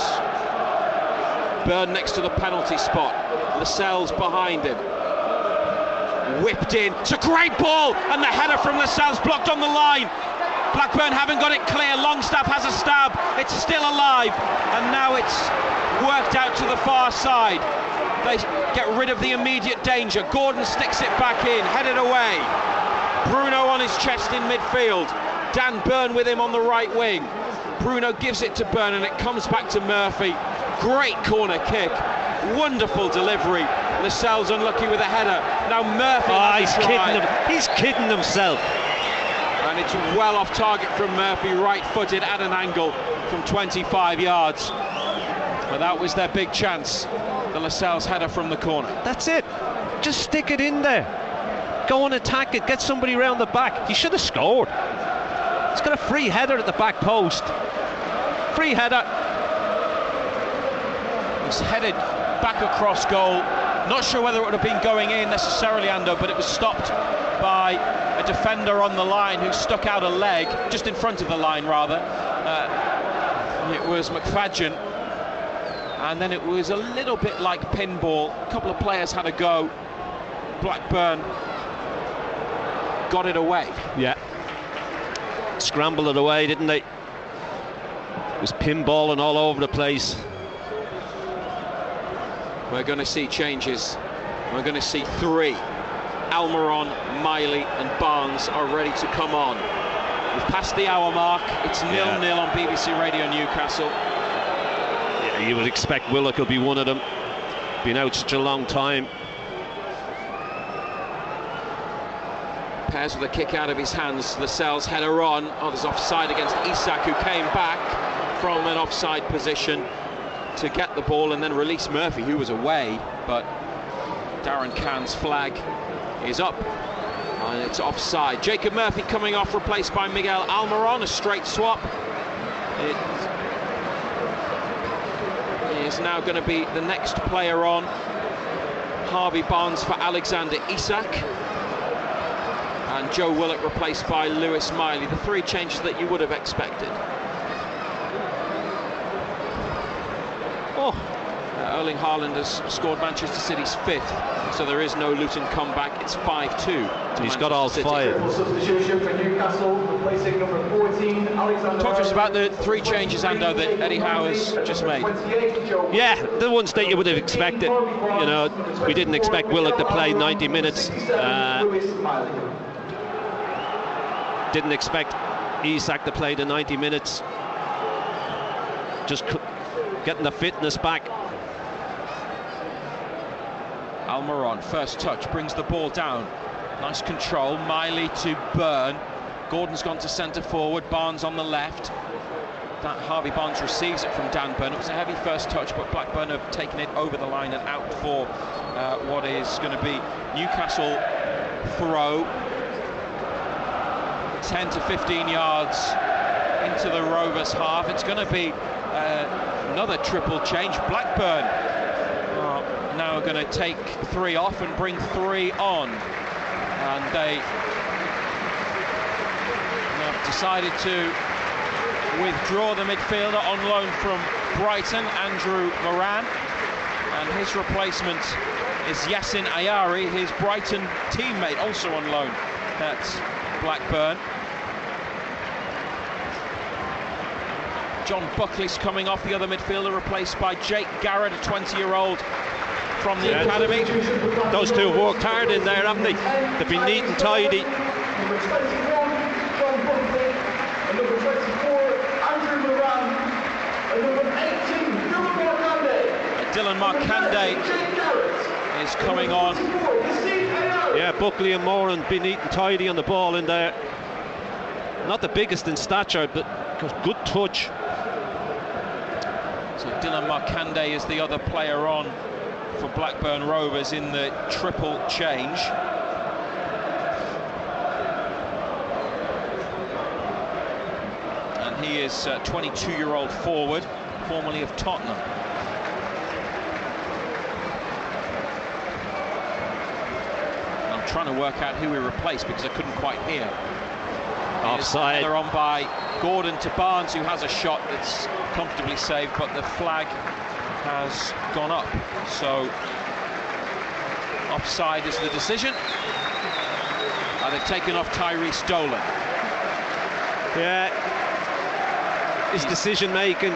Burn next to the penalty spot. Lascelles behind him. Whipped in. It's a great ball, and the header from Lascelles blocked on the line. Blackburn haven't got it clear. Longstaff has a stab. It's still alive, and now it's worked out to the far side. They get rid of the immediate danger. Gordon sticks it back in, headed away. Bruno on his chest in midfield. Dan Burn with him on the right wing. Bruno gives it to Burn, and it comes back to Murphy. Great corner kick, wonderful delivery. Lascelles unlucky with a header. Now Murphy. He's kidding himself. And it's well off target from Murphy, right-footed at an angle from 25 yards. But that was their big chance. The Lascelles header from the corner. That's it. Just stick it in there. Go and attack it. Get somebody around the back. He should have scored. He's got a free header at the back post. Free header. It's headed back across goal. Not sure whether it would have been going in necessarily, Ando, but it was stopped by a defender on the line who stuck out a leg, just in front of the line rather. It was McFadden, and then it was a little bit like pinball. A couple of players had a go. Blackburn got it away. Yeah. Scrambled it away, didn't they? It was pinballing all over the place. We're going to see changes. We're going to see 3. Almiron, Miley and Barnes are ready to come on. We've passed the hour mark. It's 0-0 on BBC Radio Newcastle. Yeah, you would expect Willock will be one of them. Been out such a long time. Pairs with a kick out of his hands. Lascelles header on. Oh, there's offside against Isak, who came back from an offside position to get the ball and then release Murphy, who was away, but Darren Cahn's flag is up and it's offside. Jacob Murphy coming off, replaced by Miguel Almiron. A straight swap. It is now going to be the next player on. Harvey Barnes for Alexander Isak, and Joe Willock replaced by Lewis Miley. The 3 changes that you would have expected. Erling Haaland has scored Manchester City's 5th, so there is no Luton comeback. It's 5-2. He's got all 5. Substitution for Newcastle, replacing number 14, Alexander. Talk to us about the 3 changes, Ando, that Eddie Howe has just made. Yeah, the ones that you would have expected. You know, we didn't expect Willock to play 90 minutes. Didn't expect Isak to play the 90 minutes. Just getting the fitness back. Almiron, first touch, brings the ball down. Nice control. Miley to Byrne. Gordon's gone to centre forward. Barnes on the left. Harvey Barnes receives it from Dan Byrne. It was a heavy first touch, but Blackburn have taken it over the line and out for what is going to be Newcastle throw. 10 to 15 yards into the Rovers half. It's going to be another triple change. Blackburn are now going to take 3 off and bring 3 on, and they have decided to withdraw the midfielder on loan from Brighton, Andrew Moran, and his replacement is Yassin Ayari, his Brighton teammate, also on loan at Blackburn. John Buckley's coming off, the other midfielder, replaced by Jake Garrett, a 20-year-old from the academy. Those 2 have worked hard in there, haven't they? They've been neat and tidy. Number 21, John Buckley, and number 24, Andrew Moran, and number 18, Dylan Markande is coming on. Yeah, Buckley and Moran been neat and tidy on the ball in there. Not the biggest in stature, but good touch. So Dylan Markande is the other player on for Blackburn Rovers in the triple change. And he is a 22-year-old forward, formerly of Tottenham. And I'm trying to work out who we replaced because I couldn't quite hear. Offside. They're on by Gordon to Barnes, who has a shot that's comfortably saved, but the flag has gone up. So offside is the decision. They've taken off Tyrese Dolan. Yeah, his decision making.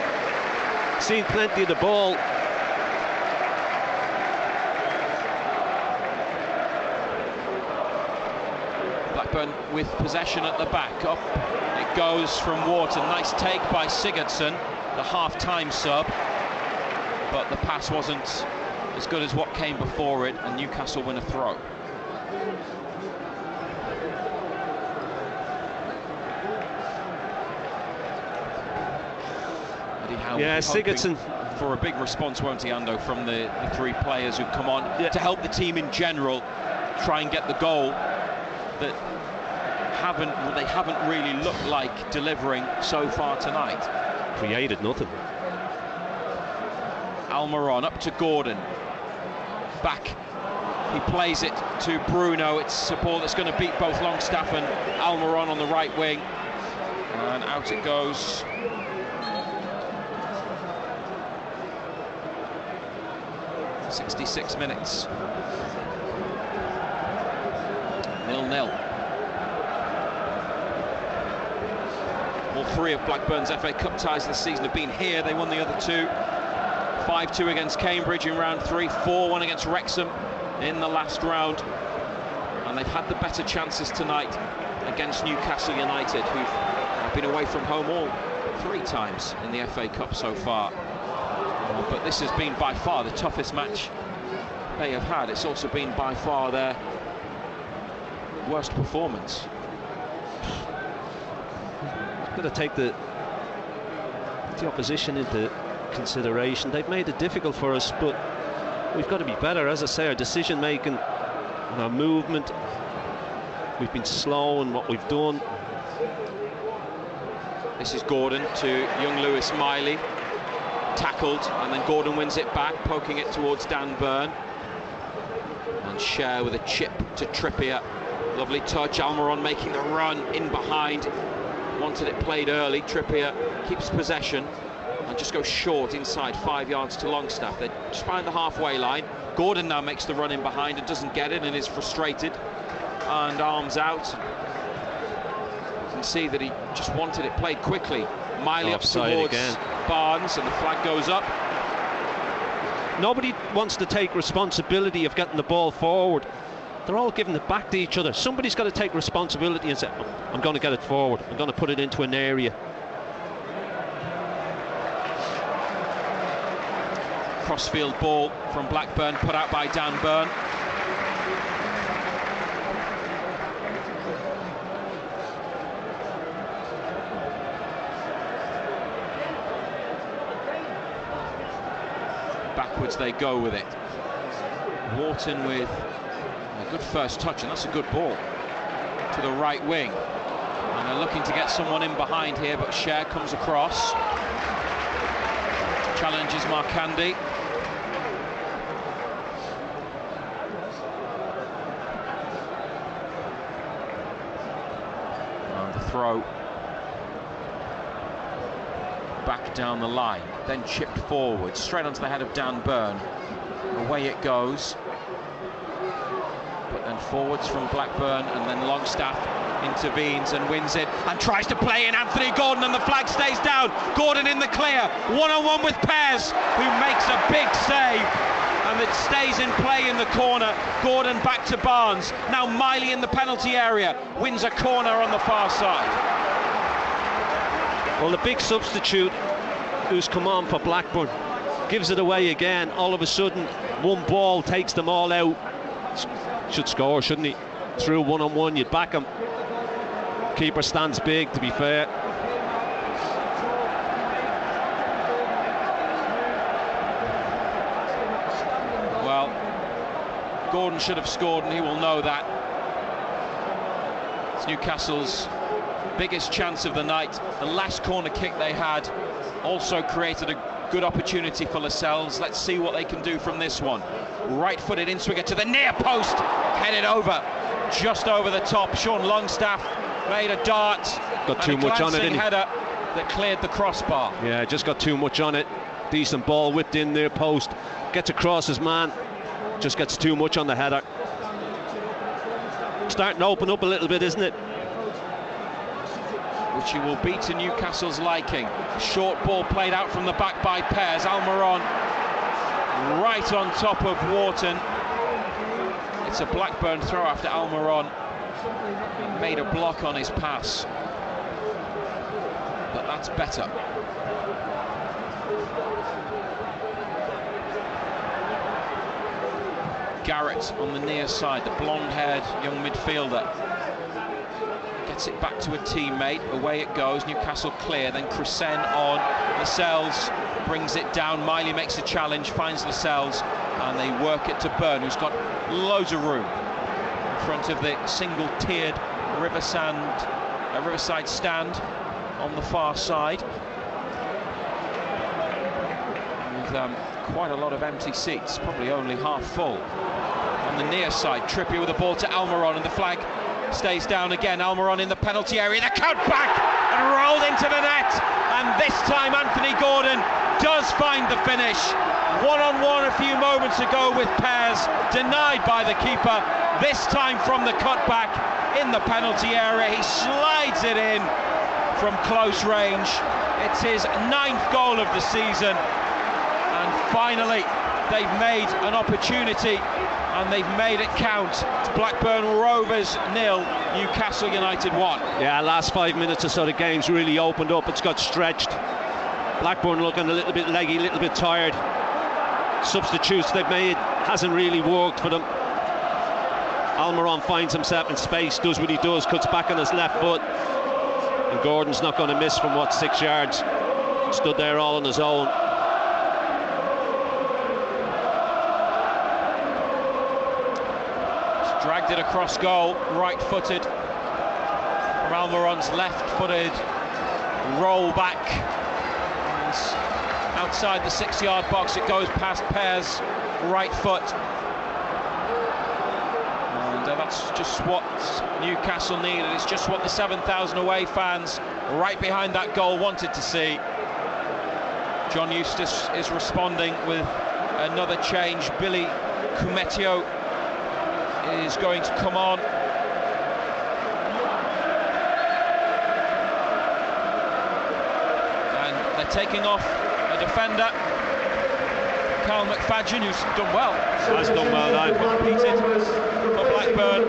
Seen plenty of the ball. Blackburn with possession at the back. Up it goes from Wharton. Nice take by Sigurdsson, the half-time sub, but the pass wasn't as good as what came before it, and Newcastle win a throw. Yeah, Sigurdsson for a big response, won't he, Ando, from the three players who come on to help the team in general try and get the goal that they haven't really looked like delivering so far tonight. Created nothing. Almiron up to Gordon. Back. He plays it to Bruno. It's a ball that's going to beat both Longstaff and Almiron on the right wing. And out it goes. .66 minutes. 0-0. All three of Blackburn's FA Cup ties this season have been here. They won the other two. 5-2 against Cambridge in round 3, 4-1 against Wrexham in the last round. And they've had the better chances tonight against Newcastle United, who've been away from home all 3 times in the FA Cup so far. But this has been by far the toughest match they have had. It's also been by far their worst performance. Got to take the opposition into consideration. They've made it difficult for us, but we've got to be better. As I say, our decision making and our movement, we've been slow in what we've done. This is Gordon to young Lewis Miley, tackled, and then Gordon wins it back, poking it towards Dan Burn, and Cher with a chip to Trippier. Lovely touch. Almiron making the run in behind, wanted it played early. Trippier keeps possession and just goes short inside 5 yards to Longstaff. They're just behind the halfway line. Gordon now makes the run in behind and doesn't get it and is frustrated and arms out. You can see that he just wanted it played quickly. Miley up towards again. Barnes, and the flag goes up. Nobody wants to take responsibility of getting the ball forward. They're all giving it back to each other. Somebody's got to take responsibility and say, I'm going to get it forward. I'm going to put it into an area. Crossfield ball from Blackburn, put out by Dan Burn. Backwards they go with it. Wharton with a good first touch, and that's a good ball to the right wing. And they're looking to get someone in behind here, but Cher comes across. Challenges Markandi. And the throw back down the line, then chipped forward, straight onto the head of Dan Burn. Away it goes. But then forwards from Blackburn, and then Longstaff intervenes and wins it and tries to play in Anthony Gordon, and the flag stays down. Gordon in the clear, one-on-one with Pears, who makes a big save, and it stays in play in the corner. Gordon back to Barnes. Now Miley in the penalty area, wins a corner on the far side. Well, the big substitute who's come on for Blackburn gives it away again. All of a sudden, one ball takes them all out. Should score, shouldn't he? Through one-on-one, you'd back him. Keeper stands big, to be fair. Well, Gordon should have scored, and he will know that. It's Newcastle's biggest chance of the night. The last corner kick they had also created a good opportunity for Lascelles. Let's see what they can do from this one. Right-footed in-swinger to the near post, headed over, just over the top. Sean Longstaff made a dart. Got too much on it, didn't he? Header that cleared the crossbar. Yeah, just got too much on it. Decent ball whipped in there, post. Gets across his man. Just gets too much on the header. Starting to open up a little bit, isn't it? Which he will be to Newcastle's liking. Short ball played out from the back by Pears. Almiron right on top of Wharton. It's a Blackburn throw after Almiron made a block on his pass. But that's better. Garrett on the near side, the blonde-haired young midfielder. Gets it back to a teammate, away it goes, Newcastle clear, then Crescent on, Lascelles brings it down, Miley makes the challenge, finds Lascelles, and they work it to Byrne, who's got loads of room in front of the single-tiered Riverside stand on the far side, with quite a lot of empty seats, probably only half full. On the near side, Trippier with the ball to Almiron, and the flag stays down again. Almiron in the penalty area, the cut back and rolled into the net, and this time Anthony Gordon does find the finish. One-on-one a few moments ago with Pears, denied by the keeper. This time from the cutback in the penalty area, he slides it in from close range. It's his 9th goal of the season, and finally they've made an opportunity and they've made it count. It's Blackburn Rovers 0, Newcastle United 1. Yeah, last 5 minutes or so the game's really opened up. It's got stretched. Blackburn looking a little bit leggy, a little bit tired. Substitutes they've made hasn't really worked for them. Almiron finds himself in space, does what he does, cuts back on his left foot, and Gordon's not going to miss from 6 yards. Stood there all on his own. Dragged it across goal, right-footed from Almiron's left-footed roll back. And outside the 6-yard box, it goes past Pears' right foot. And that's just what Newcastle needed. It's just what the 7,000 away fans right behind that goal wanted to see. John Eustace is responding with another change. Billy Kumetio is going to come on. And they're taking off a defender, Carl McFadden, who's done well. Has done well now. Competed for Blackburn.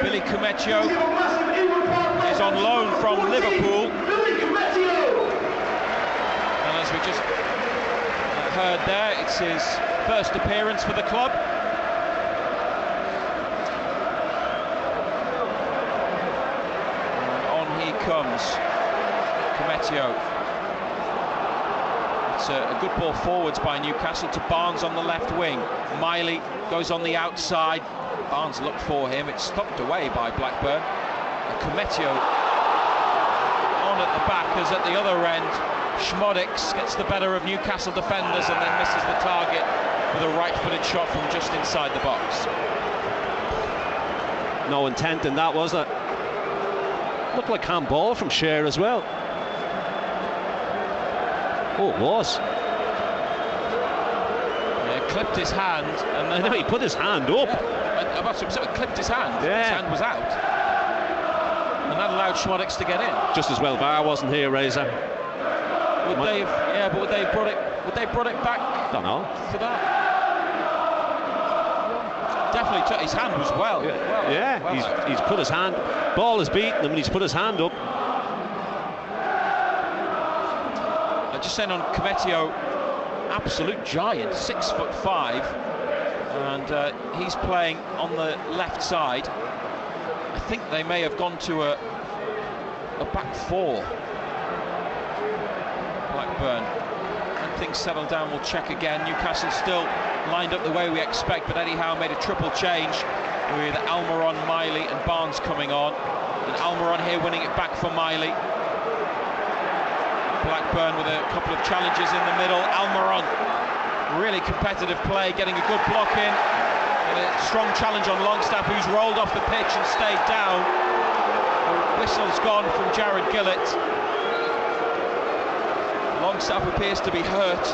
Billy Kumetio is on loan from Liverpool. And as we just heard there, it's his first appearance for the club. And on he comes, Kumetio. It's a good ball forwards by Newcastle to Barnes on the left wing. Miley goes on the outside. Barnes looked for him. It's stopped away by Blackburn. Kumetio on at the back, as at the other end Schmodix gets the better of Newcastle defenders and then misses the target with a right-footed shot from just inside the box. No intent in that, was it? Looked like handball from Sher as well. Oh, it was. Yeah, clipped his hand, and I know he put his hand up. Yeah, about to say, clipped his hand. Yeah. His hand was out, and that allowed Schmodix to get in. Just as well VAR wasn't here, Razor. Would they have? Yeah, but would they have brought it? Would they have brought it back? Don't know. For that. Definitely, his hand was well. Yeah, he's put his hand. Ball is beaten him, and he's put his hand up. Just saying on Kumetio, absolute giant, 6'5", and he's playing on the left side. I think they may have gone to a back four. Blackburn. When things settle down, we'll check again. Newcastle still lined up the way we expect, but Eddie Howe made a triple change with Almiron, Miley and Barnes coming on, and Almiron here winning it back for Miley. Blackburn with a couple of challenges in the middle. Almiron, really competitive play, getting a good block in, and a strong challenge on Longstaff, who's rolled off the pitch and stayed down. The whistle's gone from Jared Gillett. Longstaff appears to be hurt.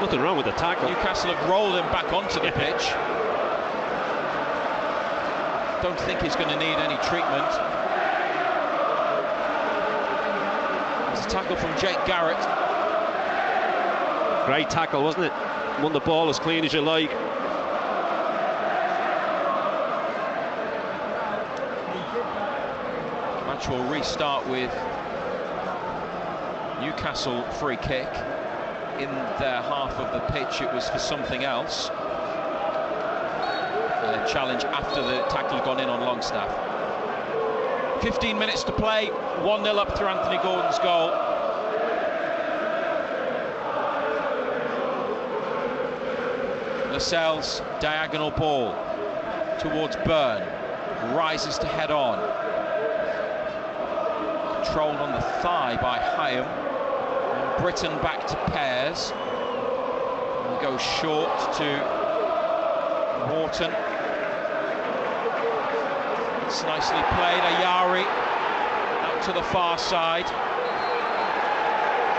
Nothing wrong with the tackle. Newcastle have rolled him back onto the pitch. Don't think he's going to need any treatment. There's a tackle from Jake Garrett. Great tackle, wasn't it? Won the ball as clean as you like. match will restart with Newcastle free kick. In their half of the pitch, it was for something else. A challenge after the tackle had gone in on Longstaff. 15 minutes to play, 1-0 up through Anthony Gordon's goal. Lascelles' diagonal ball towards Byrne, rises to head on. Controlled on the thigh by Hyam. Britton back to Pears. And goes short to Wharton. It's nicely played. Ayari out to the far side.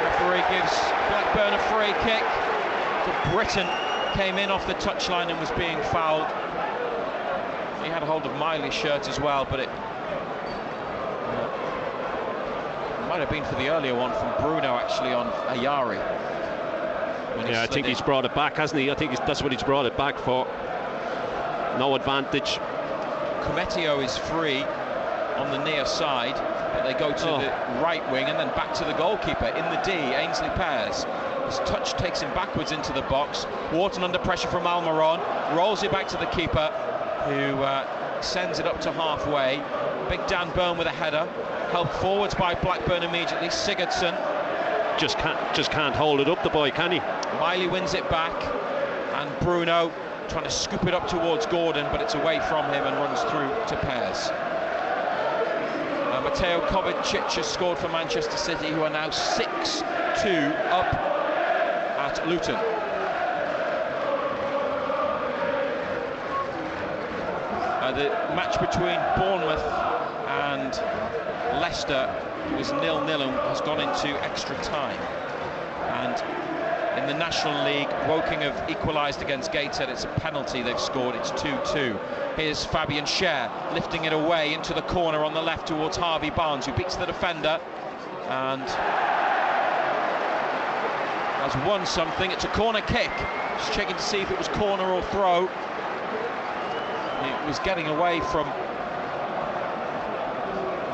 Referee gives Blackburn a free kick to Britton. Came in off the touchline and was being fouled. He had a hold of Miley's shirt as well, but it might have been for the earlier one from Bruno actually on Ayari. Yeah, I think he's brought it back, hasn't he? I think that's what he's brought it back for. No advantage. Kumetio is free on the near side, but they go to the right wing and then back to the goalkeeper in the D, Ainsley Pears. His touch takes him backwards into the box. Wharton under pressure from Almiron, rolls it back to the keeper, who sends it up to halfway. Big Dan Byrne with a header, helped forwards by Blackburn immediately. Sigurdsson just can't hold it up, the boy, can he? Miley wins it back, and Bruno trying to scoop it up towards Gordon, but it's away from him and runs through to Pears. Mateo Kovacic has scored for Manchester City, who are now 6-2 up at Luton. The match between Bournemouth and Leicester was 0-0 and has gone into extra time. And in the National League, Woking have equalised against Gateshead. It's a penalty they've scored. It's 2-2. Here's Fabian Schär lifting it away into the corner on the left towards Harvey Barnes, who beats the defender and has won something. It's a corner kick. Just checking to see if it was corner or throw. It was getting away from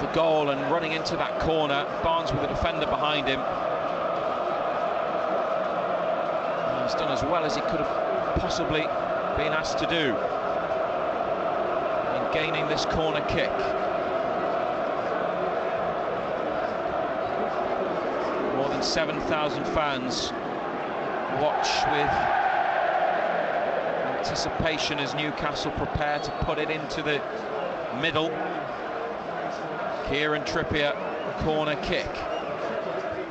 the goal and running into that corner. Barnes with a defender behind him. He's done as well as he could have possibly been asked to do in gaining this corner kick. More than 7,000 fans watch with anticipation as Newcastle prepare to put it into the middle. Kieran Trippier, corner kick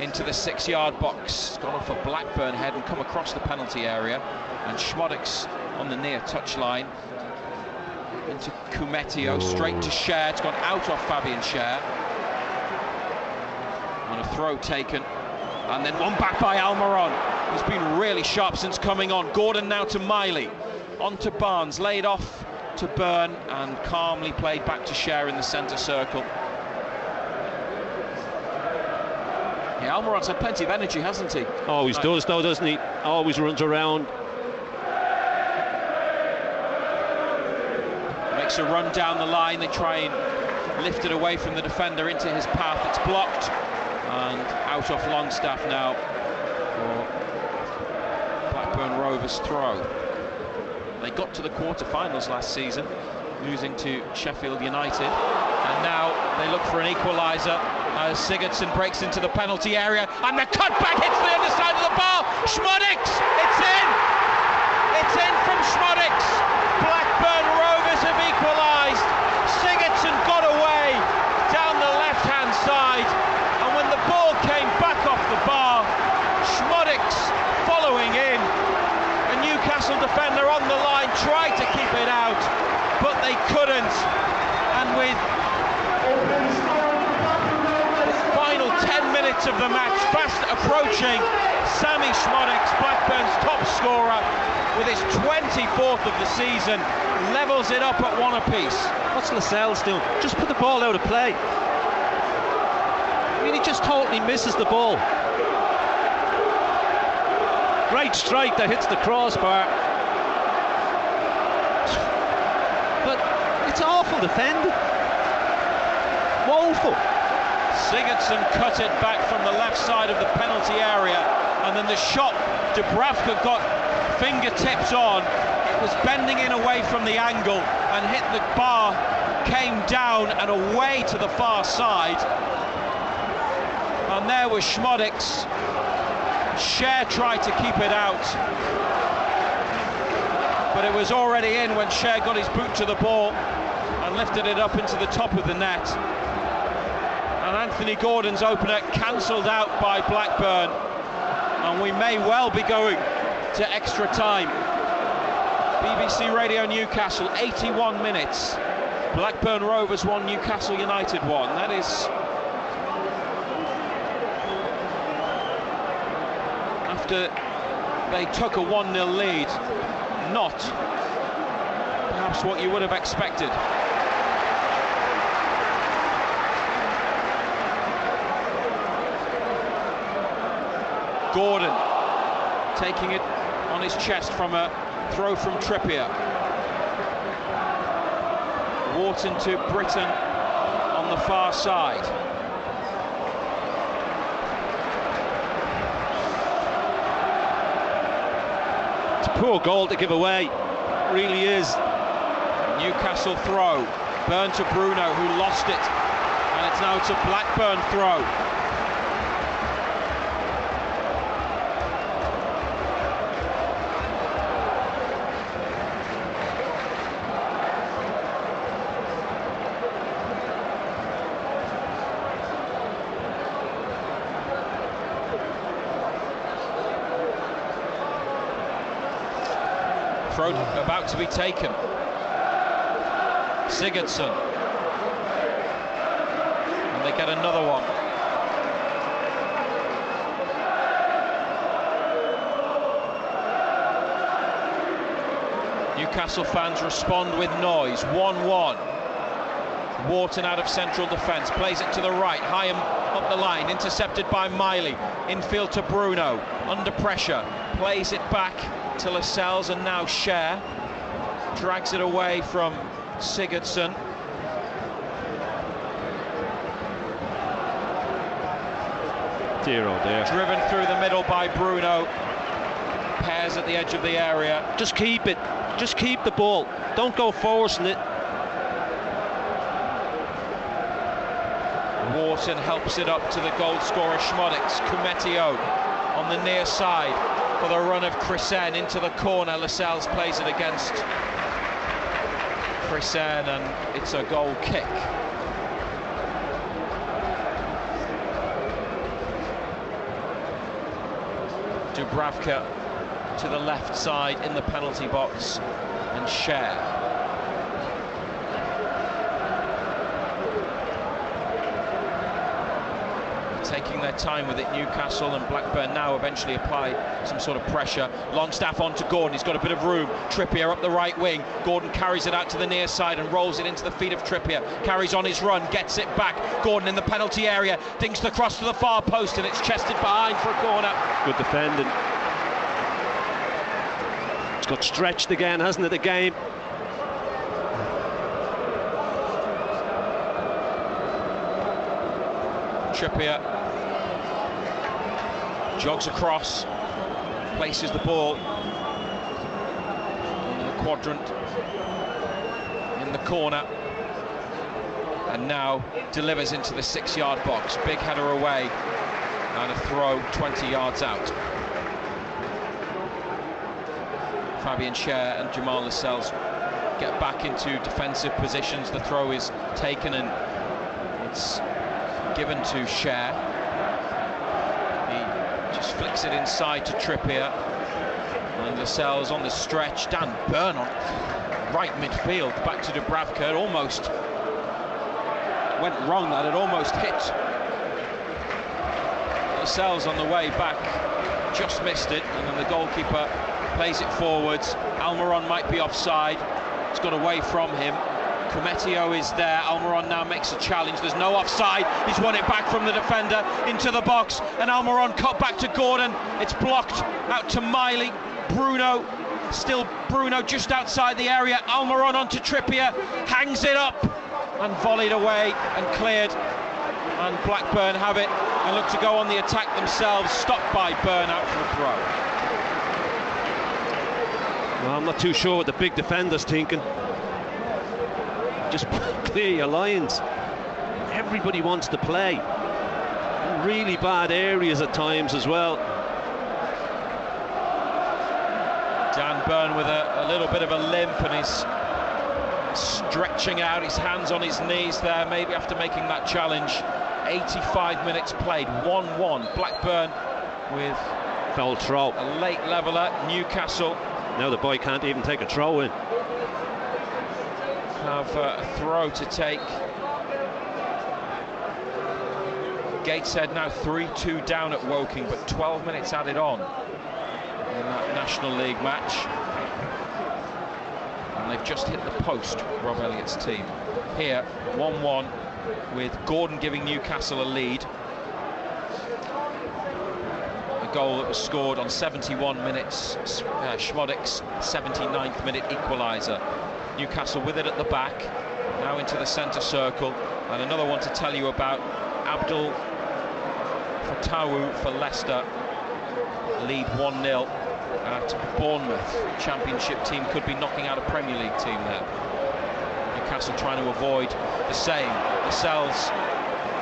into the 6-yard box. It's gone off a Blackburn head and come across the penalty area, and Schmodix on the near touchline into Kumetio, straight to Schär. It's gone out off Fabian Schär, and a throw taken, and then one back by Almiron. He's been really sharp since coming on. Gordon now to Miley, on to Barnes, laid off to Byrne, and calmly played back to Schär in the centre circle. Yeah, Almiron's had plenty of energy, hasn't he? Always does, though, doesn't he? Always runs around. Makes a run down the line. They try and lift it away from the defender into his path. It's blocked and out off Longstaff now for Blackburn Rovers throw. They got to the quarter-finals last season, losing to Sheffield United, and now they look for an equaliser as Sigurdsson breaks into the penalty area, and the cutback hits the underside of the bar. Schmodix, it's in! It's in from Schmodix. Blackburn Rovers have equalised. Sigurdsson got away down the left-hand side, and when the ball came back off the bar, Schmodix following in. A Newcastle defender on the line tried to keep it out, but they couldn't, and with final 10 minutes of the match fast approaching, Sammy Schmodix, Blackburn's top scorer, with his 24th of the season, levels it up at one apiece. What's Lascelles doing? Just put the ball out of play. I mean, he just totally misses the ball. Great strike that hits the crossbar. But it's awful defending. Woeful. Sigurdsson cut it back from the left side of the penalty area, and then the shot Dubravka got fingertips on. It was bending in away from the angle and hit the bar, came down and away to the far side. And there was Schmodix. Cher tried to keep it out, but it was already in when Cher got his boot to the ball and lifted it up into the top of the net. And Anthony Gordon's opener cancelled out by Blackburn, and we may well be going to extra time. BBC Radio Newcastle, 81 minutes. Blackburn Rovers 1, Newcastle United 1. That is after they took a 1-0 lead. Not perhaps what you would have expected. Gordon taking it on his chest from a throw from Trippier. Wharton to Britton on the far side. It's a poor goal to give away, it really is. Newcastle throw, Burn to Bruno, who lost it, and it's now to Blackburn throw. Throw about to be taken. Sigurdsson. And they get another one. Newcastle fans respond with noise. 1-1. Wharton out of central defence, plays it to the right, high up the line, intercepted by Miley. Infield to Bruno, under pressure, plays it back to Lascelles, and now Cher drags it away from Sigurdsson. Dear oh dear. Driven through the middle by Bruno. Pairs at the edge of the area. Just keep it. Just keep the ball. Don't go forcing it. Wharton helps it up to the goal scorer Schmodix. Kumetio on the near side for the run of Chrisen into the corner. Lascelles plays it against Chrisen, and it's a goal kick. Dubravka to the left side in the penalty box, and Cher. Taking their time with it, Newcastle, and Blackburn now eventually apply some sort of pressure. Longstaff on to Gordon, he's got a bit of room. Trippier up the right wing. Gordon carries it out to the near side and rolls it into the feet of Trippier. Carries on his run, gets it back. Gordon in the penalty area, dinks the cross to the far post, and it's chested behind for a corner. Good defending. It's got stretched again, hasn't it, the game? Trippier jogs across, places the ball in the quadrant in the corner, and now delivers into the 6-yard box. Big header away and a throw 20 yards out. Fabian Cher and Jamal Lascelles get back into defensive positions. The throw is taken and it's given to Cher. He just flicks it inside to Trippier, and Lascelles on the stretch. Dan Burn on right midfield, back to Dubravka. It almost went wrong, that it almost hit Lascelles on the way back, just missed it, and then the goalkeeper plays it forwards. Almiron might be offside, it's got away from him. Kumetio is there. Almiron now makes a challenge. There's no offside. He's won it back from the defender into the box, and Almiron cut back to Gordon. It's blocked out to Miley. Bruno, still Bruno just outside the area. Almiron onto Trippier, hangs it up and volleyed away and cleared and Blackburn have it and look to go on the attack themselves, stopped by Burn out for a throw. Well, I'm not too sure what the big defender's thinking. Just clear your lines. Everybody wants to play. Really bad areas at times as well. Dan Burn with a little bit of a limp, and he's stretching out, his hands on his knees there, maybe after making that challenge. 85 minutes played, 1-1. Blackburn with foul throw. A late leveller. Newcastle. Now the boy can't even take a throw in. Have a throw to take. Gateshead now 3-2 down at Woking, but 12 minutes added on in that National League match. And they've just hit the post, Rob Elliott's team. Here, 1-1, with Gordon giving Newcastle a lead. A goal that was scored on 71 minutes, Schmodik's 79th minute equaliser. Newcastle with it at the back, now into the centre circle. And another one to tell you about, Abdul Fatawu for Leicester, lead 1-0 at Bournemouth. Championship team could be knocking out a Premier League team there. Newcastle trying to avoid the same. Lascelles,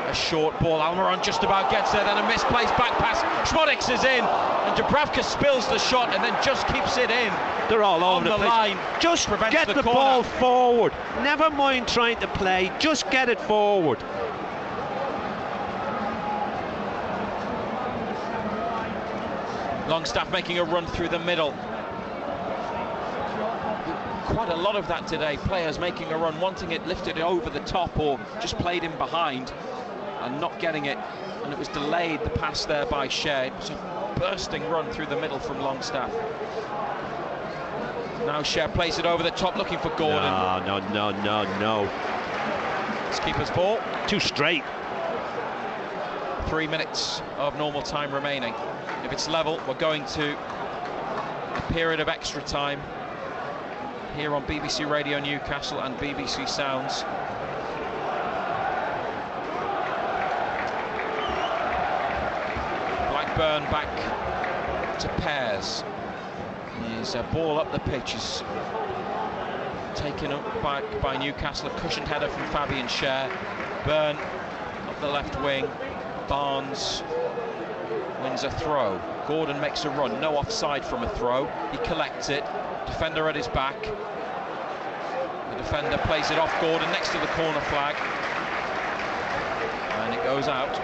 a short ball. Almiron just about gets there, then a misplaced back pass. Schmodiks is in, and Dubravka spills the shot and then just keeps it in. They're all over the place. line. Just get the corner. ball forward. Never mind trying to play, just get it forward. Longstaff making a run through the middle. Quite a lot of that today. Players making a run, wanting it lifted over the top or just played in behind and not getting it. And it was delayed, the pass there by Shea. It was a bursting run through the middle from Longstaff. Now Shea plays it over the top, looking for Gordon. No. It's keeper's ball. Too straight. 3 minutes of normal time remaining. If it's level, we're going to a period of extra time here on BBC Radio Newcastle and BBC Sounds. Blackburn back to Pears. He's a ball up the pitch, is taken up by Newcastle. A cushioned header from Fabian Schär. Burn up the left wing. Barnes wins a throw. Gordon makes a run, no offside from a throw. He collects it, defender at his back. The defender plays it off Gordon next to the corner flag. And it goes out.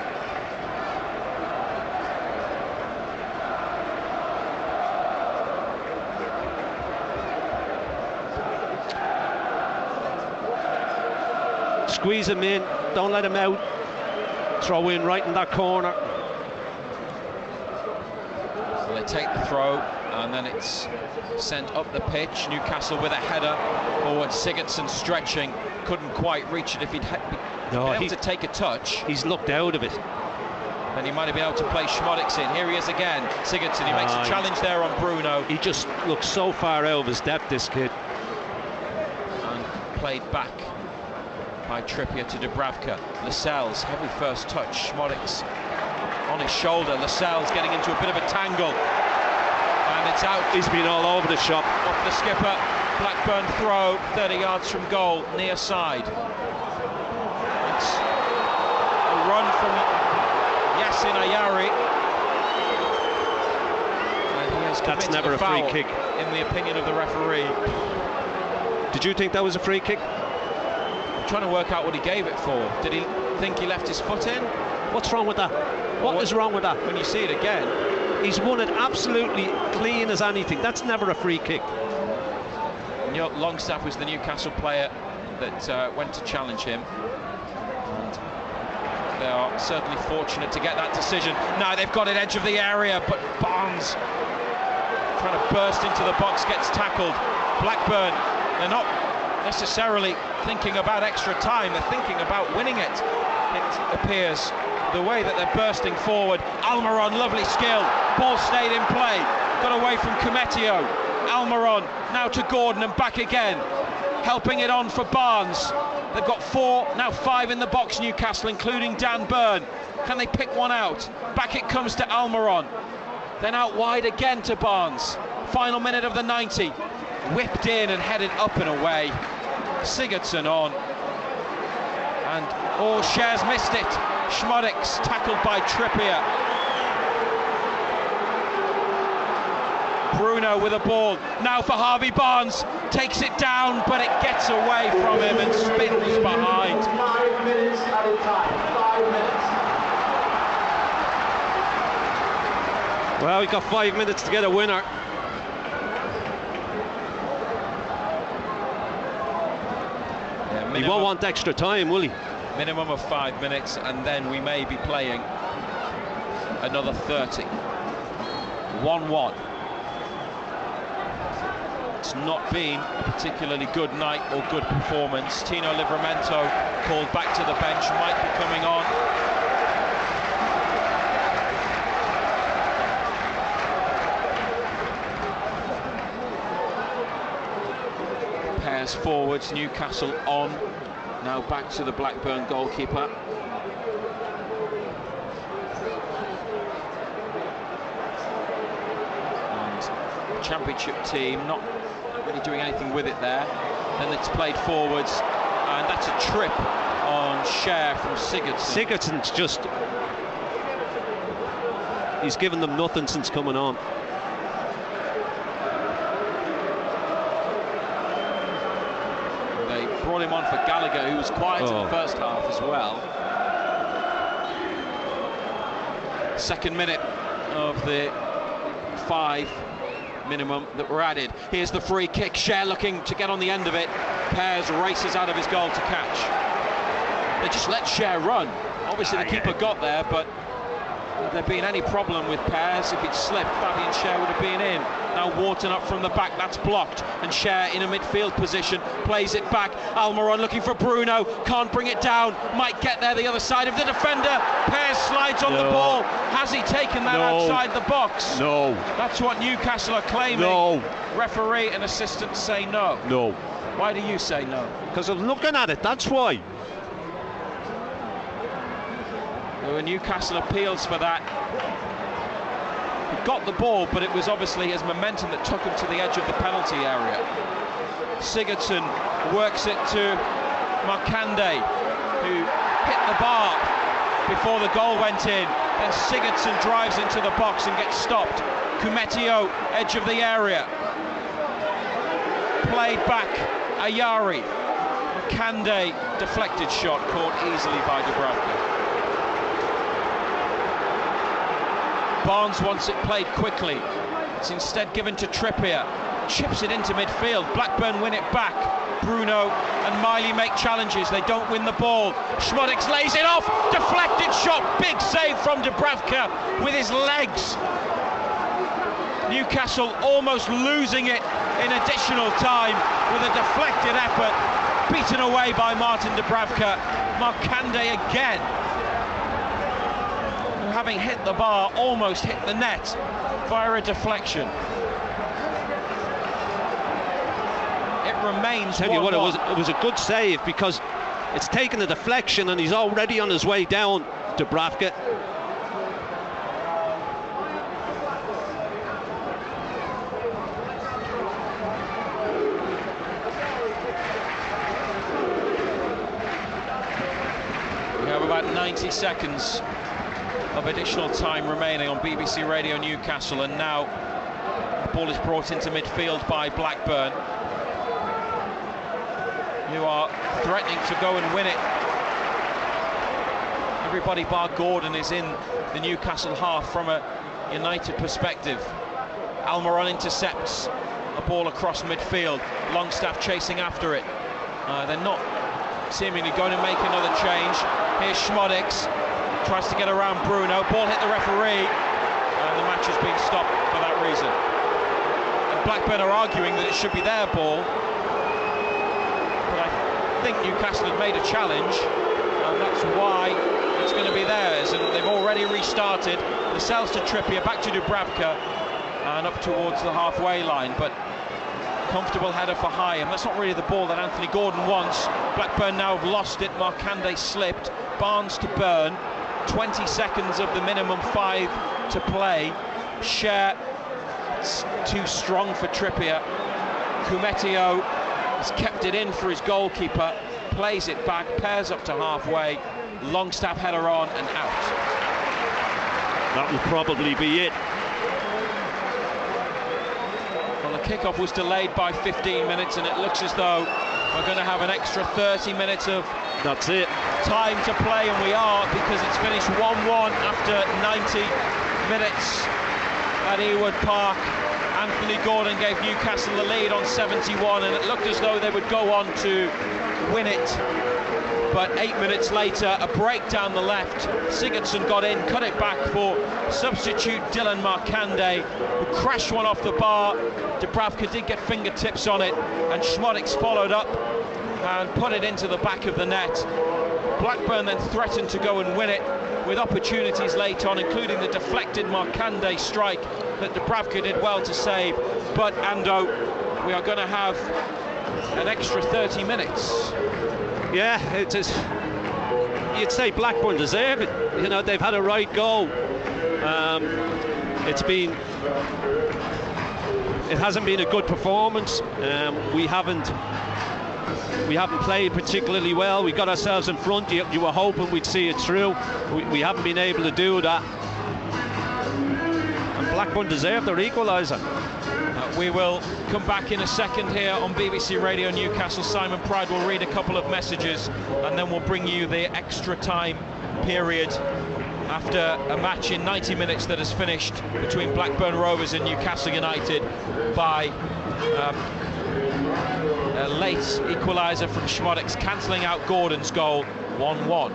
Squeeze him in, don't let him out. Throw in right in that corner. So they take the throw and then it's sent up the pitch. Newcastle with a header forward. Sigurdsson stretching, couldn't quite reach it. If he'd been able to take a touch, he's looked out of it. Then he might have been able to play Schmodiks in. Here he is again, Sigurdsson. He makes a challenge there on Bruno. He just looks so far out of his depth, this kid. And played back by Trippier to Dubravka. Lascelles, heavy first touch. Schmodiks on his shoulder. Lascelles getting into a bit of a tangle. And it's out. He's been all over the shop. Off the skipper. Blackburn throw, 30 yards from goal, near side. It's a run from Yassin Ayari. And he has That's committed never a free foul, kick. in the opinion of the referee. Did you think that was a free kick? I'm trying to work out what he gave it for. Did he think he left his foot in? What's wrong with that? What is wrong with that? When you see it again, he's won it absolutely clean as anything. That's never a free kick. Longstaff was the Newcastle player that went to challenge him. And they are certainly fortunate to get that decision. Now they've got it edge of the area, but Barnes trying to burst into the box, gets tackled. Blackburn, they're not necessarily thinking about extra time, they're thinking about winning it. It appears, the way that they're bursting forward. Almiron, lovely skill, ball stayed in play, got away from Cometio. Almiron now to Gordon and back again, helping it on for Barnes. They've got 4, now 5 in the box, Newcastle, including Dan Burn. Can they pick one out? Back it comes to Almiron. Then out wide again to Barnes. Final minute of the 90. Whipped in and headed up and away. Sigurdsson on. And, oh, Scher's missed it. Schmodix tackled by Trippier. Bruno with a ball. Now for Harvey Barnes. Takes it down, but it gets away from him and spins behind. 5 minutes at a time. 5 minutes. Well, we've got 5 minutes to get a winner. He won't want extra time, will he? Minimum of 5 minutes, and then we may be playing another 30. 1-1. It's not been a particularly good night or good performance. Tino Livramento called back to the bench, might be coming on. Pairs forwards, Newcastle on. Now back to the Blackburn goalkeeper. And Championship team not really doing anything with it there. Then it's played forwards, and that's a trip on Scher from Sigurdsson. Sigurdsson's just... he's given them nothing since coming on. They brought him on for Gallagher, who was quiet in the first half as well. Second minute of the 5 minimum that were added. Here's the free kick. Scher looking to get on the end of it. Pears races out of his goal to catch. They just let Scher run. Obviously the keeper got there, but if there'd been any problem with Pears, if he'd slipped, Fabian Scher would have been in. Now Wharton up from the back, that's blocked, and Scher in a midfield position, plays it back. Almiron looking for Bruno, can't bring it down, might get there the other side of the defender. Pears slides on the ball. Has he taken that outside the box? No. That's what Newcastle are claiming. No. Referee and assistant say no. No. Why do you say no? Because I'm looking at it, that's why. There were Newcastle appeals for that. He got the ball, but it was obviously his momentum that took him to the edge of the penalty area. Sigurdsson works it to Markande, who hit the bar before the goal went in. Then Sigurdsson drives into the box and gets stopped. Kumetio, edge of the area. Played back, Ayari. Markande, deflected shot, caught easily by Dubravka. Barnes wants it played quickly. It's instead given to Trippier. Chips it into midfield. Blackburn win it back. Bruno and Miley make challenges. They don't win the ball. Schmodix lays it off. Deflected shot. Big save from Dubravka with his legs. Newcastle almost losing it in additional time with a deflected effort. Beaten away by Martin Dubravka. Markande again, having hit the bar, almost hit the net via a deflection. It remains. Tell you what, it was a good save because it's taken a deflection and he's already on his way down, Dubravka. We have about 90 seconds of additional time remaining on BBC Radio Newcastle, and now the ball is brought into midfield by Blackburn, who are threatening to go and win it. Everybody bar Gordon is in the Newcastle half from a United perspective. Almiron intercepts a ball across midfield. Longstaff chasing after it. They're not seemingly going to make another change. Here's Schmodix. Tries to get around Bruno. Ball hit the referee, and the match has been stopped for that reason. And Blackburn are arguing that it should be their ball, but I think Newcastle have made a challenge, and that's why it's going to be theirs. And they've already restarted. The sells to Trippier, back to Dubravka. and up towards the halfway line, but comfortable header for Hyam. That's not really the ball that Anthony Gordon wants. Blackburn now have lost it. Markande slipped. Barnes to Byrne. 20 seconds of the minimum 5 to play. Cher too strong for Trippier. Kumetio has kept it in for his goalkeeper. Plays it back, pairs up to halfway. Longstaff header on and out. That will probably be it. Well, the kickoff was delayed by 15 minutes, and it looks as though we're going to have an extra 30 minutes of That's it. time to play, and we are, because it's finished 1-1 after 90 minutes at Ewood Park. Anthony Gordon gave Newcastle the lead on 71, and it looked as though they would go on to win it. But 8 minutes later, a break down the left. Sigurdsson got in, cut it back for substitute Dylan Markande, who crashed one off the bar. Dubravka did get fingertips on it, and Schmodix followed up and put it into the back of the net. Blackburn then threatened to go and win it with opportunities late on, including the deflected Markande strike that Dubravka did well to save. But Ando, we are going to have an extra 30 minutes. Yeah, it is. You'd say Blackburn deserve it. You know, they've had a right go. It hasn't been a good performance. We haven't played particularly well. We got ourselves in front. You were hoping we'd see it through. We haven't been able to do that. And Blackburn deserve their equaliser. We will come back in a second here on BBC Radio Newcastle. Simon Pride will read a couple of messages, and then we'll bring you the extra time period after a match in 90 minutes that has finished between Blackburn Rovers and Newcastle United by a late equaliser from Schmodix, cancelling out Gordon's goal. 1-1.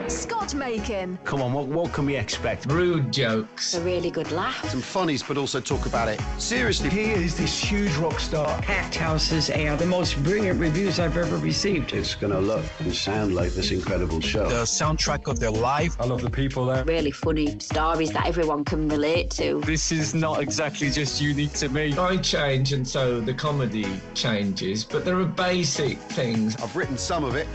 Scott Macon. Come on, what can we expect? Rude jokes. A really good laugh. Some funnies, but also talk about it seriously. He is this huge rock star. Packed houses and the most brilliant reviews I've ever received. It's going to look and sound like this incredible show. The soundtrack of their life. I love the people there. Really funny stories that everyone can relate to. This is not exactly just unique to me. I change, and so the comedy changes, but there are basic things. I've written some of it.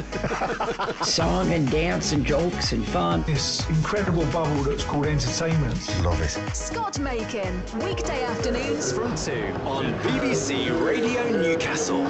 Song and dance and jokes and fun. This incredible bubble that's called entertainment. Love it. Scott Macon, weekday afternoons From 2 on BBC Radio Newcastle.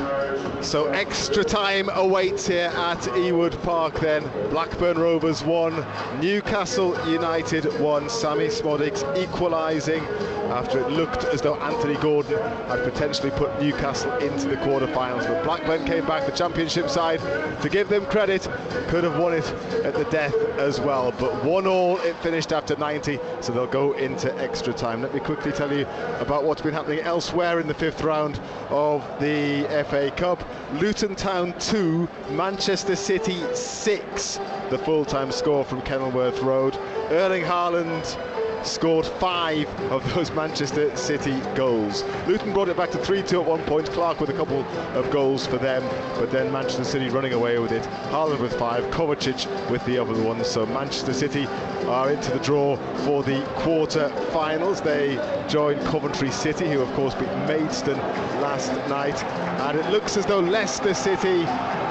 So extra time awaits here at Ewood Park then. Blackburn Rovers 1, Newcastle United 1. Sammy Schmodix equalising after it looked as though Anthony Gordon had potentially put Newcastle into the quarter-finals. But Blackburn came back, the championship side, to give them credit, could have won it at the death as well. But 1-1 it finished after 90, so they'll go into extra time. Let me quickly tell you about what's been happening elsewhere in the 5th round of the FA Cup. Luton Town 2, Manchester City 6, the full-time score from Kenilworth Road. Erling Haaland scored 5 of those Manchester City goals. Luton brought it back to 3-2 at one point. Clark with a couple of goals for them, but then Manchester City running away with it. Haaland with 5, Kovacic with the other one. So Manchester City are into the draw for the quarter-finals. They join Coventry City, who of course beat Maidstone last night. And it looks as though Leicester City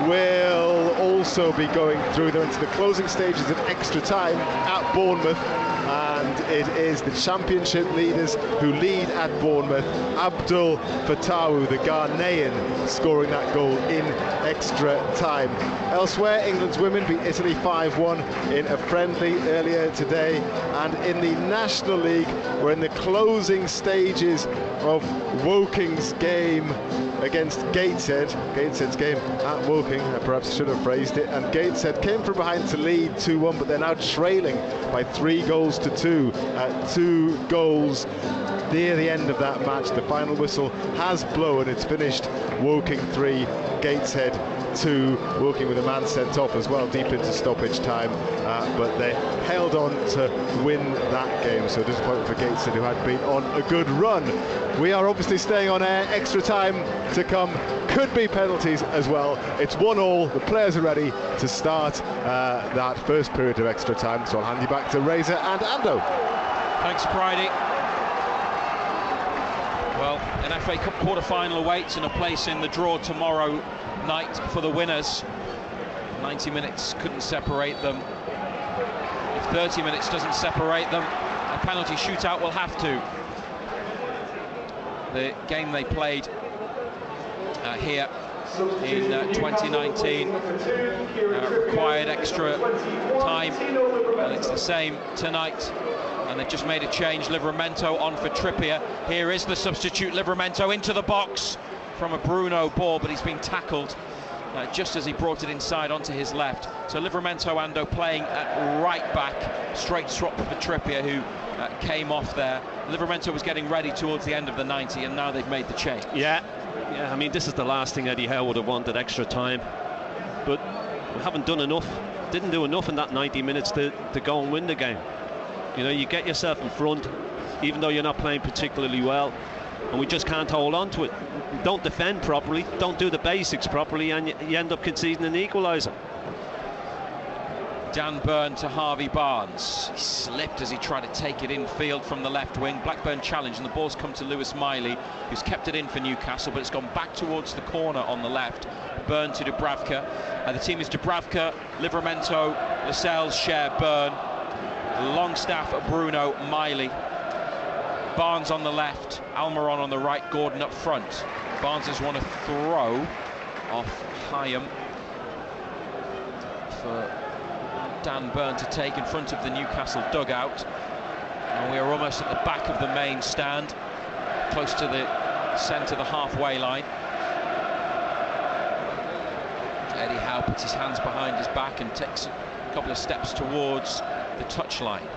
will also be going through. They're into the closing stages of extra time at Bournemouth. And it is the championship leaders who lead at Bournemouth. Abdul Fatawu, the Ghanaian, scoring that goal in extra time. Elsewhere, England's women beat Italy 5-1 in a friendly earlier today. And in the National League, we're in the closing stages of Woking's game against Gateshead. Gateshead's game at Woking, I perhaps should have phrased it. And Gateshead came from behind to lead 2-1, but they're now trailing by 3-2 at 2 goals near the end of that match. The final whistle has blown. It's finished. Woking 3, Gateshead 2. Woking with a man sent off as well deep into stoppage time, but they held on to win that game. So disappointing for Gateshead, who had been on a good run. We are obviously staying on air. Extra time to come. Could be penalties as well. It's 1-1. The players are ready to start that first period of extra time. So I'll hand you back to Razor and Ando. Thanks, Bridie. An FA Cup quarter-final awaits and a place in the draw tomorrow night for the winners. 90 minutes couldn't separate them. If 30 minutes doesn't separate them, a penalty shootout will have to. The game they played here in 2019 required extra time, and it's the same tonight. And they've just made a change. Livramento on for Trippier. Here is the substitute. Livramento into the box from a Bruno ball, but he's been tackled just as he brought it inside onto his left. So Livramento Ando playing at right back. Straight swap for Trippier, who came off there. Livramento was getting ready towards the end of the 90, and now they've made the change. Yeah, I mean, this is the last thing Eddie Howe would have wanted, extra time. But we haven't done enough. Didn't do enough in that 90 minutes to go and win the game. You know, you get yourself in front, even though you're not playing particularly well, and we just can't hold on to it. Don't defend properly, don't do the basics properly, and you end up conceding an equaliser. Dan Burn to Harvey Barnes. He slipped as he tried to take it infield from the left wing. Blackburn challenge, and the ball's come to Lewis Miley, who's kept it in for Newcastle, but it's gone back towards the corner on the left. Burn to Dubravka. The team is Dubravka, Livramento, Lascelles, Cher, Burn, Longstaff, Bruno, Miley. Barnes on the left, Almiron on the right, Gordon up front. Barnes has won a throw off Hyam for Dan Burn to take in front of the Newcastle dugout. And we are almost at the back of the main stand, close to the centre, the halfway line. Eddie Howe puts his hands behind his back and takes a couple of steps towards the touchline.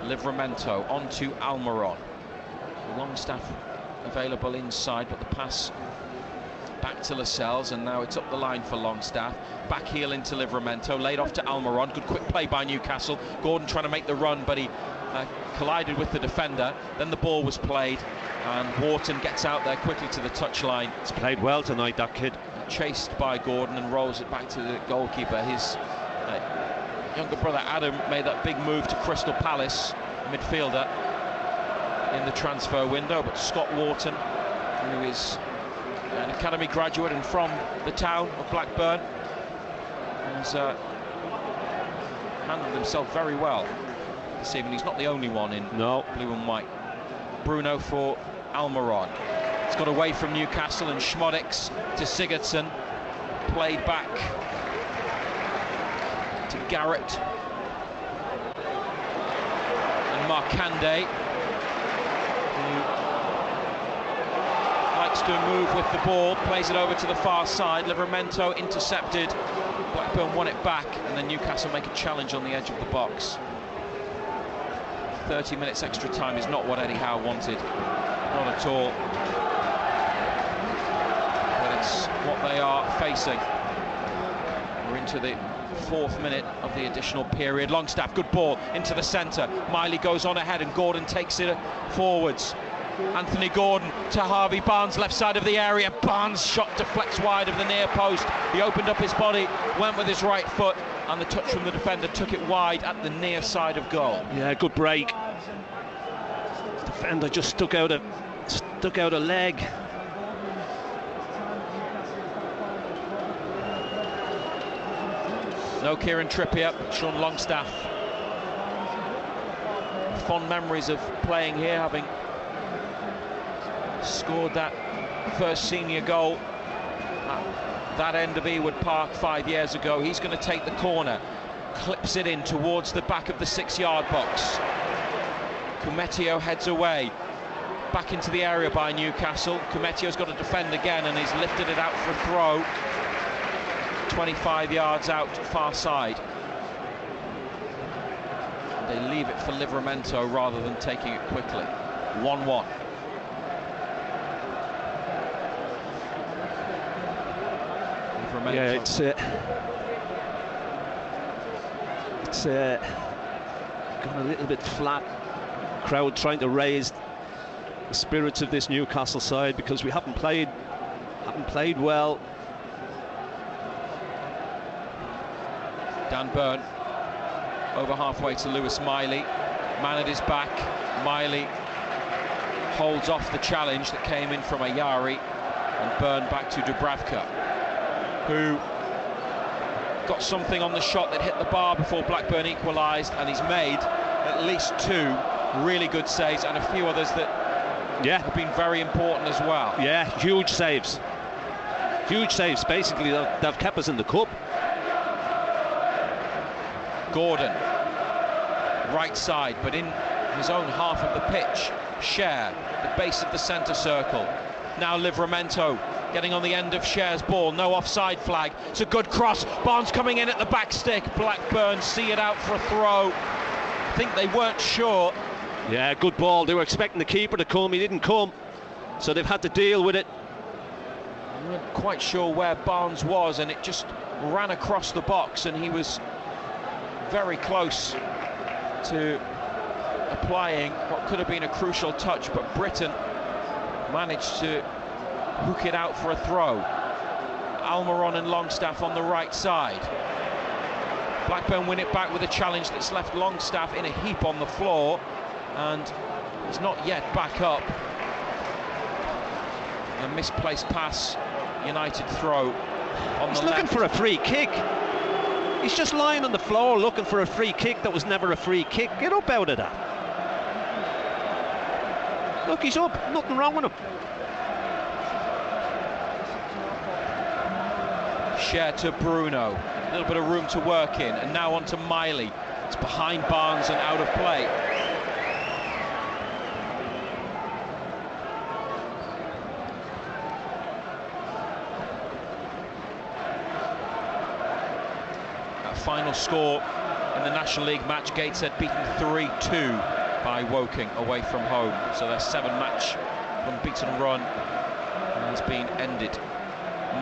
Livramento onto Almiron. Longstaff available inside, but the pass back to Lascelles, and now it's up the line for Longstaff. Back heel into Livramento, laid off to Almiron. Good quick play by Newcastle. Gordon trying to make the run, but he collided with the defender. Then the ball was played, and Wharton gets out there quickly to the touchline. He's played well tonight, that kid. Chased by Gordon and rolls it back to the goalkeeper. His younger brother Adam made that big move to Crystal Palace, midfielder, in the transfer window, but Scott Wharton, who is an academy graduate and from the town of Blackburn, has handled himself very well this evening. He's not the only one in blue and white. Bruno for Almiron. It's got away from Newcastle, and Schmodix to Sigurdsson. Played back to Garrett. And Markande, who likes to move with the ball, plays it over to the far side. Livramento intercepted. Blackburn won it back, and then Newcastle make a challenge on the edge of the box. 30 minutes extra time is not what Eddie Howe wanted. Not at all. But it's what they are facing. We're into the 4th minute of the additional period. Longstaff, good ball into the centre. Miley goes on ahead, and Gordon takes it forwards. Anthony Gordon to Harvey Barnes, left side of the area. Barnes' shot deflects wide of the near post. He opened up his body, went with his right foot, and the touch from the defender took it wide at the near side of goal. Yeah, good break. The defender just stuck out a leg. No Kieran Trippier, Sean Longstaff. Fond memories of playing here, having scored that first senior goal at that end of Ewood Park 5 years ago. He's going to take the corner, clips it in towards the back of the 6-yard box. Cumetio heads away, back into the area by Newcastle. Cumetio's got to defend again, and he's lifted it out for a throw. 25 yards out, far side. They leave it for Livramento rather than taking it quickly. 1-1. Yeah, it's gone a little bit flat. Crowd trying to raise the spirits of this Newcastle side, because we haven't played well. Dan Burn over halfway to Lewis Miley. Man at his back. Miley holds off the challenge that came in from Ayari, and Byrne back to Dubravka, who got something on the shot that hit the bar before Blackburn equalised, and he's made at least 2 really good saves and a few others that have been very important as well. Yeah, huge saves. Huge saves. Basically, they've kept us in the cup. Gordon, right side, but in his own half of the pitch. Cher, the base of the centre circle. Now Livramento getting on the end of Cher's ball. No offside flag. It's a good cross. Barnes coming in at the back stick. Blackburn see it out for a throw. I think they weren't sure. Yeah, good ball. They were expecting the keeper to come. He didn't come, so they've had to deal with it. I wasn't quite sure where Barnes was, and it just ran across the box, and he was very close to applying what could have been a crucial touch, but Britton managed to hook it out for a throw. Almiron and Longstaff on the right side. Blackburn win it back with a challenge that's left Longstaff in a heap on the floor, and he's not yet back up. A misplaced pass, United throw on He's the looking left. for a free kick. He's just lying on the floor looking for a free kick that was never a free kick. Get up out of that. Look, he's up. Nothing wrong with him. Share to Bruno. A little bit of room to work in, and now on to Miley. It's behind Barnes and out of play. Final score in the National League match, Gateshead beaten 3-2 by Woking away from home. So their 7-match unbeaten run has been ended.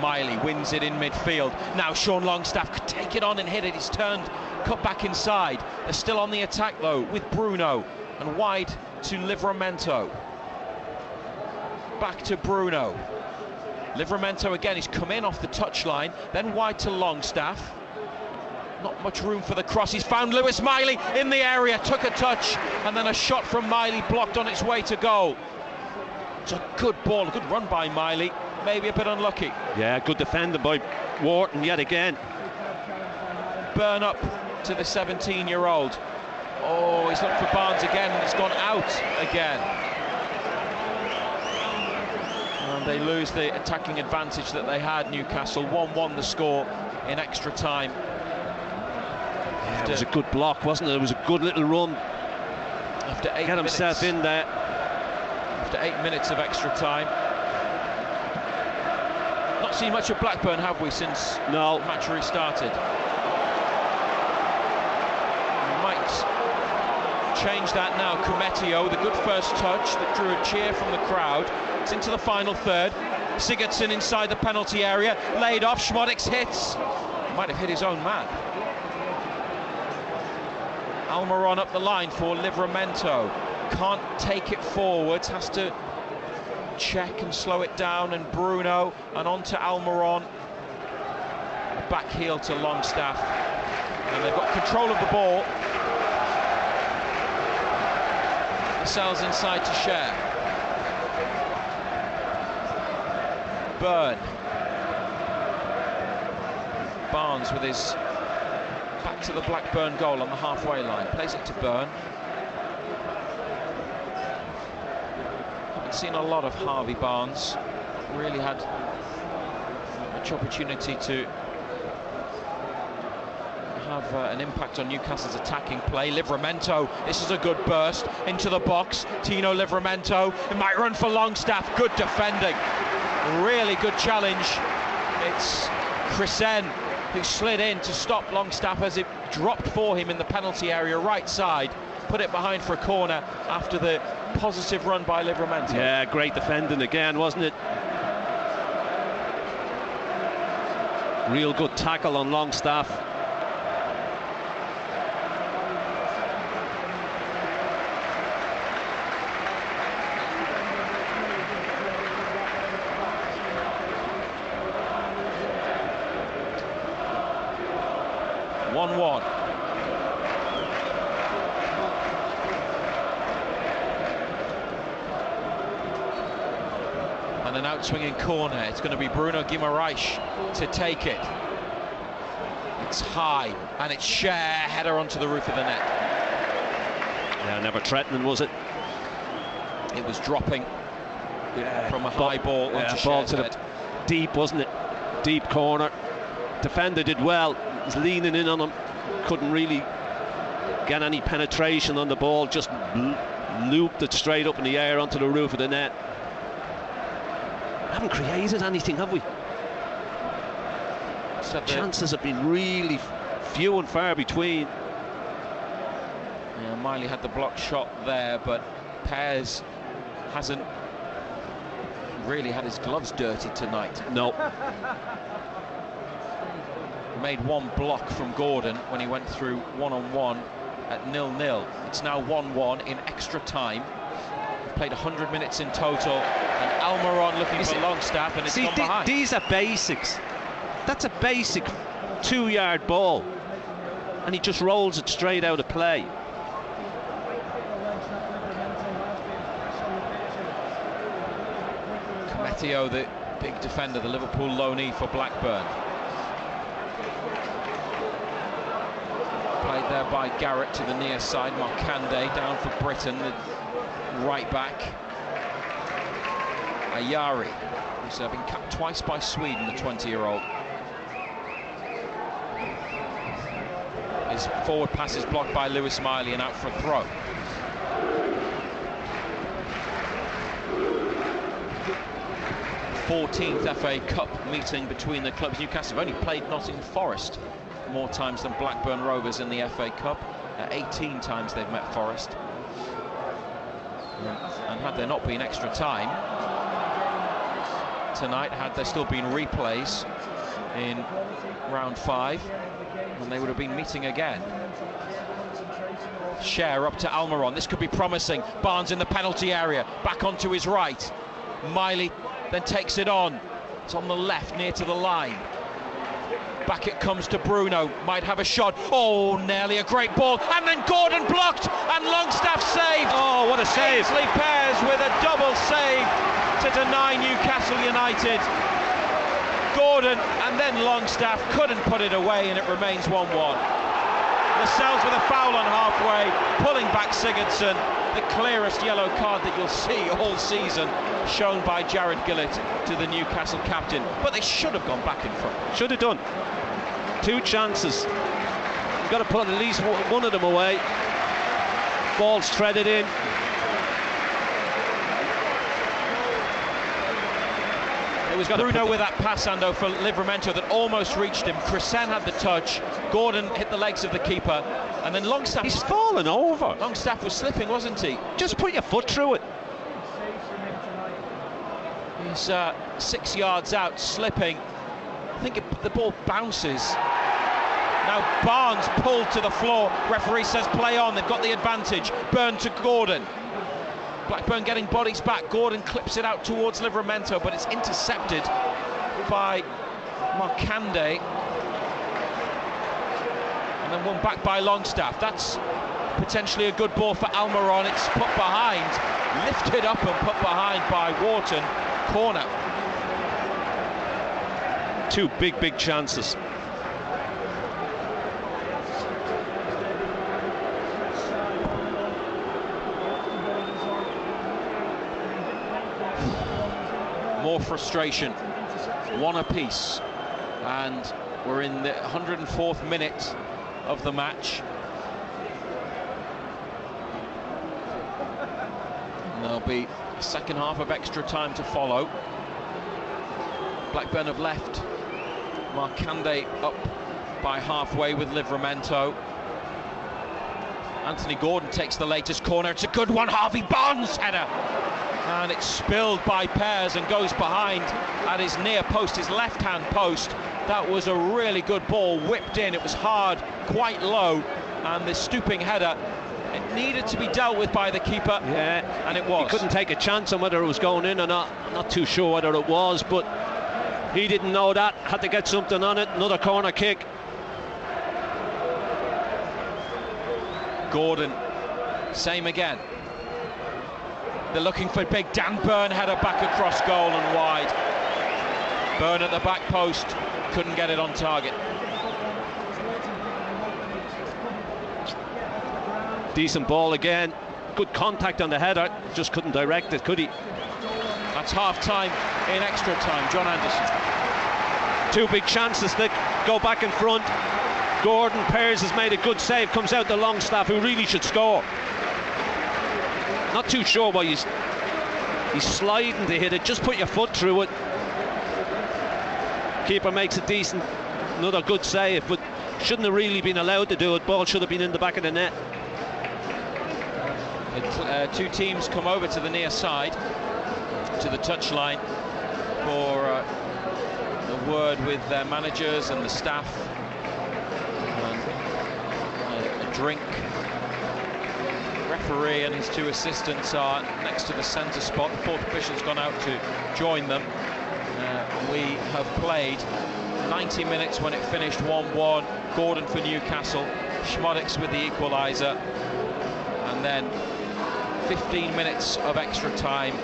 Miley wins it in midfield. Now Sean Longstaff could take it on and hit it. He's turned, cut back inside. They're still on the attack though with Bruno, and wide to Livramento. Back to Bruno. Livramento again, he's come in off the touchline, then wide to Longstaff. Not much room for the cross. He's found Lewis Miley in the area, took a touch, and then a shot from Miley blocked on its way to goal. It's a good ball, a good run by Miley, maybe a bit unlucky. Yeah, good defending by Wharton yet again. Burn up to the 17-year-old. Oh, he's looked for Barnes again, and it's gone out again. And they lose the attacking advantage that they had, Newcastle. 1-1 the score in extra time. It was a good block, wasn't it? It was a good little run. After 8 Get minutes, himself in there. After 8 minutes of extra time. Not seen much of Blackburn, have we, since the match restarted? We might change that now. Kumetio, the good first touch that drew a cheer from the crowd. It's into the final third. Sigurdsson inside the penalty area, laid off. Schmodix hits. Might have hit his own man. Almiron up the line for Livramento. Can't take it forwards, has to check and slow it down, and Bruno, and on to Almiron. Back heel to Longstaff. And they've got control of the ball. Lascelles inside to Cher. Byrne. Barnes with his back to the Blackburn goal on the halfway line. Plays it to Byrne. Haven't seen a lot of Harvey Barnes. Really had much opportunity to have an impact on Newcastle's attacking play. Livramento, this is a good burst into the box. Tino Livramento, it might run for Longstaff. Good defending. Really good challenge. It's Chrisen who slid in to stop Longstaff as it dropped for him in the penalty area right side. Put it behind for a corner after the positive run by Livramento. Yeah, great defending again, wasn't it? Real good tackle on Longstaff. And an out-swinging corner. It's going to be Bruno Guimaraes to take it. It's high, and it's Cher, header onto the roof of the net. Yeah, never threatening, was it? It was dropping from a high ball onto ball Cher's to head. the deep, wasn't it? Deep corner. Defender did well. Was leaning in on him. Couldn't really get any penetration on the ball. Just looped it straight up in the air onto the roof of the net. Haven't created anything, have we? Chances have been really few and far between. Yeah, Miley had the block shot there, but Pears hasn't really had his gloves dirty tonight. No. Made one block from Gordon when he went through one-on-one at 0-0. It's now 1-1 in extra time. Played 100 minutes in total, and Almiron looking for Longstaff, and it's gone behind. These are basics. That's a basic 2-yard ball, and he just rolls it straight out of play. Cometio, the big defender, the Liverpool loanee for Blackburn. Played there by Garrett to the near side. Markande down for Britain, the right back. Ayari, who's been capped twice by Sweden, the 20-year-old. His forward pass is blocked by Lewis Miley and out for a throw. The 14th FA Cup meeting between the clubs. Newcastle have only played Nottingham Forest more times than Blackburn Rovers in the FA Cup. 18 times they've met Forest. And had there not been extra time tonight, had there still been replays in round 5, and they would have been meeting again. Cher up to Almiron. This could be promising. Barnes in the penalty area, back onto his right. Miley then takes it on. It's on the left, near to the line. Back it comes to Bruno, might have a shot. Oh, nearly a great ball, and then Gordon blocked, and Longstaff saved. Oh, what a save. Ainsley Pears with a double save to deny Newcastle United. Gordon and then Longstaff couldn't put it away, and it remains 1-1. Lascelles with a foul on halfway, pulling back Sigurdsson. The clearest yellow card that you'll see all season, shown by Jared Gillett to the Newcastle captain. But they should have gone back in front. Should have done. 2 chances. You've got to put at least one of them away. Ball's threaded in. It was Bruno with that pass, Ando, for Livramento that almost reached him. Chrisen had the touch. Gordon hit the legs of the keeper. And then Longstaff... He's fallen over. Longstaff was slipping, wasn't he? Just put your foot through it. He's 6 yards out, slipping. I think the ball bounces. Now Barnes pulled to the floor. Referee says play on. They've got the advantage. Burn to Gordon. Blackburn getting bodies back. Gordon clips it out towards Livramento, but it's intercepted by Markande. And then won back by Longstaff. That's potentially a good ball for Almiron. It's put behind, lifted up and put behind by Wharton. Corner. 2 big chances. More frustration. 1 apiece. And we're in the 104th minute of the match. And there'll be a second half of extra time to follow. Blackburn have left Markande up by halfway with Livramento. Anthony Gordon takes the latest corner. It's a good one. Harvey Barnes header. And it's spilled by Pears and goes behind at his near post, his left-hand post. That was a really good ball, whipped in. It was hard, quite low, and the stooping header, it needed to be dealt with by the keeper. Yeah, and it was. He couldn't take a chance on whether it was going in or not. I'm not too sure whether it was, but he didn't know that. Had to get something on it. Another corner kick. Gordon, same again. They're looking for big Dan Burn, header back across goal and wide. Burn at the back post, couldn't get it on target. Decent ball again, good contact on the header, just couldn't direct it, could he? That's half-time in extra time. John Anderson. 2 big chances that go back in front. Gordon Pears has made a good save, comes out the Longstaff, who really should score. Not too sure why he's sliding to hit it, just put your foot through it. Keeper makes a decent, another good save, but shouldn't have really been allowed to do it. Ball should have been in the back of the net. Two teams come over to the near side, to the touchline, for a word with their managers and the staff, and a drink. Referee and his 2 assistants are next to the centre spot. The 4th official's gone out to join them. We have played 90 minutes when it finished 1-1. Gordon for Newcastle, Schmodix with the equaliser, and then 15 minutes of extra time,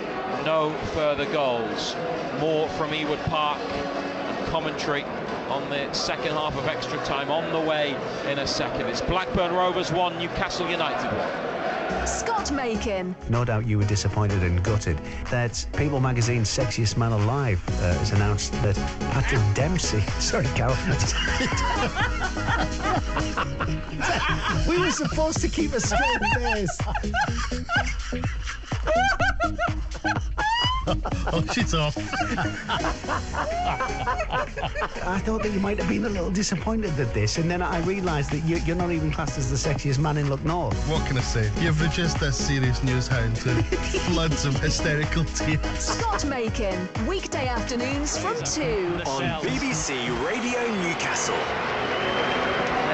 no further goals. More from Ewood Park and commentary on the second half of extra time on the way in a second. It's Blackburn Rovers 1, Newcastle United 1. Scott Macon. No doubt you were disappointed and gutted that People Magazine's Sexiest Man Alive has announced that Patrick Dempsey... Sorry, Carol. We were supposed to keep a straight face. Oh, she's off. I thought that you might have been a little disappointed at this, and then I realised that you're not even classed as the sexiest man in Look North. What can I say? You've reduced this serious news hound to floods of hysterical tears. Scott Macon, weekday afternoons from 2 on BBC Radio Newcastle.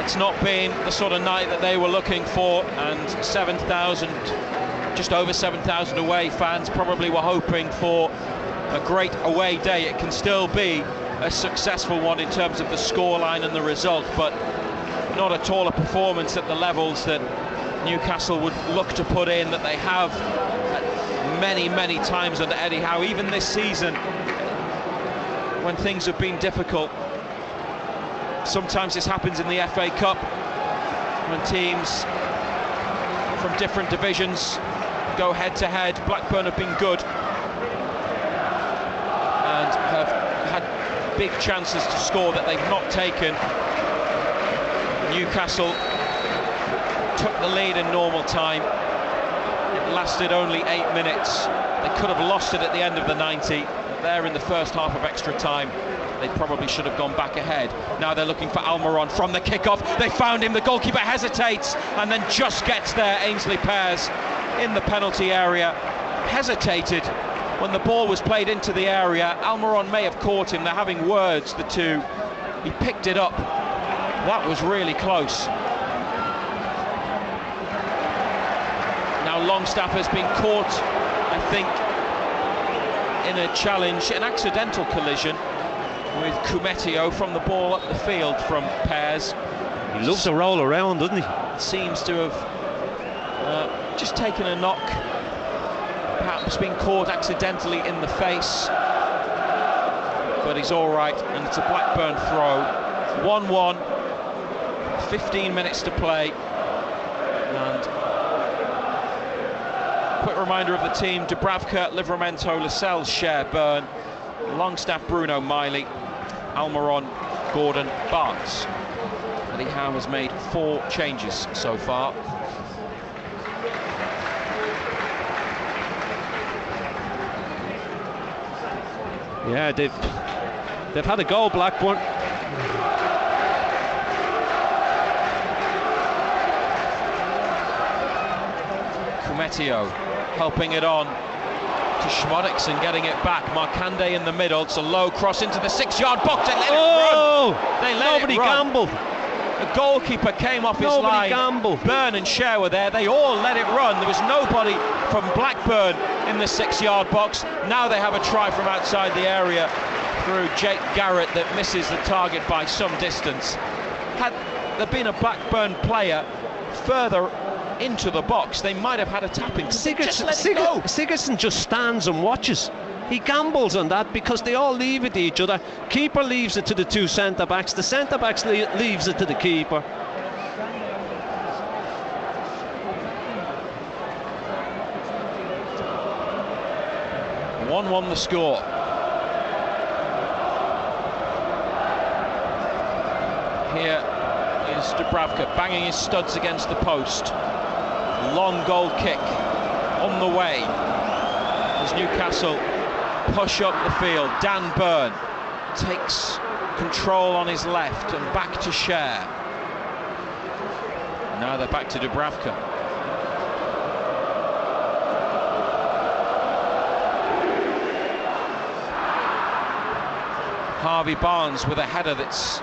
It's not been the sort of night that they were looking for, and 7,000, just over 7,000 away fans probably were hoping for a great away day. It can still be a successful one in terms of the scoreline and the result, but not at all a performance at the levels that Newcastle would look to put in, that they have many times under Eddie Howe, even this season when things have been difficult. Sometimes this happens in the FA Cup when teams from different divisions go head to head. Blackburn have been good and have had big chances to score that they've not taken. Newcastle took the lead in normal time. It lasted only 8 minutes. They could have lost it at the end of the 90. There in the first half of extra time, they probably should have gone back ahead. Now they're looking for Almiron from the kickoff. They found him. The goalkeeper hesitates and then just gets there. Ainsley Pears in the penalty area hesitated when the ball was played into the area. Almiron may have caught him. They're having words, the two. He picked it up. That was really close. Now Longstaff has been caught, I think, in a challenge, an accidental collision with Kumetio from the ball up the field from Pears. He loves to roll around, doesn't he? Seems to have just taken a knock, perhaps been caught accidentally in the face, but he's all right, and it's a Blackburn throw. 1-1, 15 minutes to play, and quick reminder of the team: Dubravka, Livramento, Lascelles, Cher, Byrne, Longstaff, Bruno, Miley, Almiron, Gordon, Barnes. Eddie Howe has made 4 changes so far. Yeah, they've had a goal, Blackburn. Kumetio helping it on to Schmodix and getting it back. Markande in the middle. It's a low cross into the 6-yard box. They let it run. They let Nobody it run. gambled. The goalkeeper came off his line. Gambled. Byrne and Cher were there. They all let it run. There was nobody from Blackburn in the 6-yard box. Now they have a try from outside the area through Jake Garrett that misses the target by some distance. Had there been a Blackburn player further into the box, they might have had a tap-in. Sigurdsson just stands and watches. He gambles on that because they all leave it to each other. Keeper leaves it to the two centre-backs. The centre-backs leaves it to the keeper. One the score. Here is Dubravka banging his studs against the post. Long goal kick on the way as Newcastle push up the field. Dan Burn takes control on his left and back to Cher. Now they're back to Dubravka. Harvey Barnes with a header that's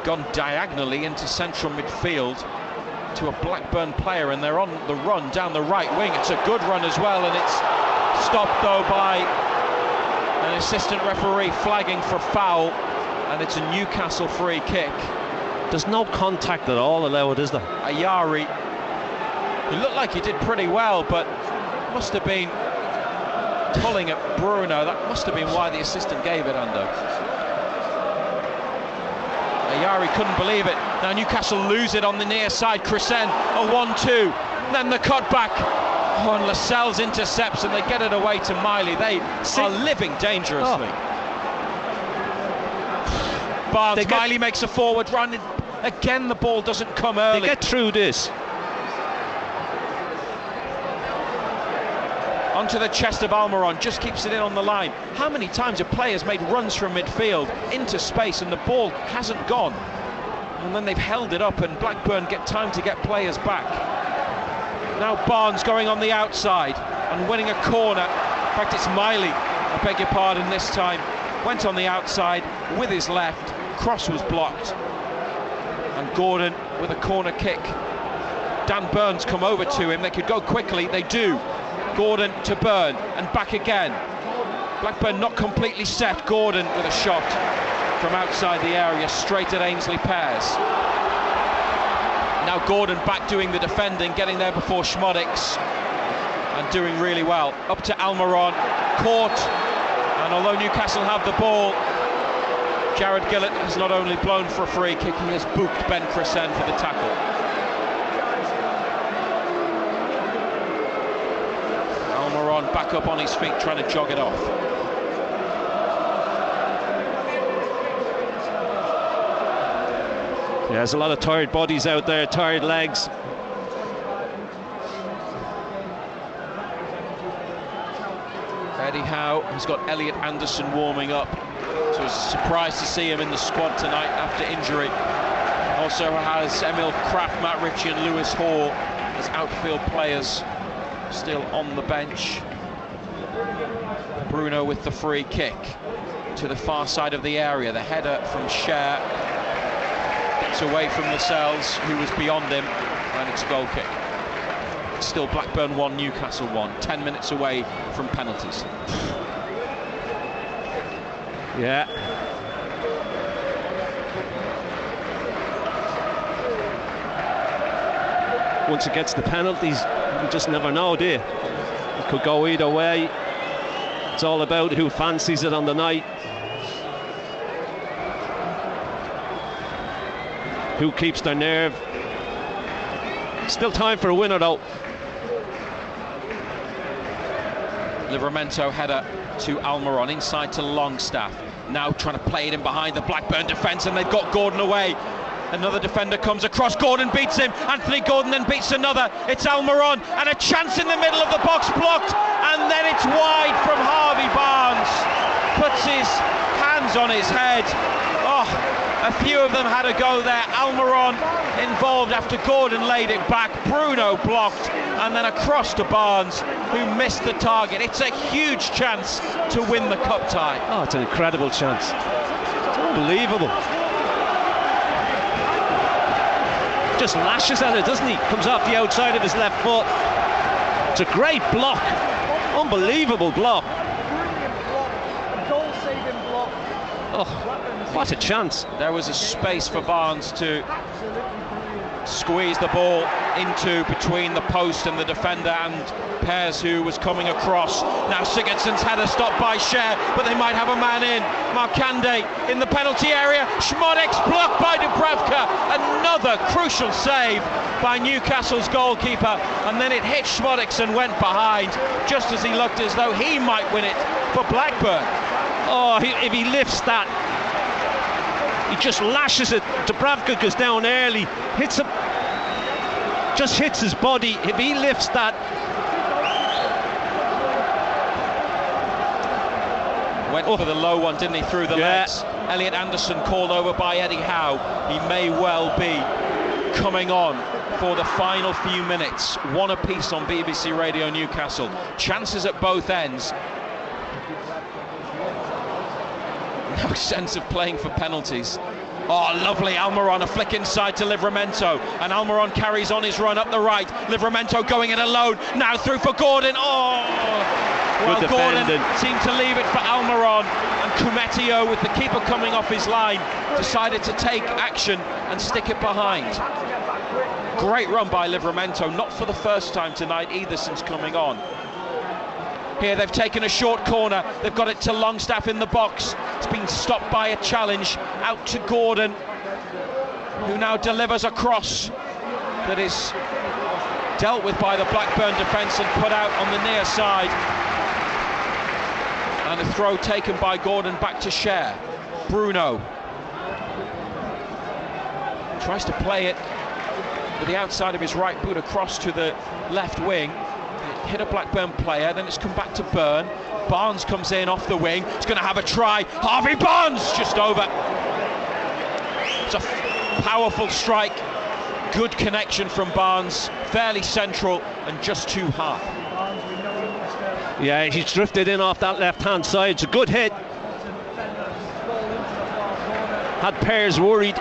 gone diagonally into central midfield to a Blackburn player, and they're on the run down the right wing. It's a good run as well, and it's stopped though by an assistant referee flagging for foul, and it's a Newcastle free kick. There's no contact at all allowed, is there? Ayari, he looked like he did pretty well, but must have been pulling at Bruno. That must have been why the assistant gave it, Ando. Ayari couldn't believe it. Now Newcastle lose it on the near side. Crescent, a 1-2. Then the cut back. Oh, and Lascelles intercepts and they get it away to Miley. They are living dangerously. Barnes, Miley makes a forward run. Again, the ball doesn't come early. They get through this. Onto the chest of Almiron, just keeps it in on the line. How many times have players made runs from midfield into space and the ball hasn't gone? And then they've held it up and Blackburn get time to get players back. Now Barnes going on the outside and winning a corner. In fact, it's Miley, I beg your pardon this time. Went on the outside with his left. Cross was blocked. And Gordon with a corner kick. Dan Burns come over to him. They could go quickly, they do. Gordon to Burn and back again. Blackburn not completely set. Gordon with a shot from outside the area straight at Ainsley Pears. Now Gordon back doing the defending, getting there before Schmodix and doing really well. Up to Almiron, caught, and although Newcastle have the ball, Jared Gillett has not only blown for a free kick, he has booked Ben Crescent for the tackle. Almiron back up on his feet trying to jog it off. Yeah, there's a lot of tired bodies out there, tired legs. Eddie Howe has got Elliot Anderson warming up, so it's a surprise to see him in the squad tonight after injury. Also has Emil Kraft, Matt Ritchie and Lewis Hall as outfield players still on the bench. Bruno with the free kick to the far side of the area. The header from Cher gets away from Lascelles, who was beyond him, and it's a goal kick. It's still Blackburn 1, Newcastle 1, 10 minutes away from penalties. Yeah. Once it gets the penalties, you just never know, do you? It could go either way. It's all about who fancies it on the night. Who keeps their nerve. Still time for a winner though. Livramento header to Almiron, inside to Longstaff. Now trying to play it in behind the Blackburn defence, and they've got Gordon away. Another defender comes across, Gordon beats him, Anthony Gordon then beats another, it's Almiron, and a chance in the middle of the box blocked, and then it's wide from Harvey Barnes, puts his hands on his head. Oh, a few of them had a go there. Almiron involved after Gordon laid it back, Bruno blocked, and then across to Barnes, who missed the target. It's a huge chance to win the cup tie. Oh, it's an incredible chance. It's unbelievable. Just lashes at it, doesn't he? Comes off the outside of his left foot. It's a great block. Unbelievable block. Oh, what a chance. There was a space for Barnes to squeezed the ball into between the post and the defender and Pears, who was coming across. Now Sigurdsson's header stopped by Cher, but they might have a man in. Markande in the penalty area. Schmodek's blocked by Dubravka. Another crucial save by Newcastle's goalkeeper, and then it hit Schmodek's and went behind, just as he looked as though he might win it for Blackburn. Oh, if he lifts that, he just lashes it. Dubravka goes down early, hits him, just hits his body. If he lifts that, went for the low one, didn't he, through the legs. Elliot Anderson called over by Eddie Howe. He may well be coming on for the final few minutes. One apiece on BBC Radio Newcastle. Chances at both ends. No sense of playing for penalties. Oh, lovely. Almiron, a flick inside to Livramento, and Almiron carries on his run up the right. Livramento going it alone, now through for Gordon. Oh, well, Gordon seemed to leave it for Almiron, and Kumetio, with the keeper coming off his line, decided to take action and stick it behind. Great run by Livramento, not for the first time tonight either since coming on. Here they've taken a short corner, they've got it to Longstaff in the box. It's been stopped by a challenge out to Gordon, who now delivers a cross that is dealt with by the Blackburn defence and put out on the near side. And a throw taken by Gordon back to Cher. Bruno tries to play it with the outside of his right boot across to the left wing. It hit a Blackburn player, then it's come back to Byrne. Barnes comes in off the wing, he's going to have a try. Harvey Barnes just over. It's a powerful strike, good connection from Barnes, fairly central and just too high. Yeah, he's drifted in off that left-hand side. It's a good hit. Had Pears worried,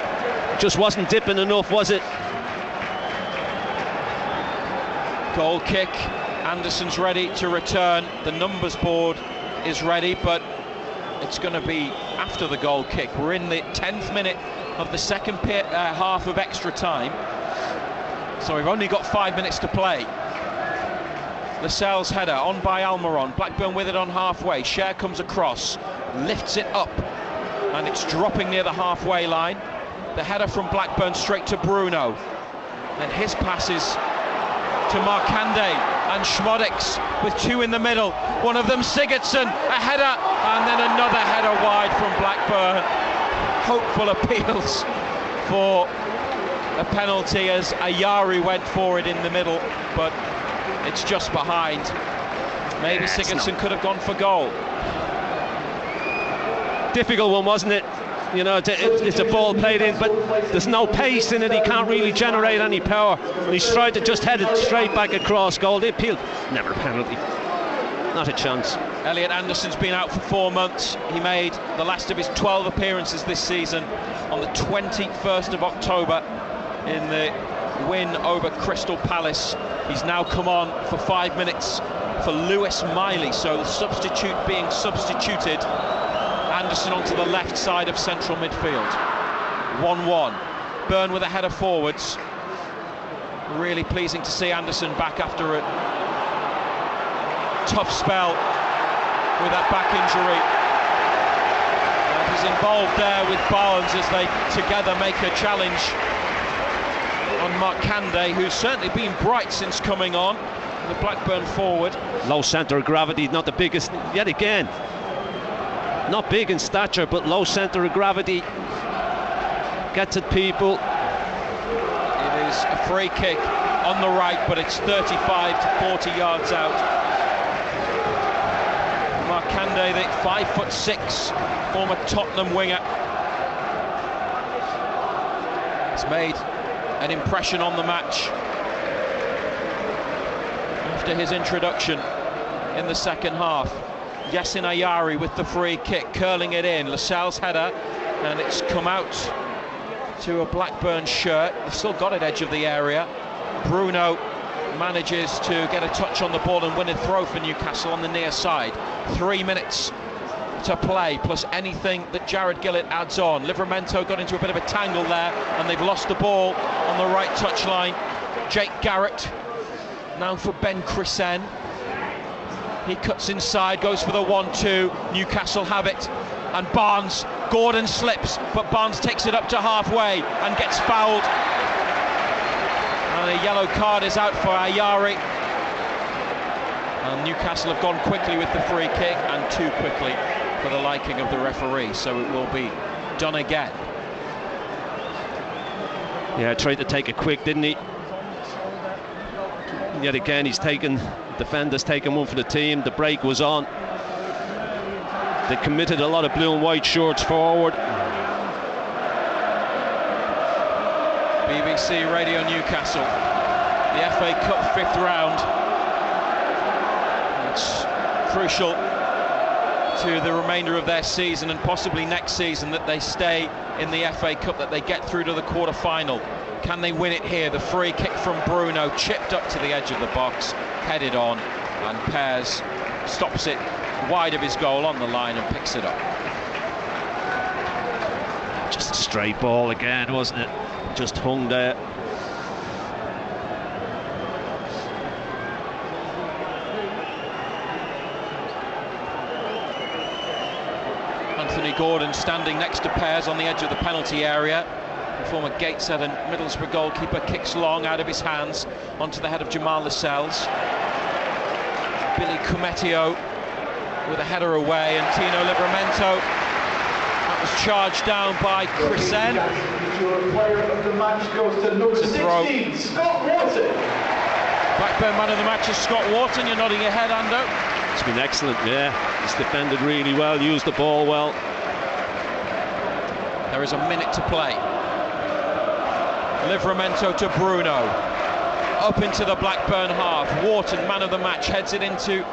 just wasn't dipping enough, was it? Goal kick. Anderson's ready to return. The numbers board is ready, but it's going to be after the goal kick. We're in the 10th minute of the second half of extra time, so we've only got 5 minutes to play. Lascelles' header on by Almiron. Blackburn with it on halfway. Cher comes across, lifts it up, and it's dropping near the halfway line. The header from Blackburn straight to Bruno, and his passes to Markande and Schmodek's with two in the middle. One of them Sigurdsson, a header, and then another header wide from Blackburn. Hopeful appeals for a penalty as Ayari went for it in the middle, but it's just behind. Maybe Sigurdsson could have gone for goal. Difficult one, wasn't it? You know, it's a ball played in, but there's no pace in it. He can't really generate any power. And he's tried to just head it straight back across goal. They appealed. Never a penalty. Not a chance. Elliot Anderson's been out for 4 months. He made the last of his 12 appearances this season on the 21st of October in the win over Crystal Palace. He's now come on for 5 minutes for Lewis Miley, so the substitute being substituted. Anderson onto the left side of central midfield. 1-1. Byrne with a header forwards. Really pleasing to see Anderson back after a tough spell with that back injury. He's involved there with Barnes as they together make a challenge on Markande, who's certainly been bright since coming on. The Blackburn forward. Low centre of gravity, not the biggest yet again. Not big in stature, but low centre of gravity. Gets at people. It is a free kick on the right, but it's 35 to 40 yards out. Markande, the 5'6" former Tottenham winger, has made an impression on the match after his introduction in the second half. Yasin Ayari with the free kick, curling it in. Lascelles' header, and it's come out to a Blackburn shirt. They've still got it edge of the area. Bruno manages to get a touch on the ball and win a throw for Newcastle on the near side. 3 minutes to play, plus anything that Jared Gillett adds on. Livramento got into a bit of a tangle there, and they've lost the ball on the right touchline. Jake Garrett, now for Ben Chrisen. He cuts inside, goes for the 1-2. Newcastle have it, and Barnes, Gordon slips, but Barnes takes it up to halfway and gets fouled. And a yellow card is out for Ayari. And Newcastle have gone quickly with the free kick, and too quickly for the liking of the referee, so it will be done again. Yeah, tried to take it quick, didn't he? Yet again, defender's taken one for the team. The break was on. They committed a lot of blue and white shirts forward. BBC Radio Newcastle, the FA Cup 5th round. It's crucial to the remainder of their season, and possibly next season, that they stay in the FA Cup, that they get through to the quarter-final. Can they win it here? The free kick from Bruno, chipped up to the edge of the box, headed on, and Pears stops it wide of his goal on the line and picks it up. Just a straight ball again, wasn't it? Just hung there. Anthony Gordon standing next to Pears on the edge of the penalty area. The former Gateshead and Middlesbrough goalkeeper kicks long out of his hands onto the head of Jamal Lascelles. Billy Cumetio with a header away, and Tino Livramento. That was charged down by Chrisen. To throw. Blackburn man of the match is Scott Wharton. You're nodding your head, Ando. It's been excellent, yeah. He's defended really well, used the ball well. There is a minute to play. Livramento to Bruno. Up into the Blackburn half. Wharton, man of the match, heads it into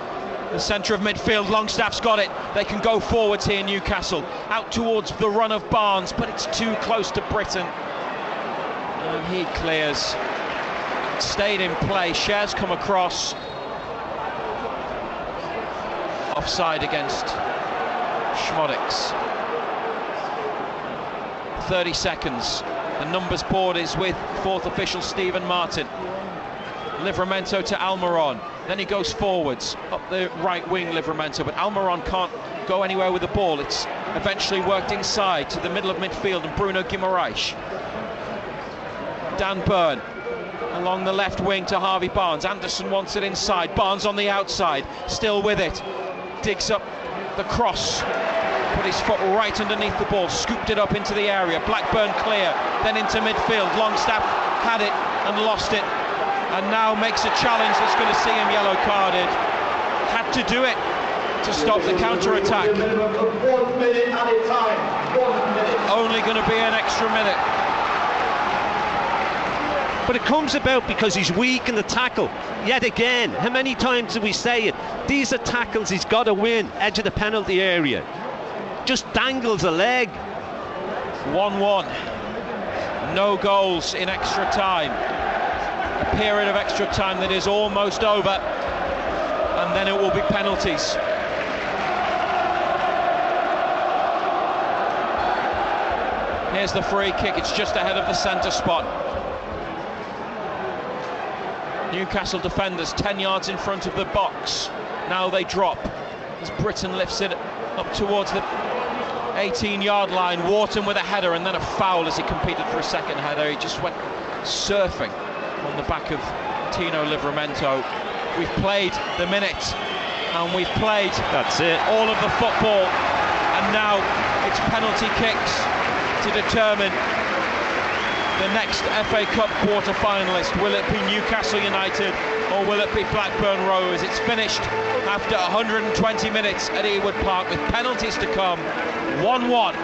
the centre of midfield. Longstaff's got it. They can go forwards here, Newcastle. Out towards the run of Barnes, but it's too close to Britton. And he clears. Stayed in play. Shares come across. Offside against Schmodics. 30 seconds. The numbers board is with fourth official Stephen Martin. Livramento to Almiron. Then he goes forwards up the right wing, Livramento, but Almiron can't go anywhere with the ball. It's eventually worked inside to the middle of midfield, and Bruno Guimaraes. Dan Burn along the left wing to Harvey Barnes. Anderson wants it inside. Barnes on the outside, still with it. Digs up the cross. Put his foot right underneath the ball, scooped it up into the area. Blackburn clear, then into midfield. Longstaff had it and lost it, and now makes a challenge that's going to see him yellow carded. Had to do it to stop the counter-attack. Only going to be an extra minute. But it comes about because he's weak in the tackle. Yet again, how many times do we say it? These are tackles he's got to win, edge of the penalty area. Just dangles a leg. 1-1. No goals in extra time. A period of extra time that is almost over, and then it will be penalties. Here's the free kick. It's just ahead of the centre spot. Newcastle defenders 10 yards in front of the box. Now they drop as Britton lifts it up towards the 18-yard line. Wharton with a header, and then a foul as he competed for a second header. He just went surfing on the back of Tino Livramento. We've played the minute, and we've played all of the football, and now it's penalty kicks to determine the next FA Cup quarter-finalist. Will it be Newcastle United or will it be Blackburn Rovers? It's finished after 120 minutes at Ewood Park with penalties to come. 1-1.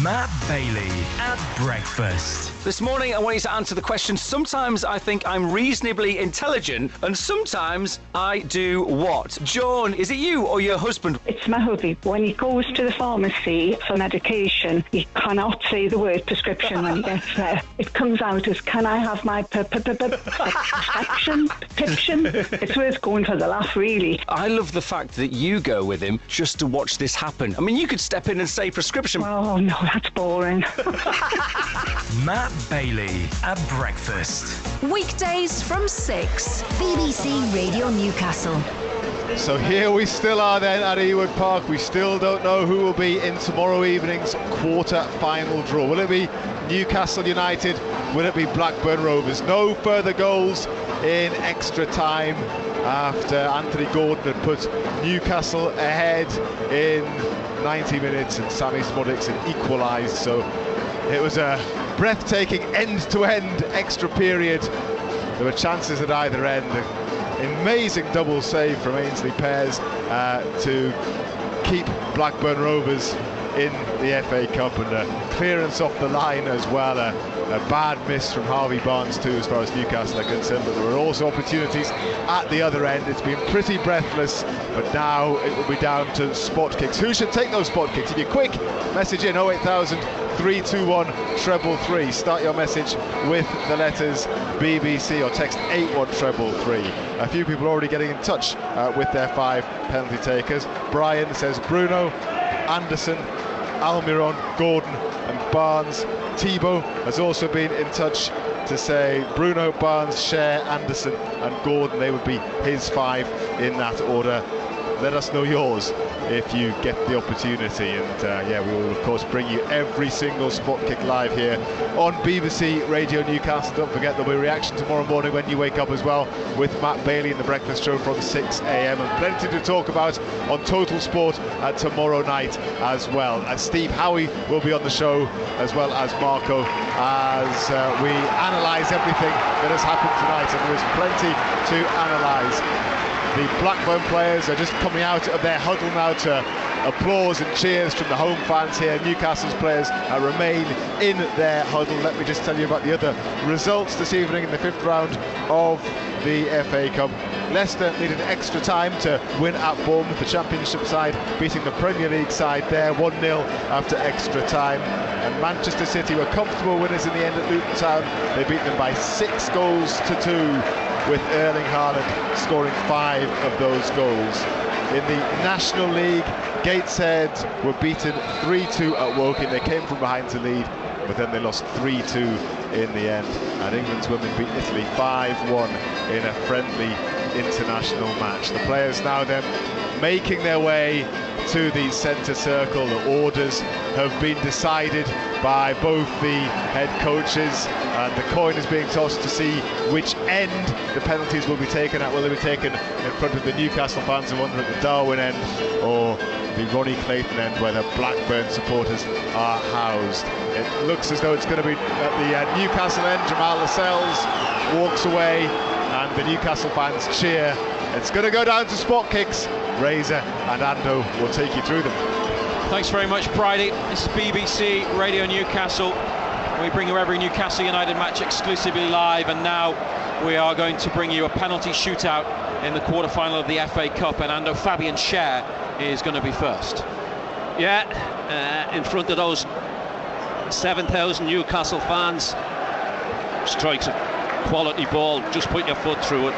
Matt Bailey at breakfast. This morning, I want you to answer the question. Sometimes I think I'm reasonably intelligent, and sometimes I do what? Joan, is it you or your husband? It's my hubby. When he goes to the pharmacy for medication, he cannot say the word prescription when he gets there. It comes out as, can I have my prescription? It's worth going for the laugh, really. I love the fact that you go with him just to watch this happen. I mean, you could step in and say prescription. Oh, no, that's boring. Matt Bailey at breakfast. Weekdays from 6. BBC Radio Newcastle. So here we still are then at Ewood Park. We still don't know who will be in tomorrow evening's quarter-final draw. Will it be Newcastle United? Will it be Blackburn Rovers? No further goals in extra time after Anthony Gordon had put Newcastle ahead in 90 minutes and Sammy Smodics had equalised. So it was a breathtaking end-to-end extra period. There were chances at either end. Amazing double save from Ainsley Pears to keep Blackburn Rovers in the FA Cup, and a clearance off the line as well. A bad miss from Harvey Barnes too, as far as Newcastle are concerned, but there were also opportunities at the other end. It's been pretty breathless, but now it will be down to spot kicks. Who should take those spot kicks? If you're quick, message in 08000 321 333. Start your message with the letters BBC or text 81333. A few people are already getting in touch with their 5 penalty takers. Brian says Bruno, Anderson, Almiron, Gordon and Barnes. Thibaut has also been in touch to say Bruno, Barnes, Cher, Anderson and Gordon. They would be his 5 in that order. Let us know yours if you get the opportunity, and yeah, we will of course bring you every single spot kick live here on BBC Radio Newcastle. Don't forget there'll be a reaction tomorrow morning when you wake up as well, with Matt Bailey in the breakfast show from 6 a.m. and plenty to talk about on Total Sport tomorrow night as well. And Steve Howie will be on the show, as well as Marco, as we analyse everything that has happened tonight, and there is plenty to analyse. The Blackburn players are just coming out of their huddle now to applause and cheers from the home fans here. Newcastle's players remain in their huddle. Let me just tell you about the other results this evening in the 5th round of the FA Cup. Leicester needed extra time to win at Bournemouth, the Championship side, beating the Premier League side there 1-0 after extra time. And Manchester City were comfortable winners in the end at Luton Town. They beat them by 6 goals to 2. With Erling Haaland scoring 5 of those goals. In the National League, Gateshead were beaten 3-2 at Woking. They came from behind to lead, but then they lost 3-2 in the end. And England's women beat Italy 5-1 in a friendly international match. The players now then making their way to the centre circle. The orders have been decided by both the head coaches, and the coin is being tossed to see which end the penalties will be taken at. Will they be taken in front of the Newcastle fans who wander at the Darwin end, or the Ronnie Clayton end where the Blackburn supporters are housed? It looks as though it's going to be at the Newcastle end. Jamal Lascelles walks away and the Newcastle fans cheer. It's going to go down to spot kicks. Razor and Ando will take you through them. Thanks very much, Bridie. This is BBC Radio Newcastle. We bring you every Newcastle United match exclusively live, and now we are going to bring you a penalty shootout in the quarter-final of the FA Cup, and Ando Fabian Cher is going to be first. Yeah, in front of those 7,000 Newcastle fans, strikes a quality ball. Just put your foot through it.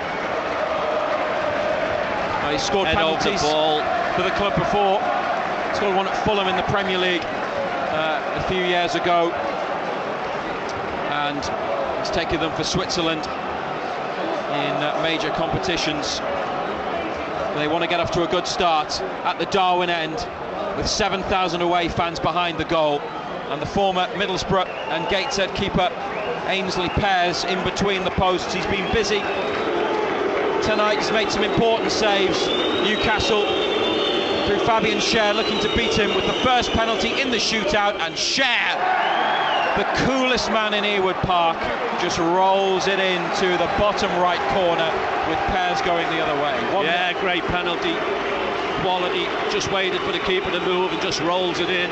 He scored penalties for the club before. Scored one at Fulham in the Premier League a few years ago, and he's taken them for Switzerland in major competitions. They want to get off to a good start at the Darwin end, with 7,000 away fans behind the goal, and the former Middlesbrough and Gateshead keeper Ainsley Pears in between the posts. He's been busy tonight. He's made some important saves. Newcastle, through Fabian Cher, looking to beat him with the first penalty in the shootout, and Cher, the coolest man in Ewood Park, just rolls it into the bottom right corner, with Pears going the other way. Yeah, great penalty, quality. Just waited for the keeper to move and just rolls it in.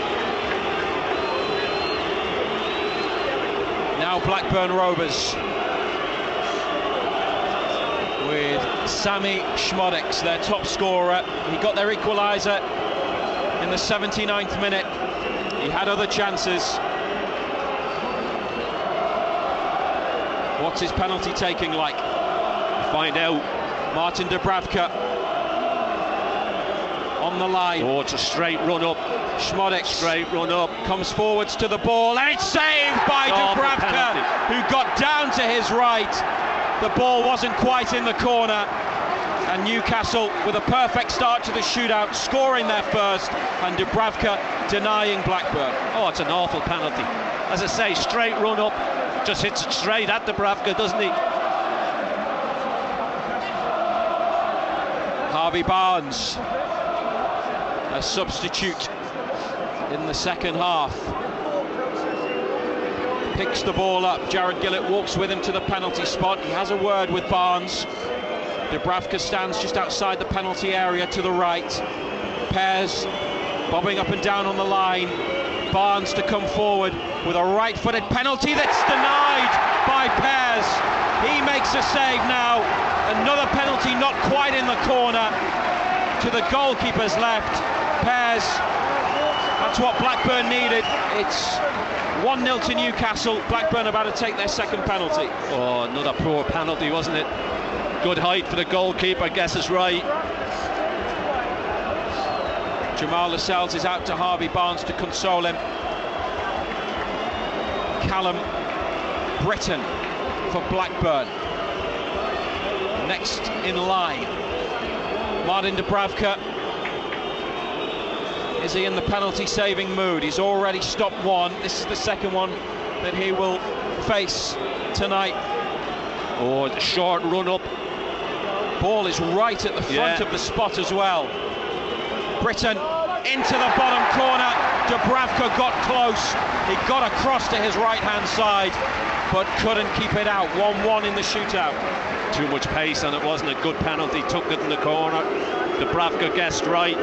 Now Blackburn Rovers with Sami Szmodics, their top scorer. He got their equaliser in the 79th minute. He had other chances. What's his penalty taking like? Find out. Martin Dubravka on the line. Oh, it's a straight run up. Szmodics straight run up. Comes forwards to the ball, and it's saved by Dubravka, who got down to his right. The ball wasn't quite in the corner, and Newcastle with a perfect start to the shootout, scoring their first, and Dubravka denying Blackburn. Oh, it's an awful penalty. As I say, straight run up, just hits it straight at Dubravka, doesn't he? Harvey Barnes, a substitute in the second half, picks the ball up. Jared Gillett walks with him to the penalty spot. He has a word with Barnes. Dubravka stands just outside the penalty area to the right. Pears bobbing up and down on the line. Barnes to come forward with a right-footed penalty that's denied by Pears. He makes a save now. Another penalty not quite in the corner to the goalkeeper's left. Pears, that's what Blackburn needed. It's 1-0 to Newcastle. Blackburn about to take their second penalty. Oh, another poor penalty, wasn't it? Good height for the goalkeeper, I guess is right. Jamal Lascelles is out to Harvey Barnes to console him. Callum Britton for Blackburn next in line. Martin Dubravka, is he in the penalty saving mood? He's already stopped one. This is the second one that he will face tonight. Oh, the short run up. Ball is right at the front of the spot as well. Britton into the bottom corner. Dubravka got close. He got across to his right hand side, but couldn't keep it out. 1-1 in the shootout. Too much pace, and it wasn't a good penalty. Took it in the corner. Dubravka guessed right,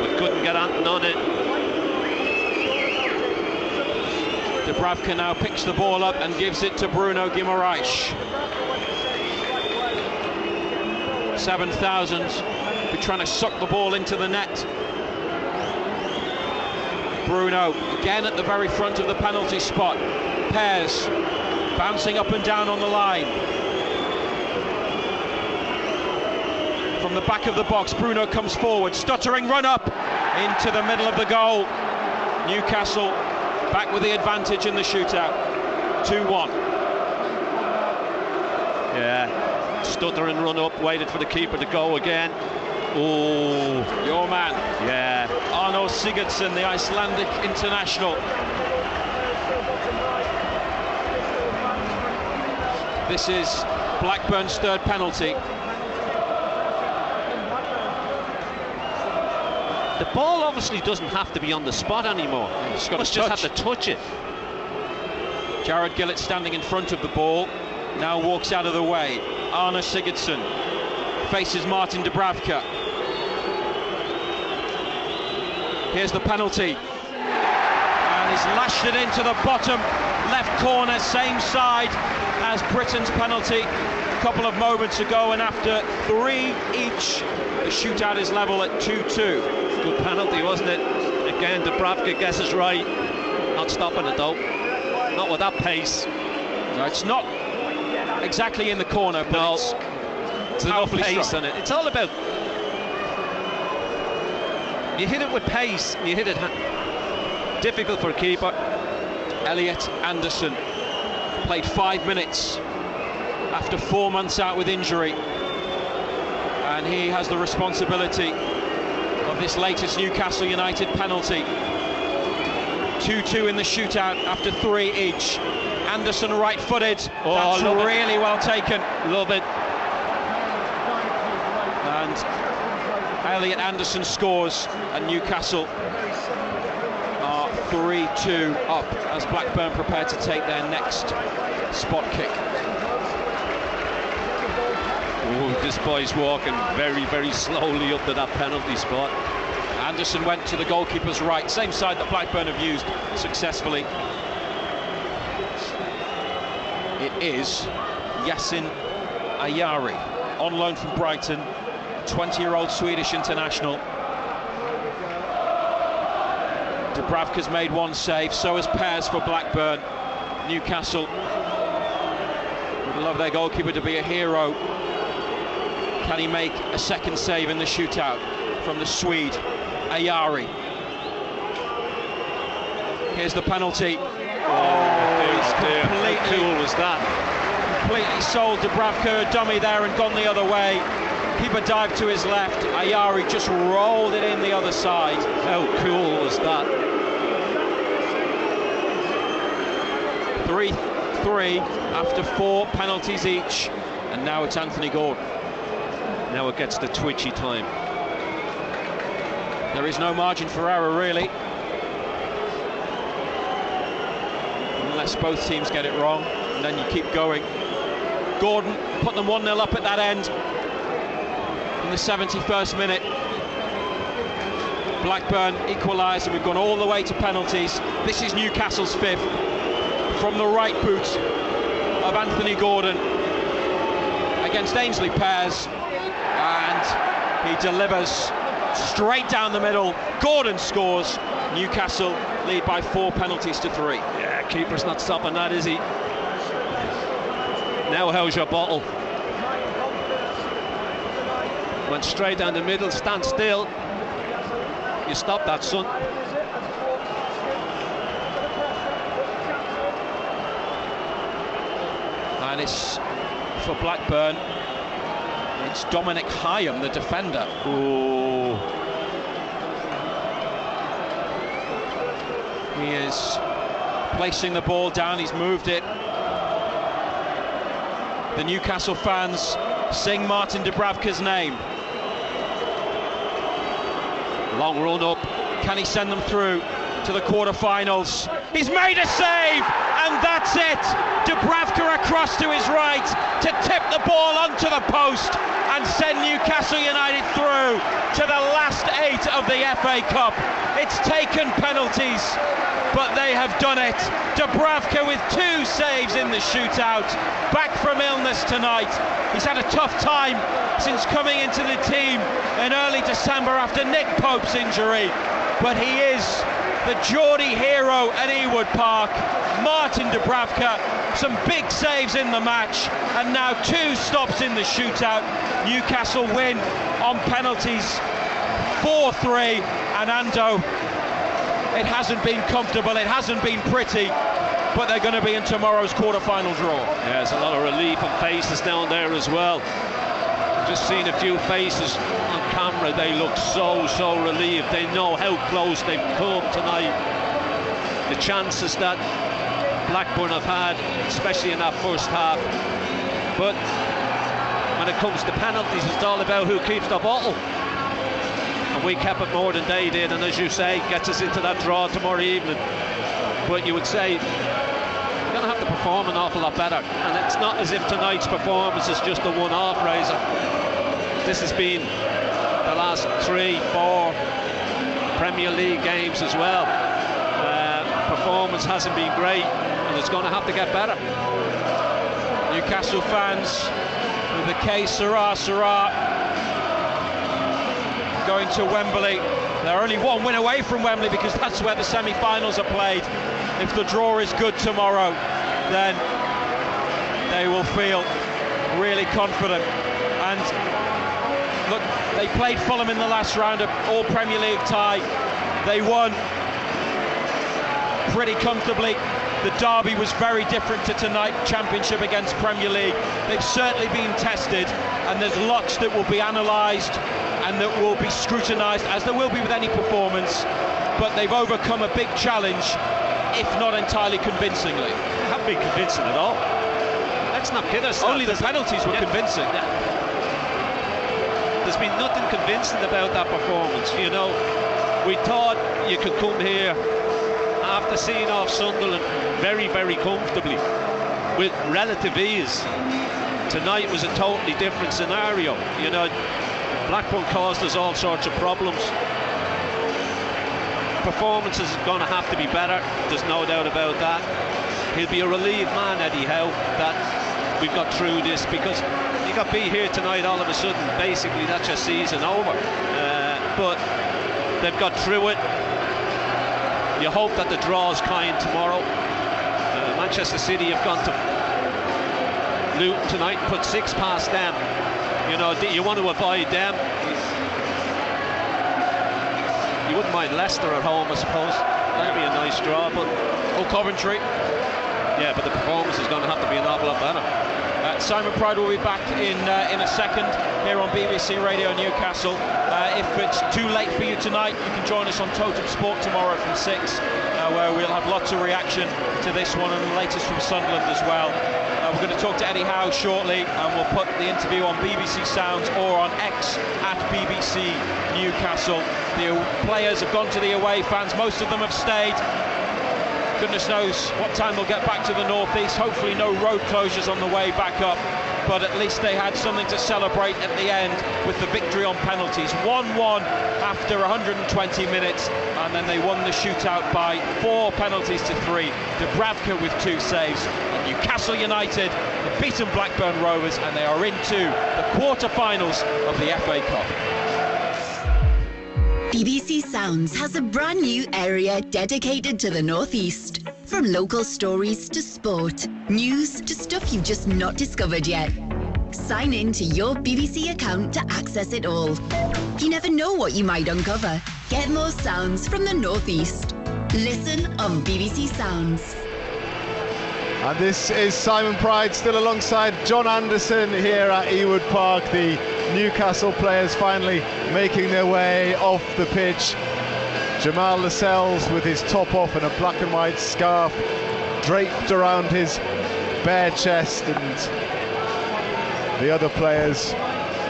but couldn't get on it. Dubravka now picks the ball up and gives it to Bruno Guimaraes. 7,000 be trying to suck the ball into the net. Bruno again at the very front of the penalty spot. Pears bouncing up and down on the line. From the back of the box, Bruno comes forward, stuttering run up into the middle of the goal. Newcastle back with the advantage in the shootout. 2-1. Yeah, stuttering run up, waited for the keeper to go again. Oh, your man. Yeah. Arno Sigurdsson, the Icelandic international. This is Blackburn's third penalty. The ball obviously doesn't have to be on the spot anymore. You must just have to touch it. Jared Gillett standing in front of the ball, now walks out of the way. Arne Sigurdsson faces Martin Dubravka. Here's the penalty. And he's lashed it into the bottom left corner, same side as Britton's penalty a couple of moments ago, and after 3 each, the shootout is level at 2-2. Good penalty, wasn't it? Again, Dubravka guesses right. Not stopping it though. Not with that pace. No, it's not exactly in the corner, but it's enough pace on it. It's all about, you hit it with pace, you hit it difficult for a keeper. Elliot Anderson played 5 minutes after 4 months out with injury, and he has the responsibility of this latest Newcastle United penalty. 2-2 in the shootout after 3 each. Anderson right-footed. That's really well taken. Love it. And Elliot Anderson scores, and Newcastle are 3-2 up as Blackburn prepare to take their next spot kick. Oh, this boy's walking very, very slowly up to that penalty spot. Anderson went to the goalkeeper's right, same side that Blackburn have used successfully. is Yasin Ayari, on loan from Brighton, 20-year-old Swedish international. Dubravka's made one save, so has Pears for Blackburn. Newcastle would love their goalkeeper to be a hero. Can he make a second save in the shootout from the Swede, Ayari? Here's the penalty. How cool was that? Completely sold Dubravka, a dummy there and gone the other way. Keeper dived to his left. Ayari just rolled it in the other side. How cool was that? 3-3 after 4 penalties each, and now it's Anthony Gordon. Now it gets the twitchy time. There is no margin for error, really, unless both teams get it wrong, and then you keep going. Gordon put them 1-0 up at that end in the 71st minute. Blackburn equalised, and we've gone all the way to penalties. This is Newcastle's 5th. From the right boot of Anthony Gordon against Ainsley Pears, and he delivers straight down the middle. Gordon scores. Newcastle lead by 4 penalties to 3. Yeah, keeper's not stopping that, is he? Now how's your bottle? Went straight down the middle, stand still. You stop that, son. And it's for Blackburn. It's Dominic Hyam, the defender. Ooh. He is placing the ball down. He's moved it. The Newcastle fans sing Martin Dubravka's name. Long run up. Can he send them through to the quarter-finals? He's made a save, and that's it. Dubravka across to his right to tip the ball onto the post and send Newcastle United through to the last 8 of the FA Cup. It's taken penalties, but they have done it. Dubravka with 2 saves in the shootout, back from illness tonight. He's had a tough time since coming into the team in early December after Nick Pope's injury, but he is the Geordie hero at Ewood Park. Martin Dubravka, some big saves in the match, and now 2 stops in the shootout. Newcastle win on penalties 4-3, and Ando, it hasn't been comfortable, it hasn't been pretty, but they're going to be in tomorrow's quarter-final draw. Yeah, there's a lot of relief on faces down there as well. Just seen a few faces on camera, they look so relieved. They know how close they've come tonight. The chances that Blackburn have had, especially in that first half. But when it comes to penalties, it's all about who keeps the bottle. And we kept it more than they did, and as you say, gets us into that draw tomorrow evening. But you would say you're going to have to perform an awful lot better, and it's not as if tonight's performance is just a one-off, Razor. This has been the last 3-4 Premier League games as well. Performance hasn't been great, and it's going to have to get better. Newcastle fans with the K Sarah going to Wembley. They're only 1 win away from Wembley because that's where the semi-finals are played. If the draw is good tomorrow, then they will feel really confident. And look, they played Fulham in the last round, of all Premier League tie. They won pretty comfortably. The derby was very different to tonight, Championship against Premier League. They've certainly been tested, and there's lots that will be analysed and that will be scrutinised, as there will be with any performance. But they've overcome a big challenge, if not entirely convincingly. They haven't been convincing at all. Let's not kid ourselves. Only the penalties were convincing. There's been nothing convincing about that performance. You know, we thought you could come here after seeing off Sunderland very comfortably with relative ease. Tonight was a totally different scenario. You know, Blackburn caused us all sorts of problems. Performances are going to have to be better, there's no doubt about that. he'll be a relieved man, Eddie Howe, that we've got through this, because you got beat here tonight, all of a sudden, basically that's your season over. But they've got through it. You hope that the draw's kind tomorrow. Manchester City have gone to Luton tonight and put 6 past them. You know, you want to avoid them. You wouldn't mind Leicester at home, I suppose. That'd be a nice draw, but Coventry. yeah, but the performance is going to have to be an awful lot better. Simon Pride will be back in a second here on BBC Radio Newcastle. If it's too late for you tonight, you can join us on Total Sport tomorrow from 6, where we'll have lots of reaction to this one and the latest from Sunderland as well. We're going to talk to Eddie Howe shortly, and we'll put the interview on BBC Sounds or on X at BBC Newcastle. The players have gone to the away fans, most of them have stayed. Goodness knows what time they'll get back to the northeast. Hopefully no road closures on the way back up, but at least they had something to celebrate at the end with the victory on penalties. 1-1 after 120 minutes, and then they won the shootout by 4 penalties to 3. Dubravka with 2 saves. And Newcastle United have beaten Blackburn Rovers, and they are into the quarter-finals of the FA Cup. BBC Sounds has a brand new area dedicated to the North East. From local stories to sport, news to stuff you've just not discovered yet. Sign in to your BBC account to access it all. You never know what you might uncover. Get more sounds from the North East. Listen on BBC Sounds. And this is Simon Pride, still alongside John Anderson here at Ewood Park. The Newcastle players finally making their way off the pitch. Jamal Lascelles with his top off and a black and white scarf draped around his bare chest, and the other players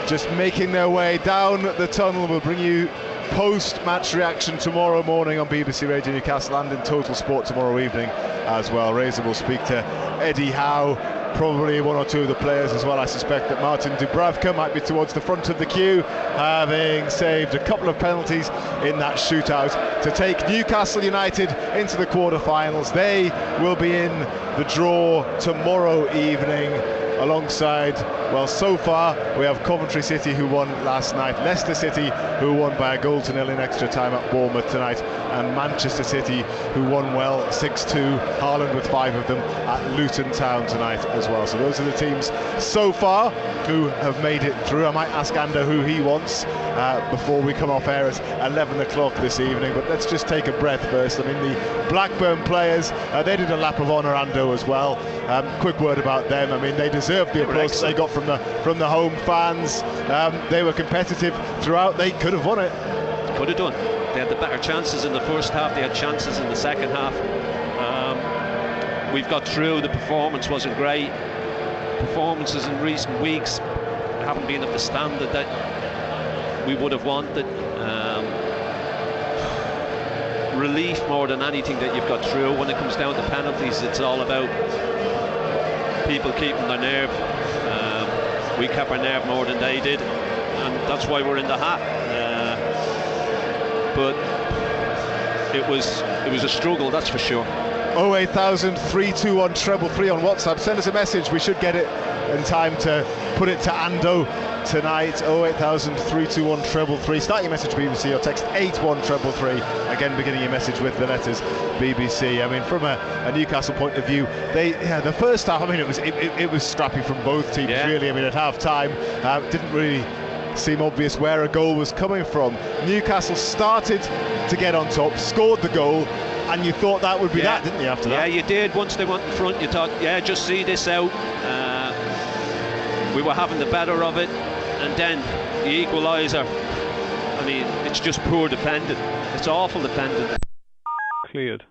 just making their way down the tunnel. We'll bring you post-match reaction tomorrow morning on BBC Radio Newcastle and in Total Sport tomorrow evening as well. Razor will speak to Eddie Howe, probably 1 or 2 of the players as well. I suspect that Martin Dubravka might be towards the front of the queue, having saved a couple of penalties in that shootout to take Newcastle United into the quarter-finals. They will be in the draw tomorrow evening alongside, well, so far we have Coventry City, who won last night, Leicester City, who won by a 1-0 in extra time at Bournemouth tonight, and Manchester City, who won well 6-2, Haaland with 5 of them, at Luton Town tonight as well. So those are the teams so far who have made it through. I might ask Ando who he wants before we come off air at 11 o'clock this evening, but let's just take a breath first. I mean, the Blackburn players, they did a lap of honour, Ando, as well. Quick word about them. I mean, they deserved the applause they got from the home fans. They were competitive throughout. They could have won it. Could have done. They had the better chances in the first half. They had chances in the second half. We've got through. The performance wasn't great. Performances in recent weeks haven't been of the standard that we would have wanted. Relief more than anything that you've got through. When it comes down to penalties, it's all about people keeping their nerve. We kept our nerve more than they did, and that's why we're in the hat. But it was a struggle, that's for sure. 08000 321 333 on WhatsApp. Send us a message. We should get it in time to put it to Ando tonight. 08000 321 333. Start your message BBC or text 81333. Again, beginning your message with the letters BBC. I mean, from a Newcastle point of view, the first half, I mean, it was scrappy from both teams, really. I mean, at half time, didn't really seem obvious where a goal was coming from. Newcastle started to get on top, scored the goal, and you thought that would be that, didn't you, after that? Yeah, you did. Once they went in front, you thought, yeah, just see this out. We were having the better of it, and then the equaliser. I mean, it's just poor defending. It's awful defending. Cleared.